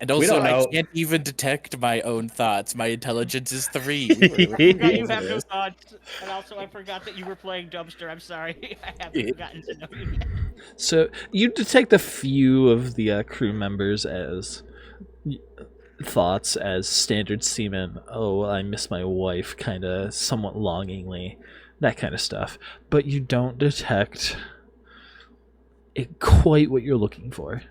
And we also, don't I know. can't even detect my own thoughts. My intelligence is 3. We were I forgot you over have no this. thoughts, and also I forgot that you were playing Dumpster. I'm sorry, I haven't gotten to know you yet. So you detect a few of the crew members as thoughts as standard seamen. Oh, I miss my wife, kind of somewhat longingly, that kind of stuff. But you don't detect quite what you're looking for.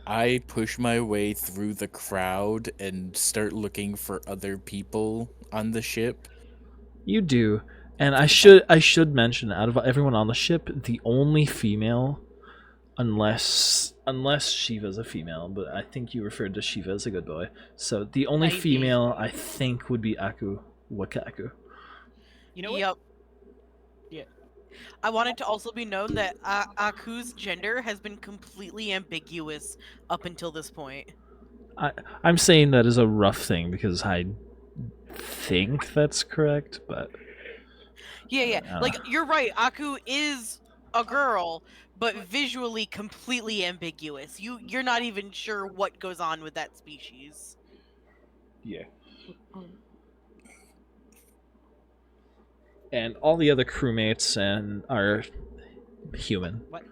I push my way through the crowd and start looking for other people on the ship. You do, and I should mention, out of everyone on the ship, the only female, unless Shiva's a female, but I think you referred to Shiva as a good boy. So the only He's female great. I think would be Aku Wakaku. You know what? Yep. Yeah. I want it to also be known that Aku's gender has been completely ambiguous up until this point. I'm saying that is a rough thing because I think that's correct, but Yeah. Like, you're right. Aku is a girl, but visually completely ambiguous. You're not even sure what goes on with that species. yeah. And all the other crewmates are human. What?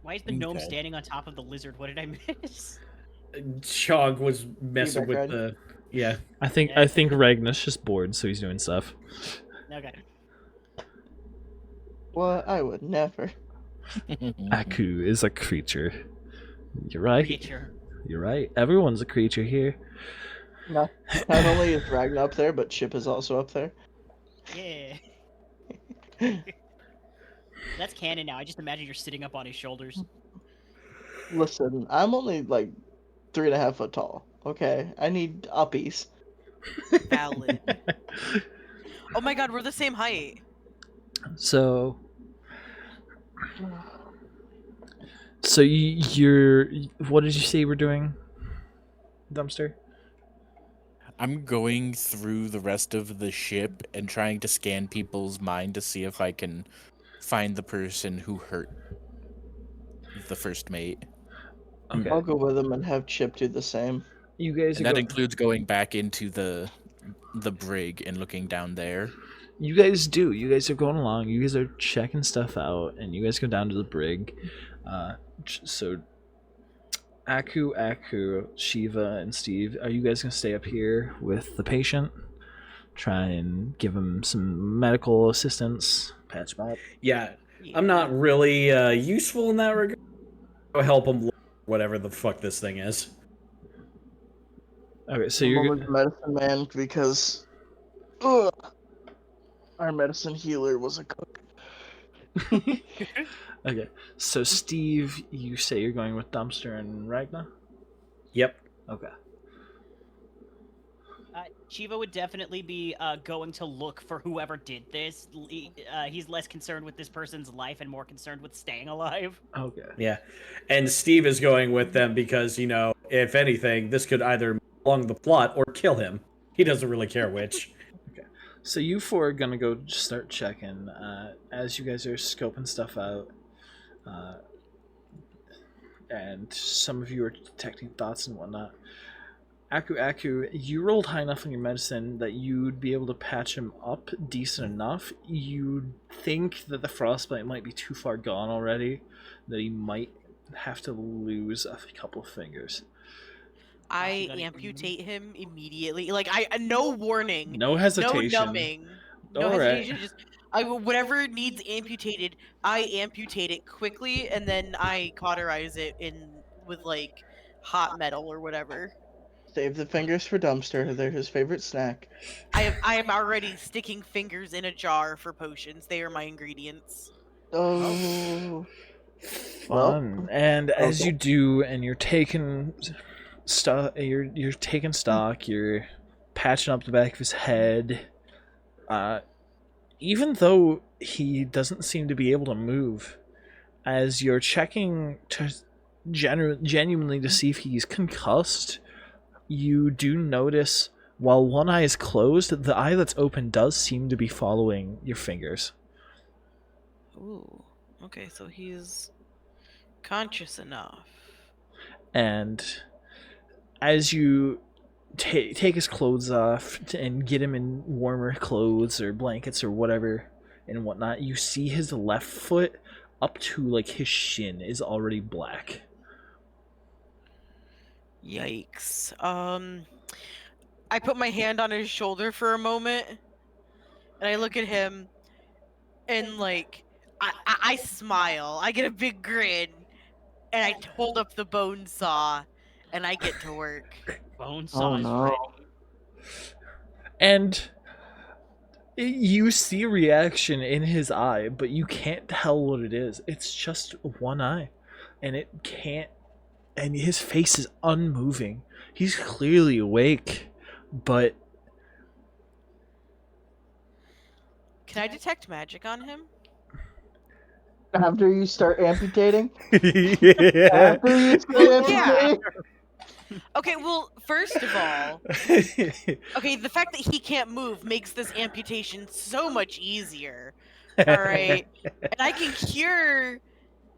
Why is the gnome Okay. standing on top of the lizard? What did I miss? Chog was messing Feedback with ride. the. Yeah. I think Yeah. Ragnar's just bored, so he's doing stuff. Okay. What? I would never. Aku is a creature. You're right. Creature. You're right. Everyone's a creature here. Not only is Ragnar up there, but Chip is also up there. Yeah. That's canon now. I just imagine you're sitting up on his shoulders. Listen, I'm only like 3.5 foot tall. Okay, I need uppies. Valid. Oh my god, we're the same height. So you're. What did you say you were doing, Dumpster? I'm going through the rest of the ship and trying to scan people's mind to see if I can find the person who hurt the first mate. Okay. I'll go with him and have Chip do the same. You guys And are that go- includes going back into the brig and looking down there. You guys do. You guys are going along. You guys are checking stuff out, and you guys go down to the brig. So, Aku, Shiva, and Steve, are you guys gonna stay up here with the patient? Try and give him some medical assistance, patch him up. Yeah. I'm not really useful in that regard. I'll help him look whatever the fuck this thing is. Okay, so I'm you're only the medicine man because our medicine healer was a cook. okay. So Steve, you say you're going with Dumpster and Ragnar. Yep. Okay. Shiva would definitely be going to look for whoever did this. He's less concerned with this person's life and more concerned with staying alive. Okay. Yeah. And Steve is going with them because, if anything, this could either along the plot or kill him. He doesn't really care which. So you four are gonna go start checking. As you guys are scoping stuff out, and some of you are detecting thoughts and whatnot. Aku, you rolled high enough on your medicine that you'd be able to patch him up decent enough. You think that the frostbite might be too far gone already, that he might have to lose a couple of fingers. I amputate him immediately. Like, no warning. No hesitation. No numbing. No All right. hesitation. Just whatever needs amputated, I amputate it quickly, and then I cauterize it with like hot metal or whatever. Save the fingers for Dumpster. They're his favorite snack. I am already sticking fingers in a jar for potions. They are my ingredients. Oh. Fun. And as you do, and you're taking stuff, you're taking stock, you're patching up the back of his head. Even though he doesn't seem to be able to move, as you're checking to genuinely to see if he's concussed, you do notice while one eye is closed, the eye that's open does seem to be following your fingers. Ooh. Okay, so he's conscious enough. And as you take his clothes off and get him in warmer clothes or blankets or whatever and whatnot, you see his left foot up to like his shin is already black. Yikes. I put my hand on his shoulder for a moment, and I look at him, and like I smile. I get a big grin, and I hold up the bone saw, and I get to work. Bone saw is no. ready. And you see reaction in his eye, but you can't tell what it is. It's just one eye, and it can't. And his face is unmoving. He's clearly awake, but Can I detect magic on him? After you start amputating? yeah. After you start amputating? Okay, well, first of all, okay, the fact that he can't move makes this amputation so much easier. All right, and I can cure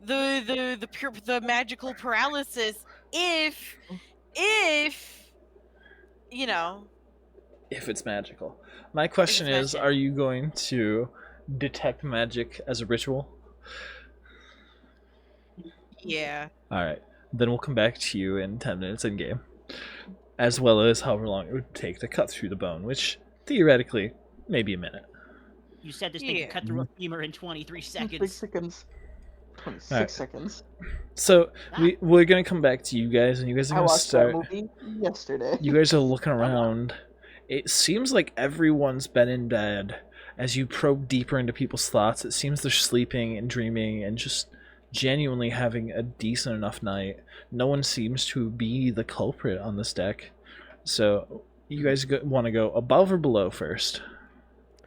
the magical paralysis if you know. If it's magical. My question If it's is, magical. are you going to detect magic as a ritual? Yeah. Alright. Then we'll come back to you in 10 minutes in game. As well as however long it would take to cut through the bone, which theoretically maybe a minute. You said this thing Yeah. could cut through a femur in 23 6 seconds. seconds. 26 Alright. seconds. So we're gonna come back to you guys, and you guys are I gonna watched start. that movie yesterday. You guys are looking around. It seems like everyone's been in bed. As you probe deeper into people's thoughts, it seems they're sleeping and dreaming and just genuinely having a decent enough night. No one seems to be the culprit on this deck. So, you guys want to go above or below first?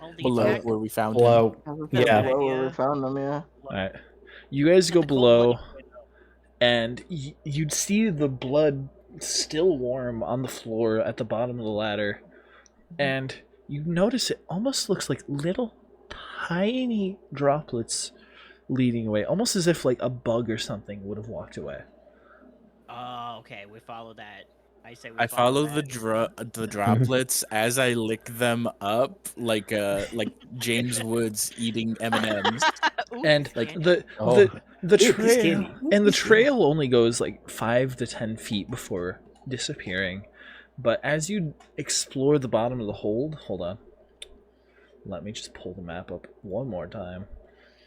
All the Below attack- where we found him. Below. Yeah. Yeah. Where we found them, yeah. Alright. You guys go the below, cold-blooded window. and you'd see the blood still warm on the floor at the bottom of the ladder. And you notice it almost looks like little tiny droplets leading away, almost as if like a bug or something would have walked away. Oh, okay, we follow that. I say we I follow that. the droplets as I lick them up like James Woods eating M&Ms. Oops, And like the Oh. the Ooh, trail skinny. and the trail only goes like 5 to 10 feet before disappearing. But as you explore the bottom of the hold on. Let me just pull the map up one more time.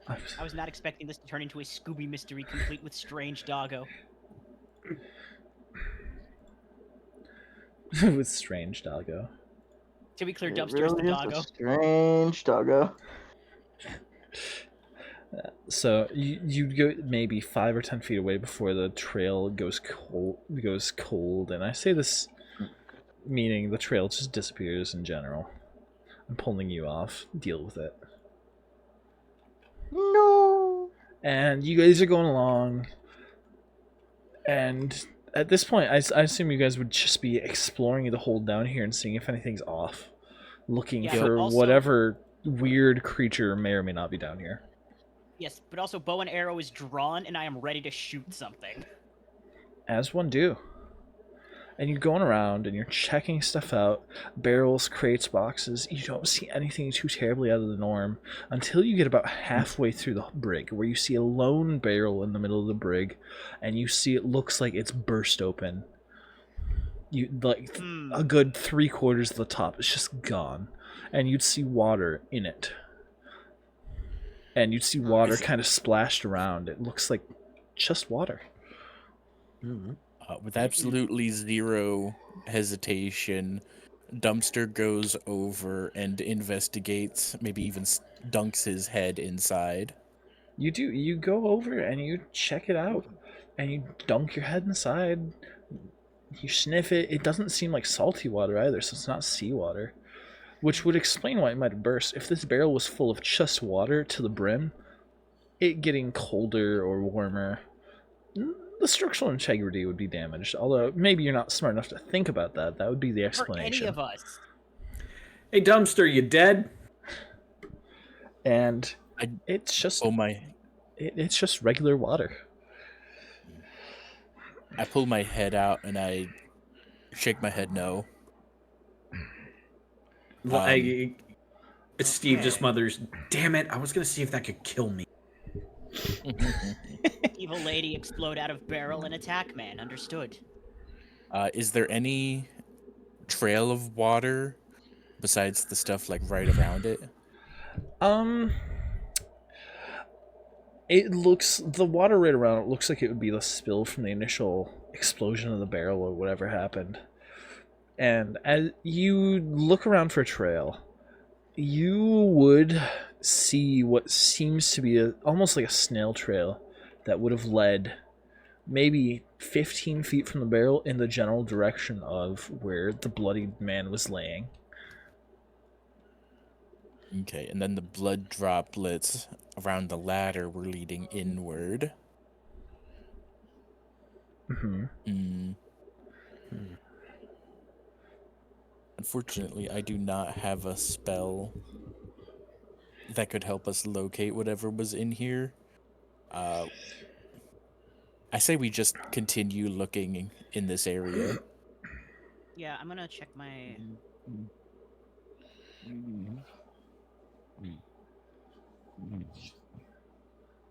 I was not expecting this to turn into a Scooby mystery complete with strange doggo. With strange doggo. To be clear, It Dumpster is the really is a doggo. strange doggo. So you go maybe 5 or 10 feet away before the trail goes cold, and I say this meaning the trail just disappears in general. I'm pulling you off. Deal with it. No. And you guys are going along, and at this point, I assume you guys would just be exploring the hold down here and seeing if anything's off, looking Yeah, for also- whatever weird creature may or may not be down here. Yes, but also bow and arrow is drawn, and I am ready to shoot something. As one do. And you're going around and you're checking stuff out, barrels, crates, boxes. You don't see anything too terribly out of the norm until you get about halfway through the brig, where you see a lone barrel in the middle of the brig, and you see it looks like it's burst open. You like a good 3/4 of the top is just gone, and you'd see water in it. And you'd see water kind of splashed around. It looks like just water. With absolutely zero hesitation, Dumpster goes over and investigates, maybe even dunks his head inside. You do. You go over and you check it out, and you dunk your head inside. You sniff it. It doesn't seem like salty water either, so it's not seawater, which would explain why it might have burst. If this barrel was full of just water to the brim, it getting colder or warmer the structural integrity would be damaged. Although maybe you're not smart enough to think about that. That would be the For explanation. any of us. Hey, dumpster, you dead? And I- it's just Oh my! it's just regular water. I pull my head out and I shake my head no. Steve just mutters, "Damn it! I was gonna see if that could kill me." Evil lady explode out of barrel and attack man. Understood. Is there any trail of water besides the stuff like right around it? It looks, the water right around it looks like it would be the spill from the initial explosion of the barrel or whatever happened. And as you look around for a trail, you would see what seems to be almost like a snail trail that would have led maybe 15 feet from the barrel in the general direction of where the bloodied man was laying. Okay, and then the blood droplets around the ladder were leading inward. Mm-hmm. Unfortunately, I do not have a spell that could help us locate whatever was in here. I say we just continue looking in this area. Yeah, I'm gonna check my.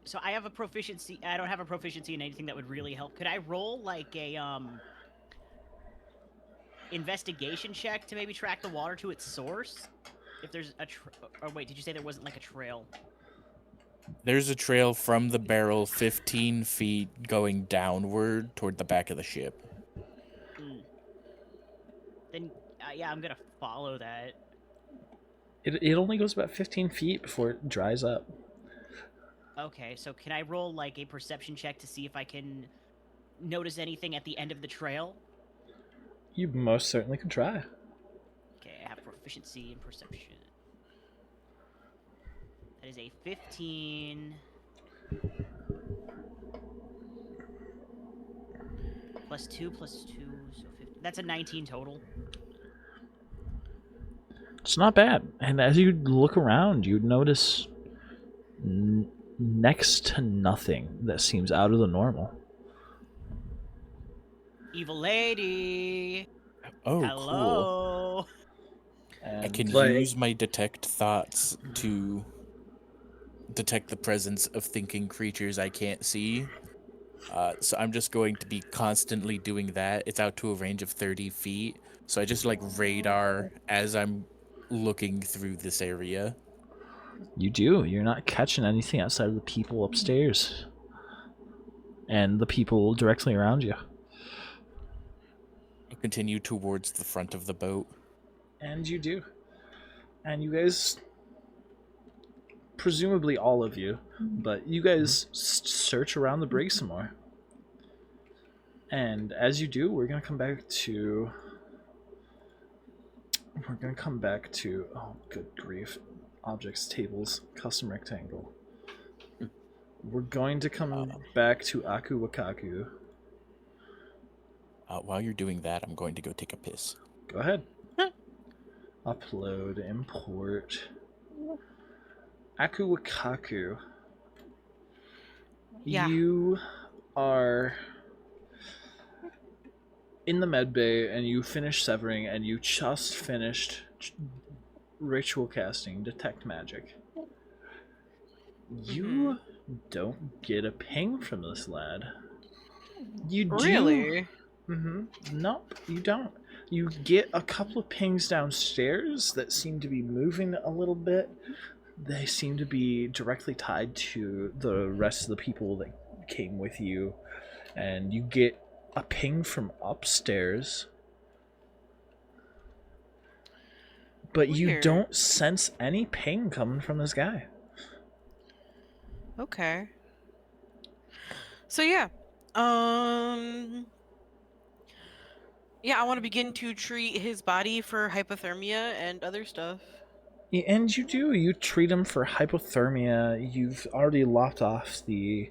So I have a proficiency. I don't have a proficiency in anything that would really help. Could I roll like a investigation check to maybe track the water to its source? If there's a or wait, did you say there wasn't like a trail? There's a trail from the barrel 15 feet going downward toward the back of the ship. Then yeah, I'm gonna follow that. It only goes about 15 feet before it dries up. Okay, so can I roll like a perception check to see if I can notice anything at the end of the trail? You most certainly could try. Okay, I have proficiency in perception. That is a 15. Plus 2, so 15. That's a 19 total. It's not bad. And as you look around, you notice next to nothing that seems out of the normal. Evil lady! Oh, Hello! cool. I can Like- use my detect thoughts to detect the presence of thinking creatures I can't see. So I'm just going to be constantly doing that. It's out to a range of 30 feet. So I just like radar as I'm looking through this area. You do. You're not catching anything outside of the people upstairs and the people directly around you. I'll continue towards the front of the boat. And you do. And you guys, presumably all of you, but you guys search around the brig some more. And as you do, we're going to come back to... Oh, good grief. Objects, tables, custom rectangle. We're going to come back to Aku Wakaku. While you're doing that, I'm going to go take a piss. Go ahead. Upload, import. Aku Wakaku. Yeah. You are in the med bay and you finish severing and you just finished ritual casting detect magic. You don't get a ping from this lad. You do. Really? Nope, you don't. You get a couple of pings downstairs that seem to be moving a little bit. They seem to be directly tied to the rest of the people that came with you. And you get a ping from upstairs. But you Weird. don't sense any ping coming from this guy. Okay. So yeah. Yeah, I want to begin to treat his body for hypothermia and other stuff. Yeah, and you do. You treat him for hypothermia. You've already lopped off the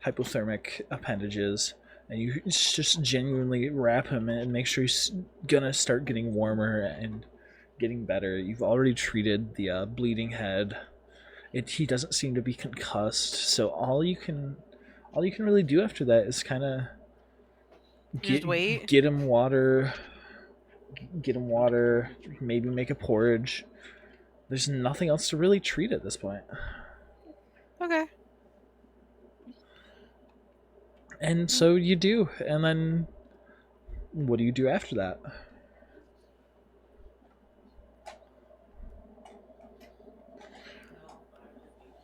hypothermic appendages, and you just genuinely wrap him and make sure he's gonna start getting warmer and getting better. You've already treated the bleeding head. He doesn't seem to be concussed, so all you can really do after that is kind of Just wait. get him water, maybe make a porridge. There's nothing else to really treat at this point. Okay. And so you do, and then what do you do after that?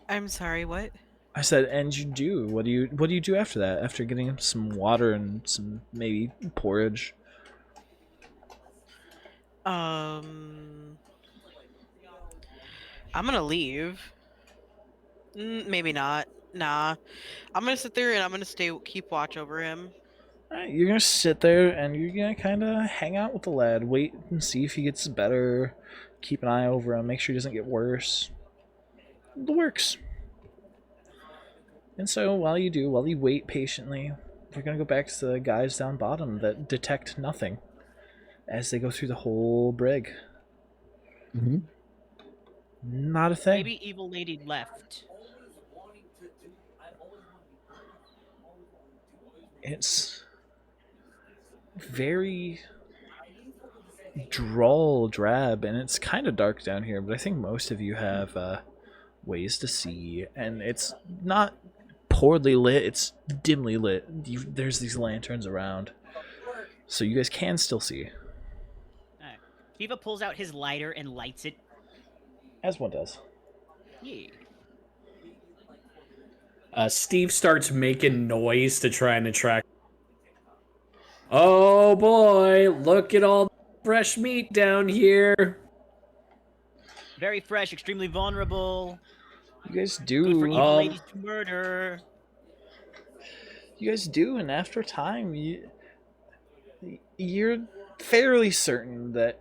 I'm sorry, what? I said, and you do. What do you do after that? After getting him some water and some maybe porridge? I'm gonna leave. Maybe not. Nah. I'm gonna sit there and I'm gonna keep watch over him. Alright, you're gonna sit there and you're gonna kind of hang out with the lad, wait and see if he gets better, keep an eye over him, make sure he doesn't get worse. The works. And so while you wait patiently, you're gonna go back to the guys down bottom that detect nothing as they go through the whole brig. Mm-hmm. Not a thing. Maybe evil lady left. It's very drab, and it's kind of dark down here, but I think most of you have ways to see, and it's not poorly lit, it's dimly lit. There's these lanterns around, so you guys can still see. Alright. Kiva pulls out his lighter and lights it. As one does. Yeah. Steve starts making noise to try and attract. Oh boy, look at all the fresh meat down here. Very fresh, extremely vulnerable. You guys Good do. for evil ladies to murder. You guys do, and after a time, you're fairly certain that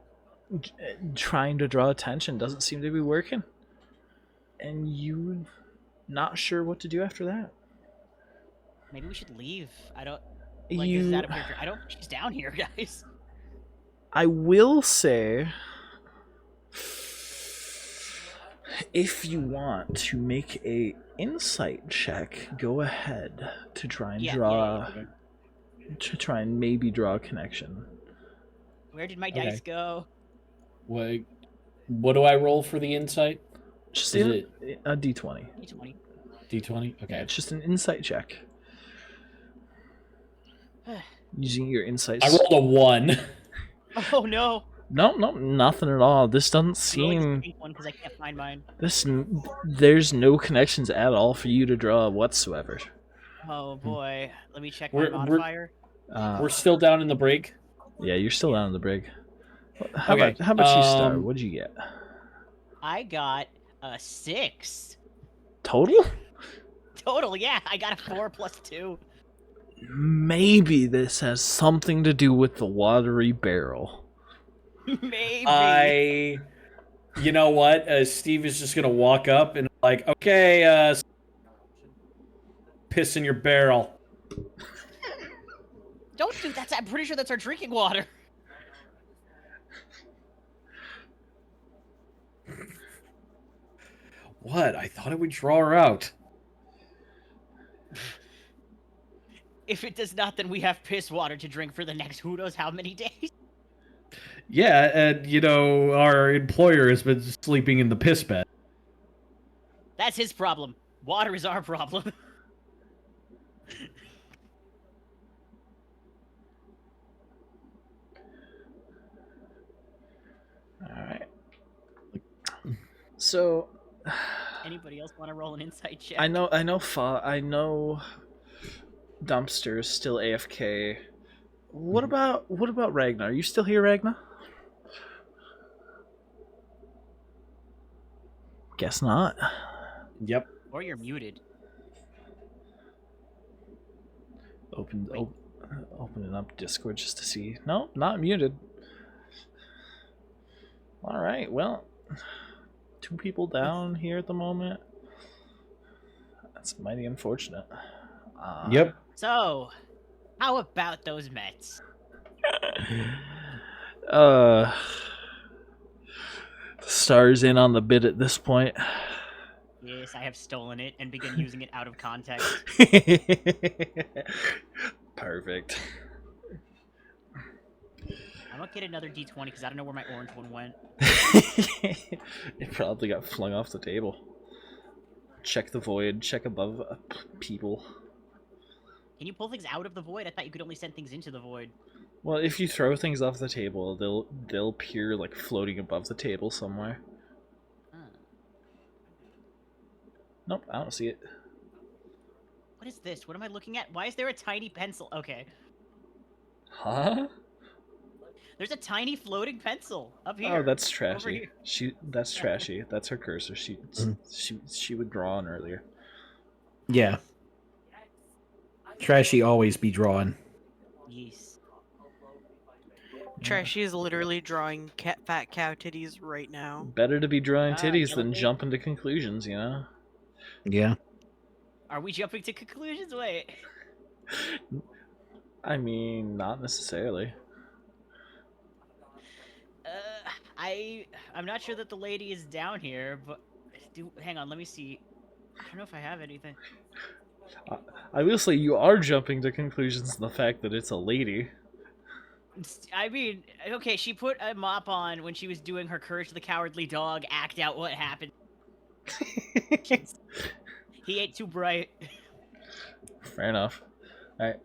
trying to draw attention doesn't seem to be working, and you're not sure what to do after that. Maybe we should leave. I don't. Like, this is out of character. I don't think she's down here, guys. I will say, if you want to make a insight check, go ahead to try and to try and maybe draw a connection. Where did my dice go? What do I roll for the insight? Just Is a d20. D20. D20? Okay. Yeah, it's just an insight check. Using your insights. I rolled a 1. Oh no! No, nothing at all. This doesn't seem. Because I can't find mine. There's no connections at all for you to draw whatsoever. Oh boy. Let me check my modifier. We're still down in the brig. Yeah, you're still down in the brig. How Okay, about you, Star? What'd you get? I got a 6. Total? Total, yeah. I got a 4 plus 2. Maybe this has something to do with the watery barrel. Maybe. You know what? Steve is just gonna walk up and like, okay, piss in your barrel. Don't do that. I'm pretty sure that's our drinking water. What? I thought it would draw her out. If it does not, then we have piss water to drink for the next who knows how many days. Yeah, and you know, our employer has been sleeping in the piss bed. That's his problem. Water is our problem. Alright. So Anybody else want to roll an insight check? I know Dumpster is still AFK. What about Ragnar? Are you still here, Ragnar? Guess not. Yep. Or you're muted. Opening up Discord just to see. No, not muted. Alright, well, 2 people down here at the moment. That's mighty unfortunate. Yep. So, how about those Mets? Star's in on the bid at this point. Yes, I have stolen it and begun using it out of context. Perfect. I'm gonna get another D20 because I don't know where my orange one went. It probably got flung off the table. Check the void. Check above people. Can you pull things out of the void? I thought you could only send things into the void. Well, if you throw things off the table, they'll appear like floating above the table somewhere. Huh. Nope, I don't see it. What is this? What am I looking at? Why is there a tiny pencil? Okay. Huh? There's a tiny floating pencil up here. Oh, that's Over trashy. here. That's trashy. That's her cursor. She would draw on earlier. Yeah. Trashy always be drawing. Yes. Trashy is literally drawing fat cow titties right now. Better to be drawing Ah, titties than yellow jumping to conclusions, you know? Yeah. Are we jumping to conclusions? Wait. I mean, not necessarily. I'm not sure that the lady is down here, but hang on, let me see. I don't know if I have anything. I will say you are jumping to conclusions in the fact that it's a lady. I mean, okay, she put a mop on when she was doing her Courage the Cowardly Dog act out what happened. He ate too bright. Fair enough. Alright.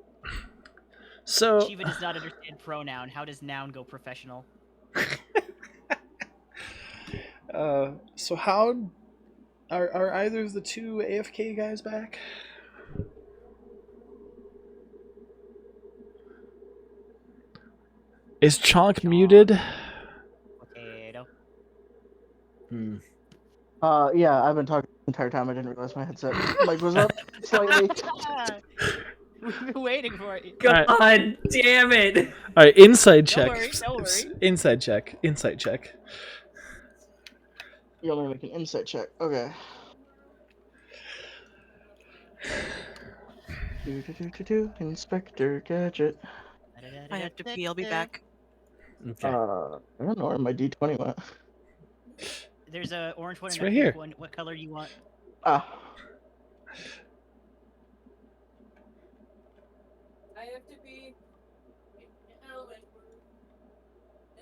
So... Shiva does not understand pronoun. How does noun go professional? So how... Are either of the two AFK guys back? Is Chonk muted? Potato. Yeah, I've been talking the entire time. I didn't realize my headset mic was up slightly. We've been waiting for it. God damn it! Alright, inside check. Don't worry. Inside check. Insight check. You want me to make an insight check? Okay. Inspector Gadget. I have to pee. I'll be back. Okay. I don't know where my D20 went. There's a orange one It's and a right pink here. one. What color do you want? Ah. I have to be.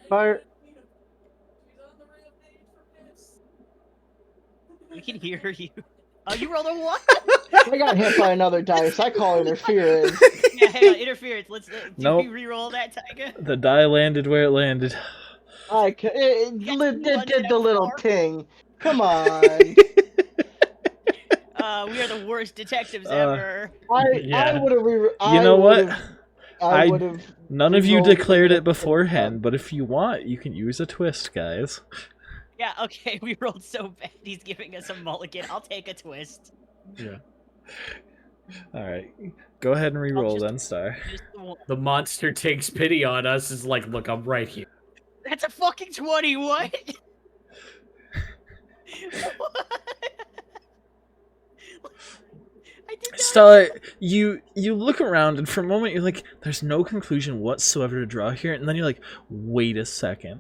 Fire. She's on the rampage for piss. We can hear you. Oh, you rolled a 1? I got hit by another dice. I call interference. Yeah, hang on, interference. Let's. Did Nope. we re-roll that, Tyga? The die landed where it landed. It did the little ting. Come on. We are the worst detectives ever. I would have. You know what? I would have. None of you re-rolled declared the- it beforehand, but if you want, you can use a twist, guys. Yeah, okay, we rolled so bad. He's giving us a mulligan. I'll take a twist. Yeah. Alright. Go ahead and re-roll just- then, Star. Just the one. The monster takes pity on us. Is like, look, I'm right here. That's a fucking 20. What? What? I did not. Star, you look around and for a moment you're like, there's no conclusion whatsoever to draw here, and then you're like, wait a second.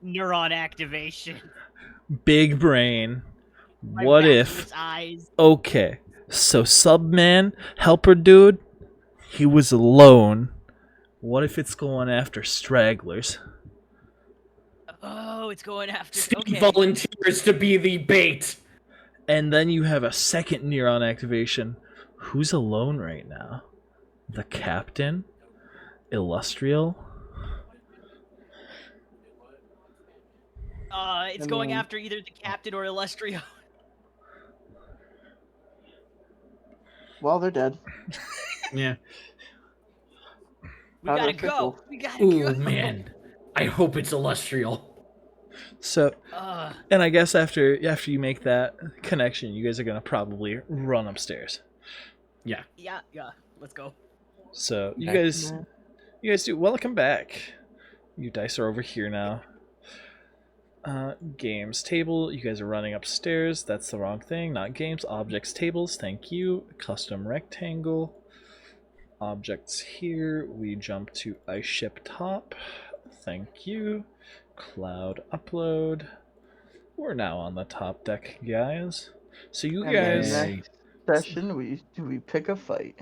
Neuron activation. Big brain. My What if... vacuous eyes. Okay, so Subman, helper dude, he was alone. What if it's going after stragglers? Oh, it's going after. Steve Okay. volunteers to be the bait. And then you have a second neuron activation. Who's alone right now? The captain? Illustrial? It's going after either the captain or Illustrio. Well, they're dead. Yeah. We How gotta official. go. We gotta Ooh, go. man. I hope it's illustrial. So, Uh, and I guess after you make that connection, you guys are gonna probably run upstairs. yeah. Let's go. So you Okay. guys do welcome back. You dice are over here now. Games table. You guys are running upstairs. That's the wrong thing. Not games. Objects tables. Thank you. Custom rectangle. objects here. We jump to ice ship top. Thank you. Cloud upload. We're now on the top deck, guys. So you And then guys, next session, we pick a fight.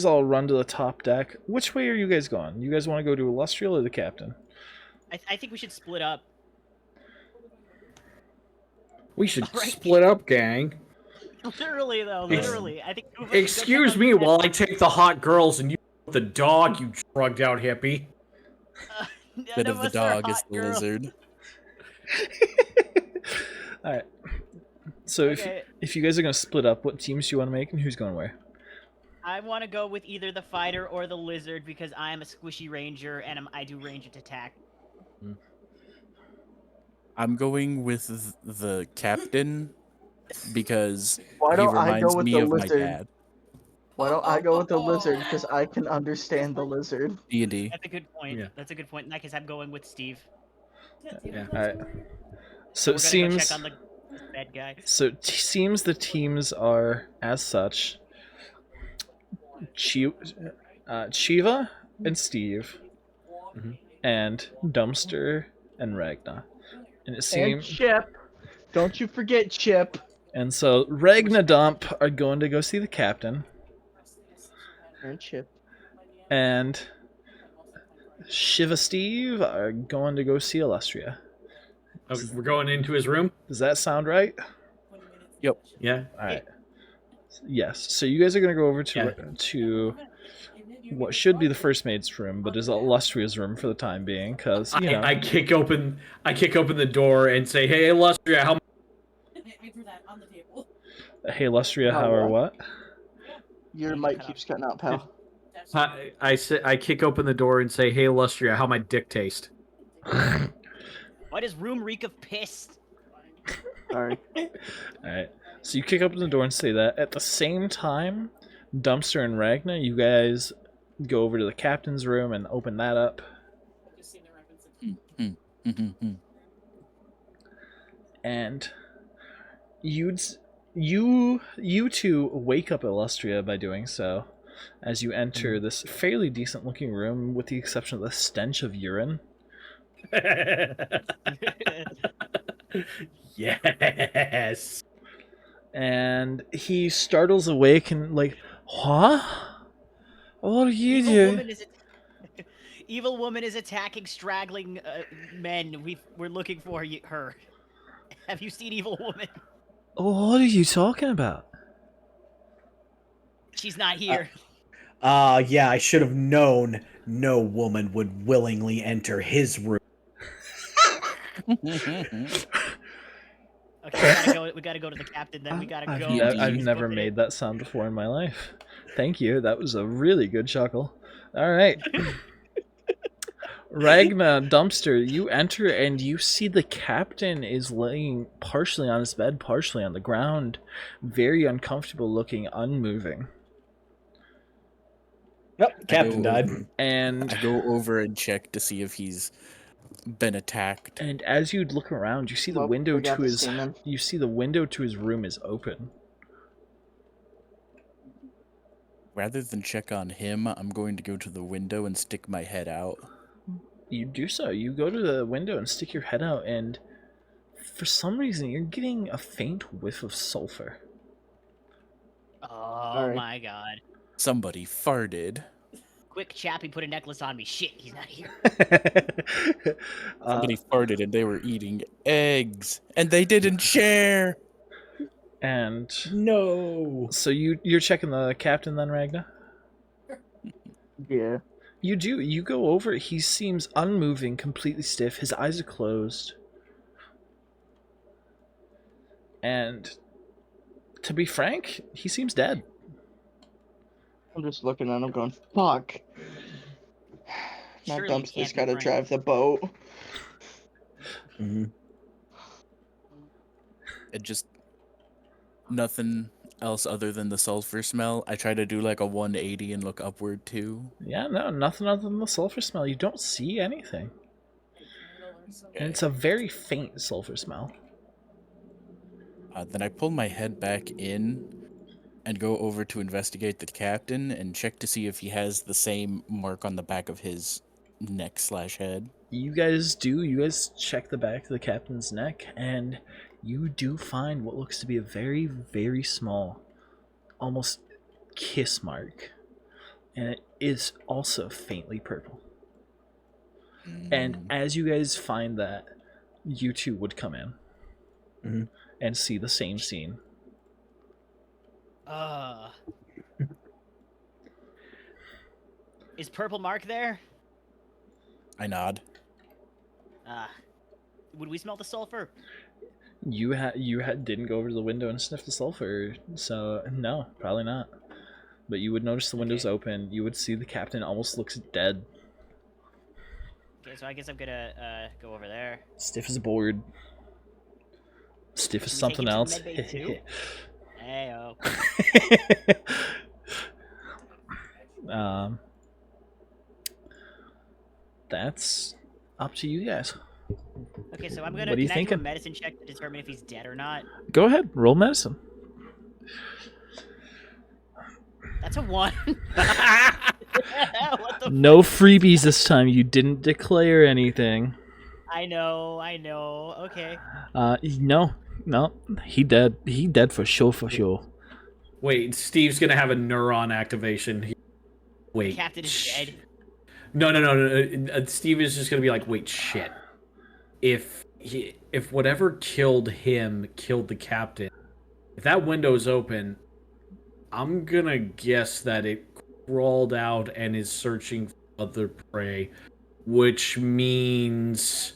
all run to the top deck. Which way are you guys going? You guys want to go to Illustrial or the captain? I think we should split up. We should Alright. split up, gang. Literally, though. Literally. I think. Excuse me while I take the hot girls and you the dog, you drugged out hippie. Bit of the dog is the lizard. Alright. So if you guys are going to split up, what teams do you want to make and who's going where? I want to go with either the fighter or the lizard because I am a squishy ranger and I do ranged attack. I'm going with the captain because Why he don't I reminds go with me the of my lizard? dad. Why don't I go with the lizard? Because I can understand the lizard. D&D. That's a good point. Yeah. That's a good point. In that case, I'm going with Steve. Yeah. Alright. So We're it gonna seems... go check on the bad guy. So it seems the teams are as such. Chiva and Steve, and Dumpster and Ragna. And it And seems... Chip. Don't you forget Chip. And so Ragna Dump are going to go see the captain, And Chip. and Shiva Steve are going to go see Illustria. Okay, we're going into his room? Does that sound right? Yep. Yeah. Alright. Yes. So you guys are going to go over to what should be the first mate's room, but is Illustria's room for the time being, because, you know... I kick open the door and say, "Hey, Illustria, how..." I drew that on the table. Hey, Illustria, how or what? Your mic keeps cutting out, pal. I kick open the door and say, "Hey, Illustria, how my dick taste?" Why does room reek of piss? Sorry. Alright. So you kick open the door and say that. At the same time, Dumpster and Ragna, you guys go over to the captain's room and open that up. And you two wake up Illustria by doing so, as you enter this fairly decent looking room, with the exception of the stench of urine. Yes. And he startles awake and like, "What? What are you doing?" Evil woman is attacking straggling men. We're looking for her. Have you seen Evil Woman? What are you talking about? She's not here. Yeah, I should have known no woman would willingly enter his room. Okay, we gotta go to the captain then. We gotta go. I've never made that sound before in my life. Thank you. That was a really good chuckle. All right. Ragna Dumpster, you enter and you see the captain is laying partially on his bed, partially on the ground, very uncomfortable looking, unmoving. Yep, captain died. And I go over and check to see if he's been attacked. And as you look around, you see the window to his room is open. Rather than check on him, I'm going to go to the window and stick my head out. You do so. You go to the window and stick your head out, and for some reason, you're getting a faint whiff of sulfur. Oh my god. Somebody farted. Quick, Chappie put a necklace on me. Shit, he's not here. Somebody farted and they were eating eggs. And they didn't share! And... No! So you're checking the captain then, Ragna? Yeah. You do. You go over. He seems unmoving, completely stiff. His eyes are closed. And to be frank, he seems dead. I'm just looking at him going, fuck. Now Surely you Dumpster's can't be gotta Frank. drive the boat. Mm-hmm. It just... Nothing else other than the sulfur smell. I try to do like a 180 and look upward too. Yeah, no, nothing other than the sulfur smell. You don't see anything. And it's a very faint sulfur smell. Then I pull my head back in and go over to investigate the captain and check to see if he has the same mark on the back of his neck/head. You guys do. You guys check the back of the captain's neck, and you do find what looks to be a very, very small, almost kiss mark. And it is also faintly purple. And as you guys find that, you two would come in and see the same scene. Is Purple Mark there? I nod. Would we smell the sulfur? You didn't go over to the window and sniff the sulfur, so no, probably not. But you would notice the windows open. You would see the captain almost looks dead. Okay, so I guess I'm gonna go over there. Stiff as a board. Stiff as Can we take something him to else. medbay too? Heyo. That's up to you guys. Okay, so I'm gonna. What are you can I do a thinking? medicine check to determine if he's dead or not? Go ahead, roll medicine. That's a 1. What the? No freebies this time. You didn't declare anything. I know. Okay. No, he dead. He dead for sure. Wait, Steve's gonna have a neuron activation. Wait. Captain is dead. No. Steve is just gonna be like, wait, shit. If whatever killed him killed the captain, if that window's open, I'm gonna guess that it crawled out and is searching for other prey, which means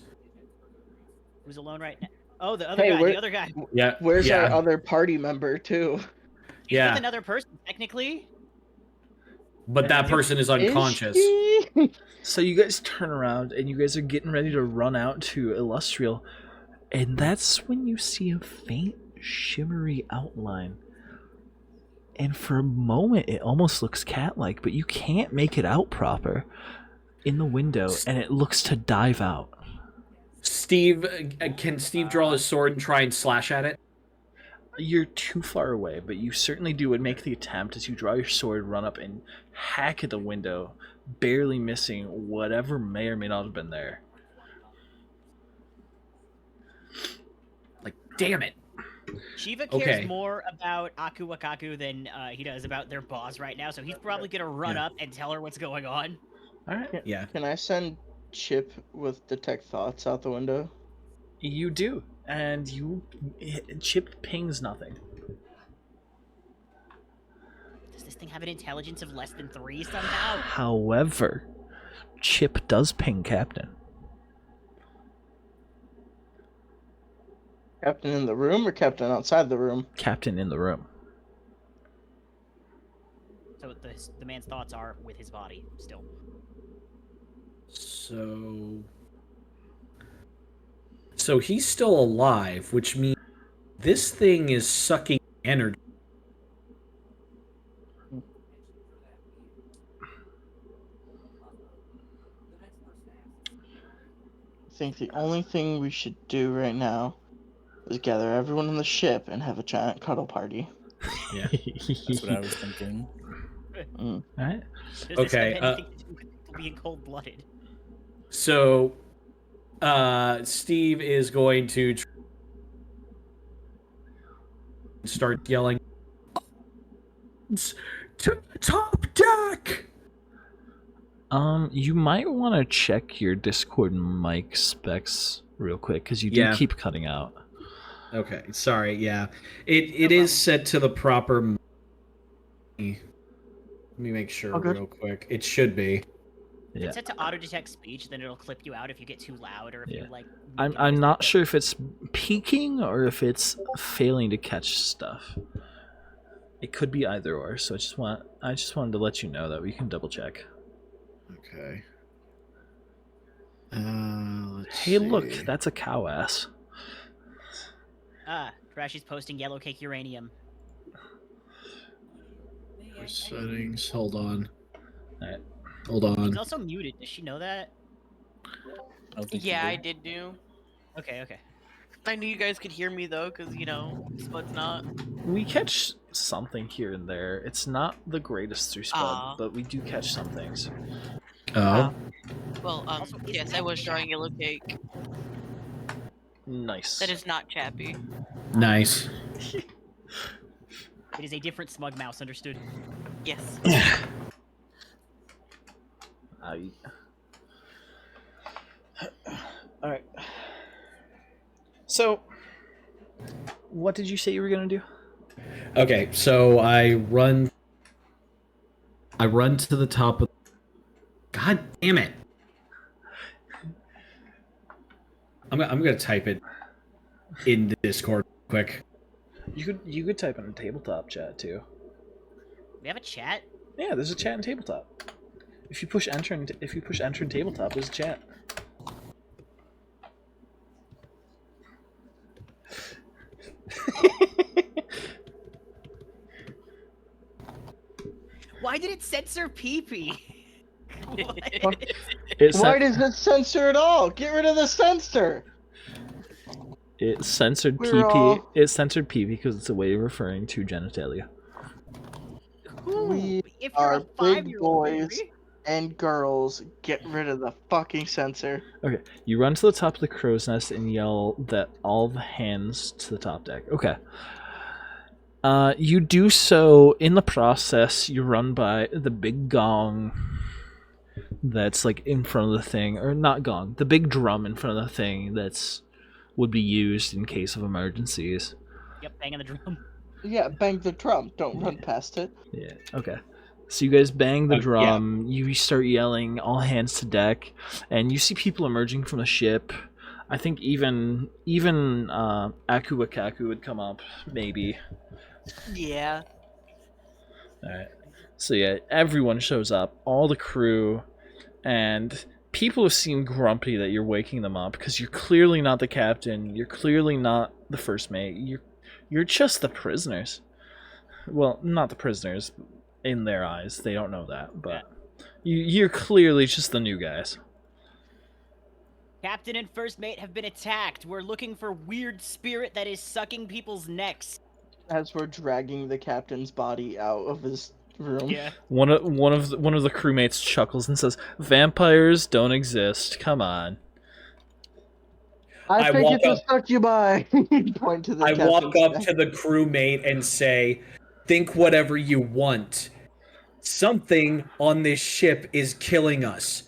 Who's alone right now? Oh, the other Hey, guy. where- The other guy. yeah. Where's yeah, our other party member too? He's yeah. with another person, technically. But that person is unconscious. Is she? So you guys turn around and you guys are getting ready to run out to Illustrial, and that's when you see a faint, shimmery outline. And for a moment, it almost looks cat-like, but you can't make it out proper in the window, and it looks to dive out. Steve, can Steve draw his sword and try and slash at it? You're too far away, but you certainly do and make the attempt as you draw your sword, run up, and hack at the window, barely missing whatever may or may not have been there. Like, damn it. Shiva cares Okay. more about Aku Wakaku than he does about their boss right now, so he's probably gonna run up and tell her what's going on. Alright. Yeah. Can I send Chip with detect thoughts out the window? You do, and Chip pings nothing. Does this thing have an intelligence of less than 3 somehow? However, Chip does ping Captain. Captain in the room or captain outside the room? Captain in the room. So the man's thoughts are with his body still. So he's still alive, which means this thing is sucking energy. I think the only thing we should do right now is gather everyone on the ship and have a giant cuddle party. Yeah. That's what I was thinking. Alright. Does this Okay, have anything to do with people being cold-blooded? So, Steve is going to start yelling, "To the top deck!" You might want to check your Discord mic specs real quick, because you do Yeah. keep cutting out. Okay, sorry, yeah. It is set to the proper... Let me make sure Okay. real quick. It should be. If Yeah. it's set to auto-detect speech, then it'll clip you out if you get too loud or if Yeah. you, like... I'm not sure if it's peaking or if it's failing to catch stuff. It could be either or, so I just wanted to let you know that we can double check. Okay. Hey, look, that's a cow ass. Trashy's posting yellow cake uranium. Settings, hold on. Alright. Hold on. She's also muted. Does she know that? I don't think Yeah, you I did. did do. Okay. I knew you guys could hear me though, because Spud's not. We catch something here and there. It's not the greatest through Spud, Aw. but we do catch some things. Oh. Well, Also, is yes, that I was drawing Chappi? yellow cake. Nice. That is not Chappy. Nice. It is a different smug mouse, understood? Yes. Alright. So, what did you say you were gonna do? Okay, so I run to the top of. God damn it! I'm gonna type it in the Discord quick. You could type in a tabletop chat too. We have a chat? Yeah, there's a chat in tabletop. If you push enter in tabletop, there's a chat. Why did it censor pee-pee? Why does it censor it all? Get rid of the censor. It censored We're PP. all- It censored PP because it's a way of referring to genitalia. We If you're are a big 5-year-old, boys baby. and girls. Get rid of the fucking censor. Okay, you run to the top of the crow's nest and yell that all the hands to the top deck. Okay. You do so. In the process, you run by the big gong that's like in front of the thing, or not gong, the big drum in front of the thing that's would be used in case of emergencies. Yep, banging the drum. Yeah, bang the drum. Don't run past it. Yeah. Okay. So you guys bang the Yeah. drum. You start yelling, "All hands to deck!" And you see people emerging from the ship. I think even Akuakaku would come up, maybe. Yeah. Alright. So yeah, everyone shows up, all the crew, and people seem grumpy that you're waking them up because you're clearly not the captain, you're clearly not the first mate, you're just the prisoners. Well, not the prisoners in their eyes, they don't know that, but you're clearly just the new guys. Captain and first mate have been attacked. We're looking for weird spirit that is sucking people's necks. As we're dragging the captain's body out of his room. Yeah. One of the crewmates chuckles and says, "Vampires don't exist. Come on." I I think walk it's a up- succubi. Point to the I walk captain's up neck. to the crewmate and say, "Think whatever you want. Something on this ship is killing us.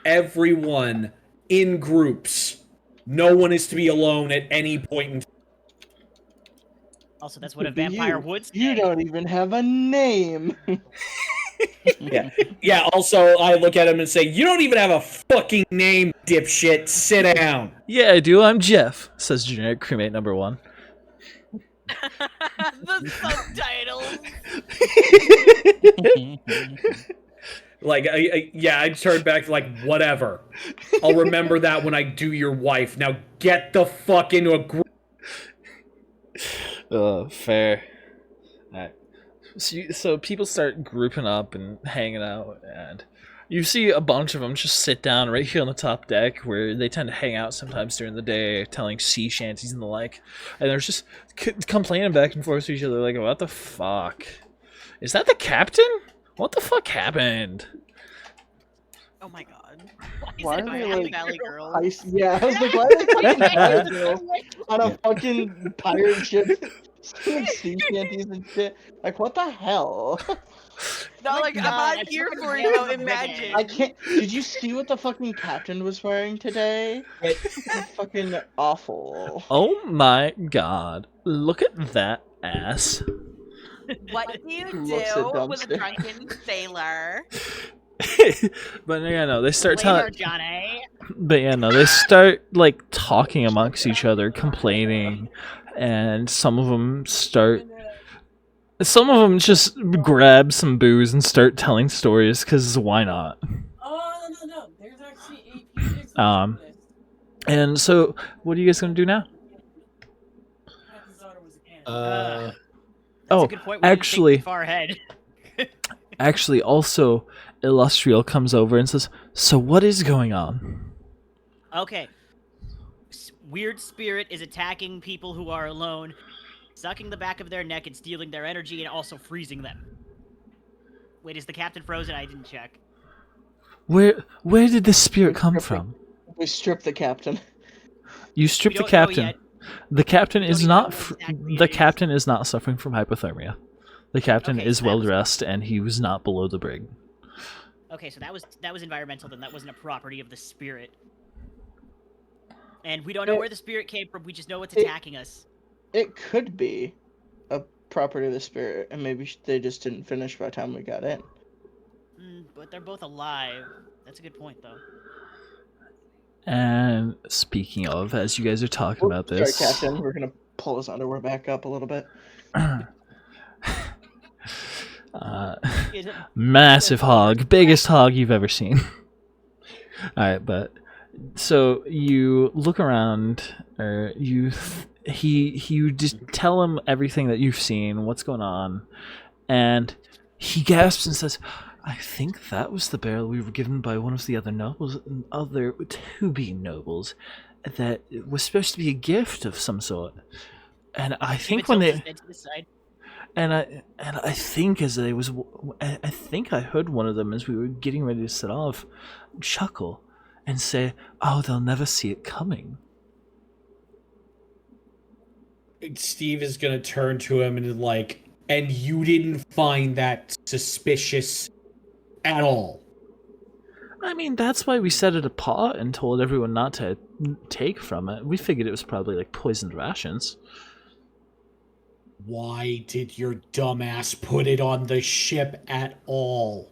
Everyone in groups. No one is to be alone at any point in time." Also, that's what a Could be vampire you. would say. You don't even have a name. Yeah, also, I look at him and say, "You don't even have a fucking name, dipshit. Sit down." "Yeah, I do. I'm Jeff," says generic crewmate number 1. The subtitles. Like, I turn back like, whatever. I'll remember that when I do your wife. Now get the fuck into a group. Fair. Alright. So people start grouping up and hanging out, and you see a bunch of them just sit down right here on the top deck, where they tend to hang out sometimes during the day, telling sea shanties and the like. And they're just complaining back and forth to each other, like, "What the fuck? Is that the captain? What the fuck happened?" Oh my god. Why Is are it they Happy like Valley Girls? Yeah, I was like, why are they fucking pirate girls on a fucking pirate ship? Singing sea shanties and shit. Like, what the hell? No, my like, I'm God, not I here fucking for love you. the Imagine. I can't. Did you see what the fucking captain was wearing today? Fucking awful. Oh my god. Look at that ass. What do you Looks a do with a dumpster. drunken sailor? But yeah, no, they start Later, telling. Johnny. But yeah, no, they start like talking amongst each other, complaining, and some of them just grab some booze and start telling stories, because why not? Oh, no. There's actually AP6 Um, And so, what are you guys gonna do now? Captain's daughter was a candidate. That's Oh, a good point. We didn't think actually- too far ahead. Actually, also, Illustrial comes over and says, "So what is going on?" Okay. weird spirit is attacking people who are alone, sucking the back of their neck and stealing their energy, and also freezing them. Wait, is the captain frozen? I didn't check. Where did this spirit come from? We stripped the captain. You We stripped the don't know captain. yet. The captain We don't is even know not. what exactly The it is. captain is not suffering from hypothermia. The captain Okay, is so that well was- dressed, and he was not below the brig. Okay, so that was environmental. Then that wasn't a property of the spirit. And we don't know where the spirit came from. We just know it's attacking us. It could be a property of the spirit, and maybe they just didn't finish by the time we got in. But they're both alive. That's a good point, though. And speaking of, as you guys are talking about this, Sorry, Captain. We're gonna pull his underwear back up a little bit. Is it- massive hog, biggest hog you've ever seen. All right, but so you look around, or you just tell him everything that you've seen, what's going on, and he gasps and says, "I think that was the barrel we were given by one of the other nobles, other to-be nobles, that it was supposed to be a gift of some sort." And I think when they, to the side. and I think as they was, I think I heard one of them as we were getting ready to set off, chuckle and say, "Oh, they'll never see it coming." Steve is gonna turn to him and like, and you didn't find that suspicious at all? I mean, that's why we set it apart and told everyone not to take from it. We figured it was probably like poisoned rations. Why did your dumbass put it on the ship at all?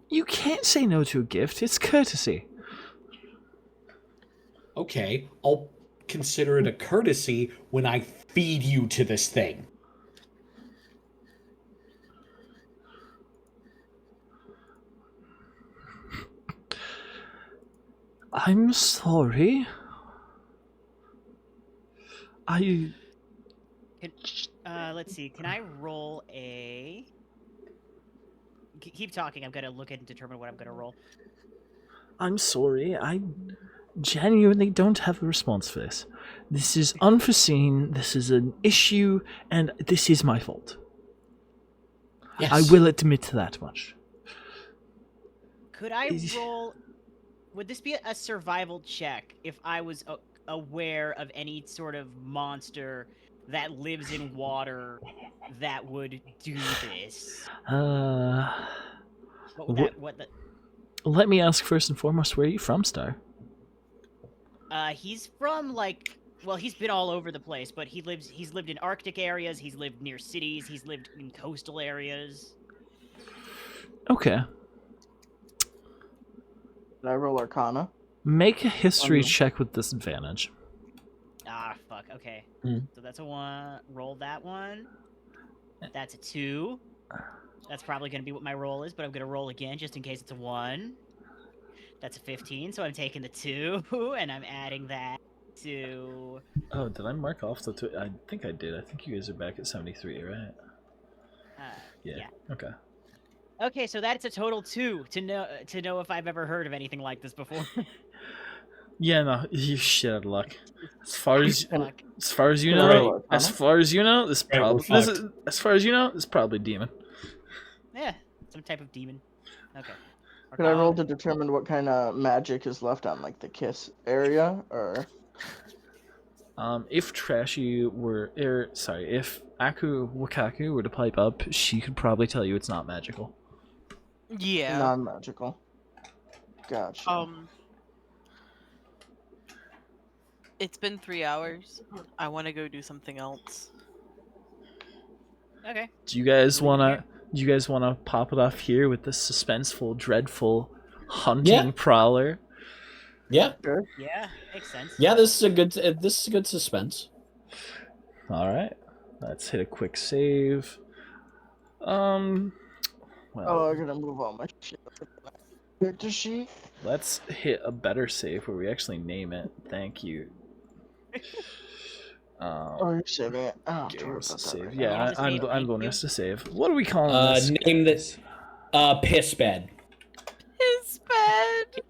You can't say no to a gift. It's courtesy. Okay, I'll consider it a courtesy when I feed you to this thing. I'm sorry. Let's see. Can I roll a? Keep talking. I'm gonna look at and determine what I'm gonna roll. I'm sorry. I genuinely don't have a response for this. This is unforeseen. This is an issue, and this is my fault. Yes. I will admit to that much. Could I roll? Would this be a survival check if I was aware of any sort of monster that lives in water that would do this? What would that? What the? Let me ask first and foremost, where are you from, Star? He's from well, he's been all over the place, but he's lived in Arctic areas, he's lived near cities, he's lived in coastal areas. Okay. Did I roll Arcana? Make a history check with disadvantage. Ah, fuck. Okay. Hmm. So that's a 1. Roll that one. That's a 2. That's probably going to be what my roll is, but I'm going to roll again just in case it's a 1. That's a 15, so I'm taking the 2, and I'm adding that to... Oh, did I mark off the two? I think I did. I think you guys are back at 73, right? Yeah. Okay. Okay, so that's a total 2 to know if I've ever heard of anything like this before. Yeah, no, you shit out of luck. As far as Fuck. as far as you Can I know, roll as Arcana? far as you know, this Right, we're probably fucked. as far as you know, it's probably demon. Yeah, some type of demon. Okay. Could I roll to determine what kind of magic is left on like the kiss area, or If Trashi were, if Aku Wakaku were to pipe up, she could probably tell you it's not magical. Yeah. non-magical? Gotcha. It's been 3 hours. I want to go do something else. Okay. Do you guys wanna pop it off here with this suspenseful, dreadful hunting prowler? Yeah, Yeah, makes sense. yeah. This is a good suspense. All right, let's hit a quick save. Well, Oh, I'm gonna move all my shit. Character sheet. let's hit a better save where we actually name it. Thank you. Oh, you're saving it. I don't have to worry Games about to that save. right Yeah, now. Games to I'm save, I'm thank going you. to save. What are we calling this? Name this piss bed. His bed.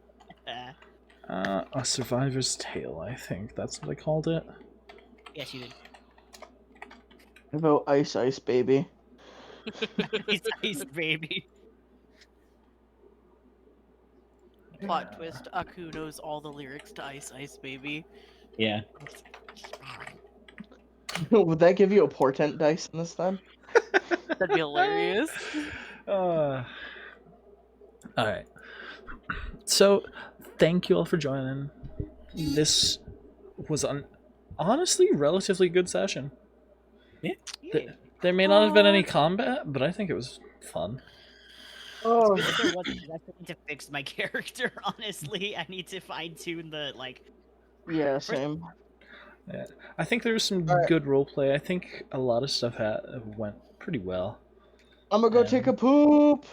A Survivor's Tale, I think. That's what I called it. Yes, you did. About Ice Baby. Ice baby. Plot twist: Aku knows all the lyrics to Ice Ice Baby. Yeah. Would that give you a portent dice in this then? That'd be hilarious. All right. So, thank you all for joining. This was an honestly relatively good session. Yeah. There may not have been any combat, but I think it was fun. Oh, It's good that there wasn't. 'Cause I still need to fix my character. Honestly, I need to fine tune the like. yeah, same. Yeah, I think there was some Alright. good roleplay. I think a lot of stuff went pretty well. I'm gonna go take a poop.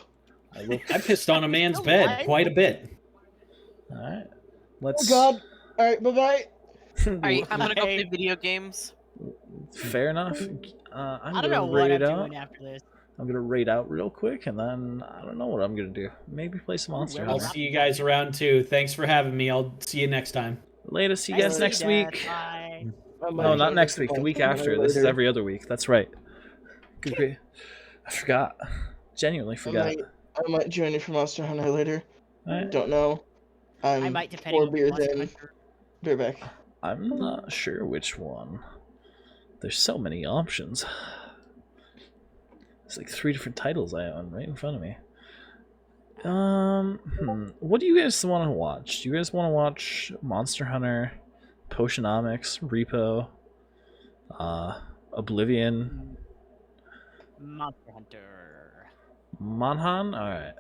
I pissed on a man's Still bed alive? quite a bit. All right, Oh let's. God. All right, bye bye. Alright, I'm gonna go play Right. video games. Fair enough. I'm I don't gonna know what raid I'm out. doing after this. I'm gonna raid out real quick, and then I don't know what I'm gonna do. Maybe play some Monster where I'll Hunter. see you guys around too. Thanks for having me. I'll see you next time. Later. See you Nice guys to next see you, Dad. week. Bye. I might No, not join next you week. The for week Monster after. Hunter This is later. every other week. That's right. Good grief. I forgot. Genuinely forgot. I might join you for Monster Hunter later. Alright. Don't know. I might, depending 4 on beers Monster in. Hunter. Be right back. I'm not sure which one. There's so many options. There's like 3 different titles I own right in front of me. What do you guys want to watch? Do you guys want to watch Monster Hunter, Potionomics, Repo, Oblivion, Monster Hunter. Monhan? Alright.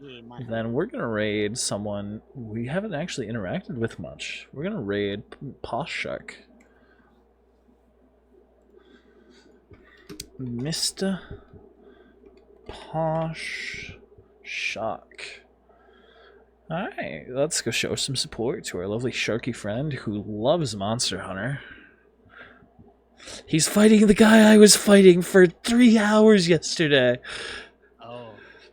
Yeah, Monster Then we're gonna raid someone we haven't actually interacted with much. We're gonna raid Posh Shark. Mr. Posh Shark. Alright, let's go show some support to our lovely sharky friend who loves Monster Hunter. He's fighting the guy I was fighting for 3 hours yesterday. Oh.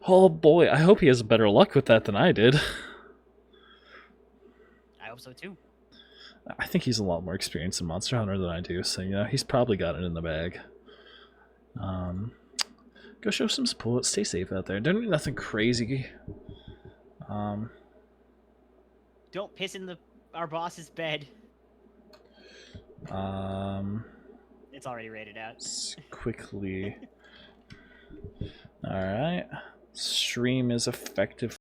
Oh boy, I hope he has better luck with that than I did. I hope so too. I think he's a lot more experienced in Monster Hunter than I do, so he's probably got it in the bag. Go show some support, stay safe out there. Don't do nothing crazy. Don't piss in our boss's bed. It's already rated out. Let's quickly. Alright. Stream is effective